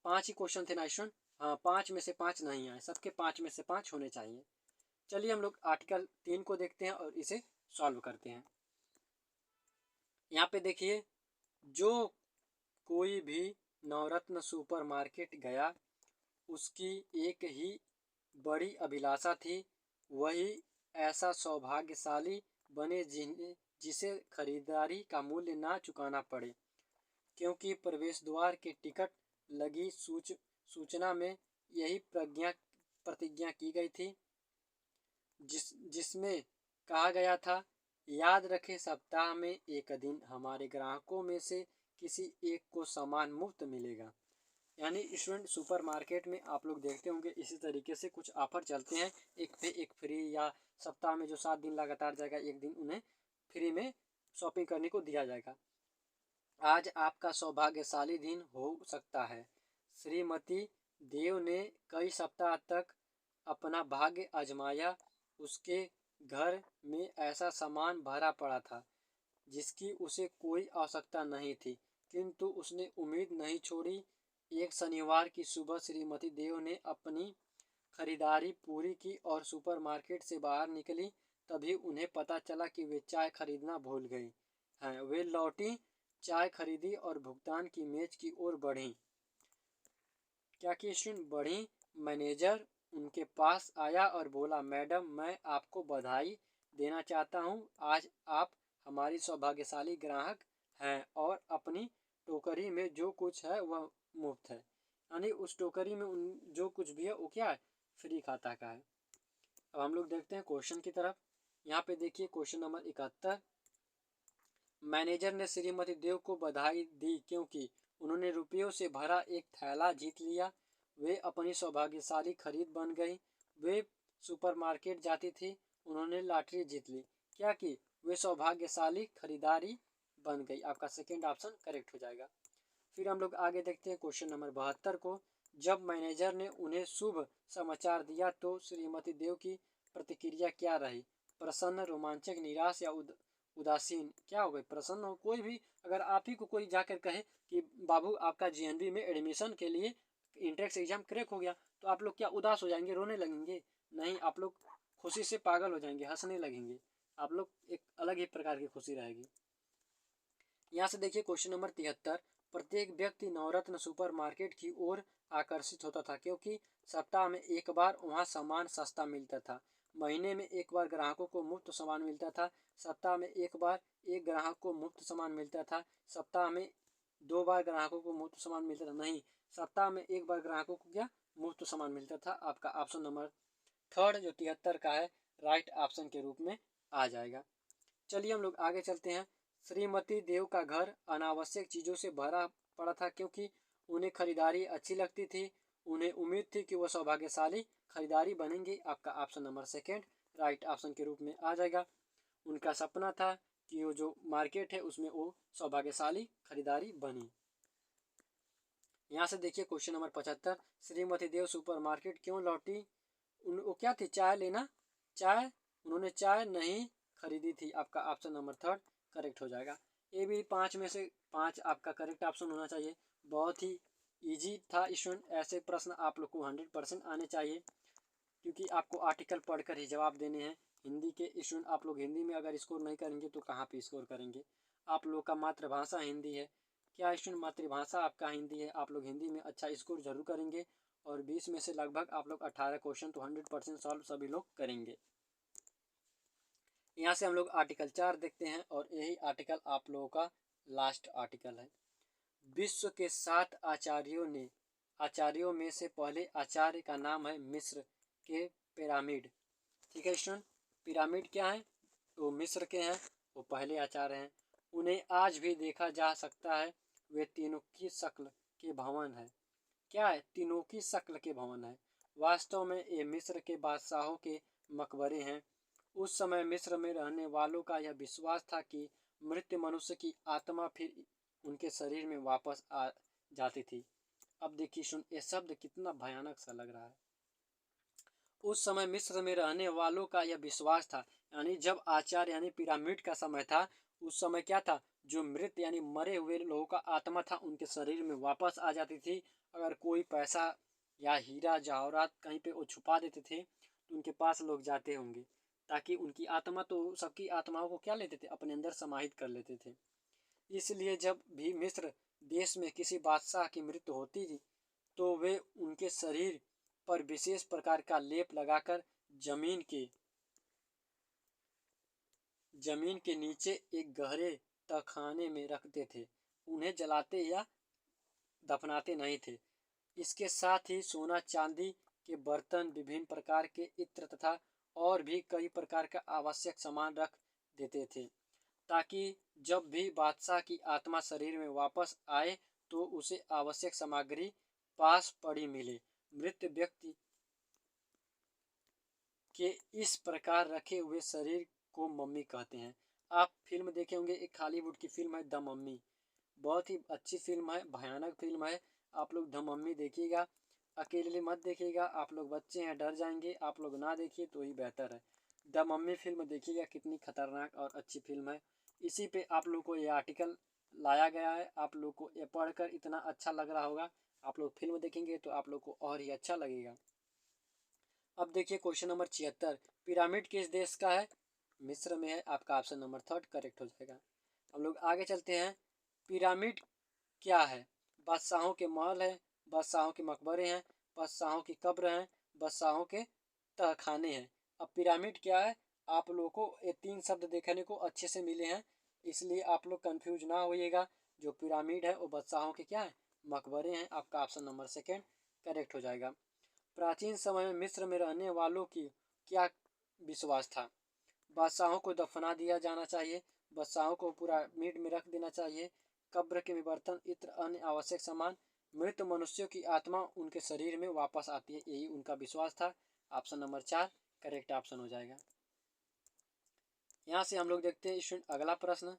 5 ही क्वेश्चन थे ना स्टूडेंट। हाँ, 5 में से 5 नहीं आए, सबके 5 में से 5 होने चाहिए। चलिए हम लोग आर्टिकल 3 को देखते हैं और इसे सॉल्व करते हैं। यहाँ पे देखिए, जो कोई भी नवरत्न सुपरमार्केट गया, उसकी एक ही बड़ी अभिलाषा थी, वही ऐसा सौभाग्यशाली बने जिसे खरीदारी का मूल्य ना चुकाना पड़े, क्योंकि प्रवेश द्वार के टिकट लगी सूचना में यही प्रतिज्ञा की गई थी, जिसमें कहा गया था, याद रखें सप्ताह में एक दिन हमारे ग्राहकों में से किसी एक को सामान मुफ्त मिलेगा। यानी स्टूडेंट, सुपर मार्केट में आप लोग देखते होंगे इसी तरीके से कुछ ऑफर चलते हैं, एक पे एक फ्री, या सप्ताह में जो 7 दिन लगातार जाएगा, एक दिन उन्हें फ्री में शॉपिंग करने को दिया जाएगा। आज आपका सौभाग्यशाली दिन हो सकता है। श्रीमती देव ने कई सप्ताह तक अपना भाग्य आजमाया। उसके घर में ऐसा सामान भरा पड़ा था जिसकी उसे कोई आवश्यकता नहीं थी, किंतु उसने उम्मीद नहीं छोड़ी। एक शनिवार की सुबह श्रीमती देव ने अपनी खरीदारी पूरी की और सुपरमार्केट से बाहर निकली। तभी उन्हें पता चला कि वे चाय खरीदना भूल गई हैं। वे लौटी, चाय खरीदी और भुगतान की मेज की ओर बढ़ी। क्या कि स्टूडेंट बढ़ी, मैनेजर उनके पास आया और बोला, मैडम मैं आपको बधाई देना चाहता हूँ, आज आप हमारी सौभाग्यशाली ग्राहक हैं और अपनी टोकरी में जो कुछ है वह मुफ्त है। यानी उस टोकरी में जो कुछ भी है वो क्या है, फ्री खाता का है। अब हम लोग देखते हैं क्वेश्चन की तरफ। यहाँ पे देखिए क्वेश्चन नंबर 71। मैनेजर ने श्रीमती देव को बधाई दी क्योंकि उन्होंने रुपयों से भरा एक थैला जीत लिया। वे अपनी सौभाग्यशाली खरीद बन गई। वे सुपरमार्केट जाती थी, उन्होंने लॉटरी जीत ली। क्या कि वे सौभाग्यशाली खरीदारी बन गई। आपका सेकेंड ऑप्शन करेक्ट हो जाएगा। फिर हम लोग आगे देखते हैं क्वेश्चन नंबर 72 को। जब मैनेजर ने उन्हें शुभ समाचार दिया तो श्रीमती देव की प्रतिक्रिया क्या रही, प्रसन्न, रोमांचक, निराश या उदासीन। क्या हो गई, प्रसन्न हो, कोई भी अगर आप ही को कोई जाकर कहे कि बाबू आपका जीएनवी में एडमिशन के लिए इंट्रेंस एग्जाम क्रैक हो गया, तो आप लोग क्या उदास हो जाएंगे, रोने लगेंगे? नहीं, आप लोग खुशी से पागल हो जाएंगे, हंसने लगेंगे। आप लोग एक अलग ही प्रकार की खुशी रहेगी। यहाँ से देखिए क्वेश्चन नंबर 73। प्रत्येक व्यक्ति नवरत्न सुपरमार्केट की ओर आकर्षित होता था क्योंकि सप्ताह में एक बार वहाँ सामान सस्ता मिलता था। महीने में एक बार ग्राहकों को मुफ्त सामान मिलता था। सप्ताह में एक बार एक ग्राहक को मुफ्त सामान मिलता था। सप्ताह में 2 बार ग्राहकों को मुफ्त सामान मिलता था, नहीं, सप्ताह में एक बार ग्राहकों को क्या, मुफ्त सामान मिलता था। आपका ऑप्शन नंबर थर्ड जो 73 का है, राइट ऑप्शन के रूप में आ जाएगा। चलिए हम लोग आगे चलते हैं। श्रीमती देव का घर अनावश्यक चीज़ों से भरा पड़ा था क्योंकि उन्हें खरीदारी अच्छी लगती थी। उन्हें उम्मीद थी कि वह सौभाग्यशाली खरीदारी बनेंगी। आपका option number second right option के रूप में आ जाएगा। उनका सपना था कि वो जो मार्केट है उसमें वो सौभाग्यशाली खरीदारी बनी। यहाँ से देखिए क्वेश्चन नंबर 75। श्रीमती देव सुपरमार्केट क्यों लौटी? वो क्या थी, चाय लेना, चाय उन्होंने चाय नहीं खरीदी थी। आपका ऑप्शन नंबर थर्ड करेक्ट हो जाएगा। ये भी 5 में से 5 आपका करेक्ट ऑप्शन होना चाहिए। बहुत ही इजी था स्टूडेंट, ऐसे प्रश्न आप लोग को 100% आने चाहिए, क्योंकि आपको आर्टिकल पढ़कर ही जवाब देने हैं। हिंदी के स्टूडेंट आप लोग हिंदी में अगर स्कोर नहीं करेंगे तो कहाँ पे स्कोर करेंगे। आप लोग का मातृभाषा हिंदी है। क्या स्टूडेंट मातृभाषा आपका हिंदी है? आप लोग हिंदी में अच्छा स्कोर जरूर करेंगे और 20 में से लगभग आप लोग 18 क्वेश्चन तो 100% सॉल्व सभी लोग करेंगे। यहाँ से हम लोग आर्टिकल 4 देखते हैं और यही आर्टिकल आप लोगों का लास्ट आर्टिकल है। विश्व के 7 आचार्यों में से पहले आचार्य का नाम है मिस्र के पिरामिड। ठीक है स्टूडेंट, पिरामिड क्या है? वो मिस्र के हैं, वो पहले आचार्य हैं। उन्हें आज भी देखा जा सकता है। वे तीनों की शक्ल के भवन है। क्या है? तीनों की शक्ल के भवन है। वास्तव में ये मिस्र के बादशाहों के मकबरे हैं। उस समय मिस्र में रहने वालों का यह विश्वास था कि मृत मनुष्य की आत्मा फिर उनके शरीर में वापस आ जाती थी। अब देखिए सुन, ये शब्द कितना भयानक सा लग रहा है। उस समय मिस्र में रहने वालों का यह विश्वास था, यानी जब आचार्य यानी पिरामिड का समय था, उस समय क्या था? जो मृत यानी मरे हुए लोगों का आत्मा था उनके शरीर में वापस आ जाती थी। अगर कोई पैसा या हीरा जवाहरात कहीं पे वो छुपा देते थे तो उनके पास लोग जाते होंगे, ताकि उनकी आत्मा, तो सबकी आत्माओं को क्या लेते थे? अपने अंदर समाहित कर लेते थे। इसलिए जब भी मिस्र देश में किसी बादशाह की मृत्यु होती थी तो वे उनके शरीर पर विशेष प्रकार का लेप लगाकर जमीन के नीचे एक गहरे तहखाने में रखते थे। उन्हें जलाते या दफनाते नहीं थे। इसके साथ ही सोना चांदी के बर्तन, विभिन्न प्रकार के इत्र तथा और भी कई प्रकार का आवश्यक सामान रख देते थे, ताकि जब भी बादशाह की आत्मा शरीर में वापस आए तो उसे आवश्यक सामग्री पास पड़ी मिले। मृत व्यक्ति के इस प्रकार रखे हुए शरीर को मम्मी कहते हैं। आप फिल्म देखे होंगे, एक हॉलीवुड की फिल्म है द मम्मी। बहुत ही अच्छी फिल्म है, भयानक फिल्म है। आप लोग द मम्मी देखिएगा, अकेले मत देखिएगा। आप लोग बच्चे हैं, डर जाएंगे। आप लोग ना देखिए तो ही बेहतर है। द मम्मी फिल्म देखिएगा, कितनी खतरनाक और अच्छी फिल्म है। इसी पे आप लोग को ये आर्टिकल लाया गया है। आप लोग को ये पढ़कर इतना अच्छा लग रहा होगा, आप लोग फिल्म देखेंगे तो आप लोग को और ही अच्छा लगेगा। अब देखिए क्वेश्चन नंबर 76, पिरामिड किस देश का है? मिस्र में है। आपका ऑप्शन नंबर थर्ड करेक्ट हो जाएगा। हम लोग आगे चलते हैं। पिरामिड क्या है? बादशाहों के महल है, बादशाहों के मकबरे हैं, बादशाहों की कब्र हैं, बादशाहों के तहखाने हैं। अब पिरामिड क्या है? आप लोगों को ये 3 शब्द देखने को अच्छे से मिले हैं, इसलिए आप लोग कंफ्यूज ना होइएगा। जो पिरामिड है वो बादशाहों के क्या है? मकबरे हैं। आपका ऑप्शन नंबर सेकेंड करेक्ट हो जाएगा। प्राचीन समय में मिस्र में रहने वालों की क्या विश्वास था? बादशाहों को दफना दिया जाना चाहिए, बादशाहों को पिरामिड में रख देना चाहिए, कब्र के बर्तन, इत्र, अन्य आवश्यक सामान, मृत मनुष्यों की आत्मा उनके शरीर में वापस आती है, यही उनका विश्वास था। ऑप्शन नंबर 4 करेक्ट ऑप्शन हो जाएगा। यहाँ से हम लोग देखते हैं स्टूडेंट अगला प्रश्न।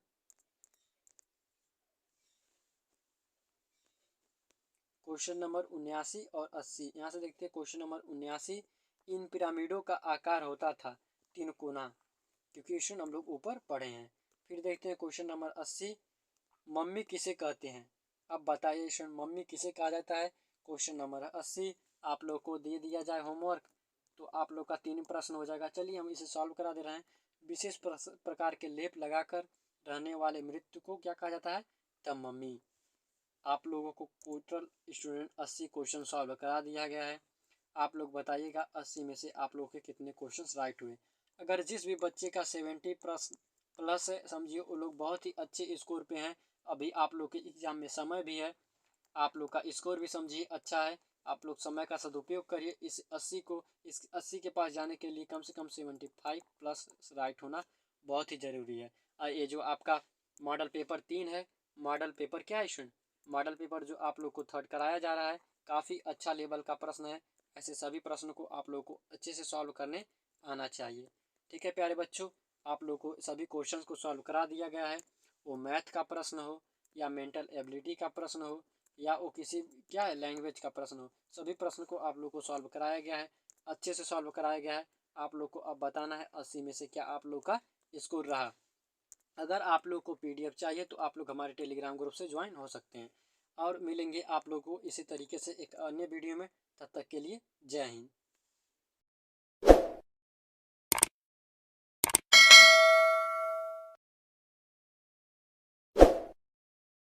क्वेश्चन नंबर 79 और 80। यहाँ से देखते हैं क्वेश्चन नंबर 79। इन पिरामिडों का आकार होता था तिनकोना, क्योंकि क्वेश्चन हम लोग ऊपर पढ़े हैं। फिर देखते हैं क्वेश्चन नंबर 80, मम्मी किसे कहते हैं? अब बताइए स्टूडेंट, मम्मी किसे कहा जाता है? क्वेश्चन नंबर 80 आप लोग को दे दिया जाए होमवर्क तो आप लोग का 3 प्रश्न हो जाएगा। चलिए हम इसे सॉल्व करा दे रहे हैं। विशेष प्रकार के लेप लगाकर रहने वाले मृत्यु को क्या कहा जाता है? The mummy. आप लोगों को टोटल स्टूडेंट 80 क्वेश्चन सॉल्व करा दिया गया है। आप लोग बताइएगा 80 में से आप लोग के कितने क्वेश्चंस राइट हुए। अगर जिस भी बच्चे का 70 प्लस है, समझिए वो लोग बहुत ही अच्छे स्कोर पे हैं। अभी आप लोग के एग्ज़ाम में समय भी है, आप लोग का स्कोर भी समझिए अच्छा है। आप लोग समय का सदुपयोग करिए। इस 80 के पास जाने के लिए कम से कम 75 प्लस राइट होना बहुत ही ज़रूरी है। ये जो आपका मॉडल पेपर 3 है, मॉडल पेपर क्या है स्टूडेंट? मॉडल पेपर जो आप लोग को थर्ड कराया जा रहा है, काफ़ी अच्छा लेवल का प्रश्न है। ऐसे सभी प्रश्नों को आप लोग को अच्छे से सॉल्व करने आना चाहिए। ठीक है प्यारे बच्चों, आप लोग को सभी क्वेश्चंस को सॉल्व करा दिया गया है। वो मैथ का प्रश्न हो या मेंटल एबिलिटी का प्रश्न हो या वो किसी क्या है लैंग्वेज का प्रश्न हो, सभी प्रश्न को आप लोग को सॉल्व कराया गया है, अच्छे से सॉल्व कराया गया है। आप लोग को अब बताना है 80 में से क्या आप लोग का स्कोर रहा। अगर आप लोग को PDF चाहिए तो आप लोग हमारे टेलीग्राम ग्रुप से ज्वाइन हो सकते हैं। और मिलेंगे आप लोग को इसी तरीके से एक अन्य वीडियो में। तब तक के लिए जय हिंद।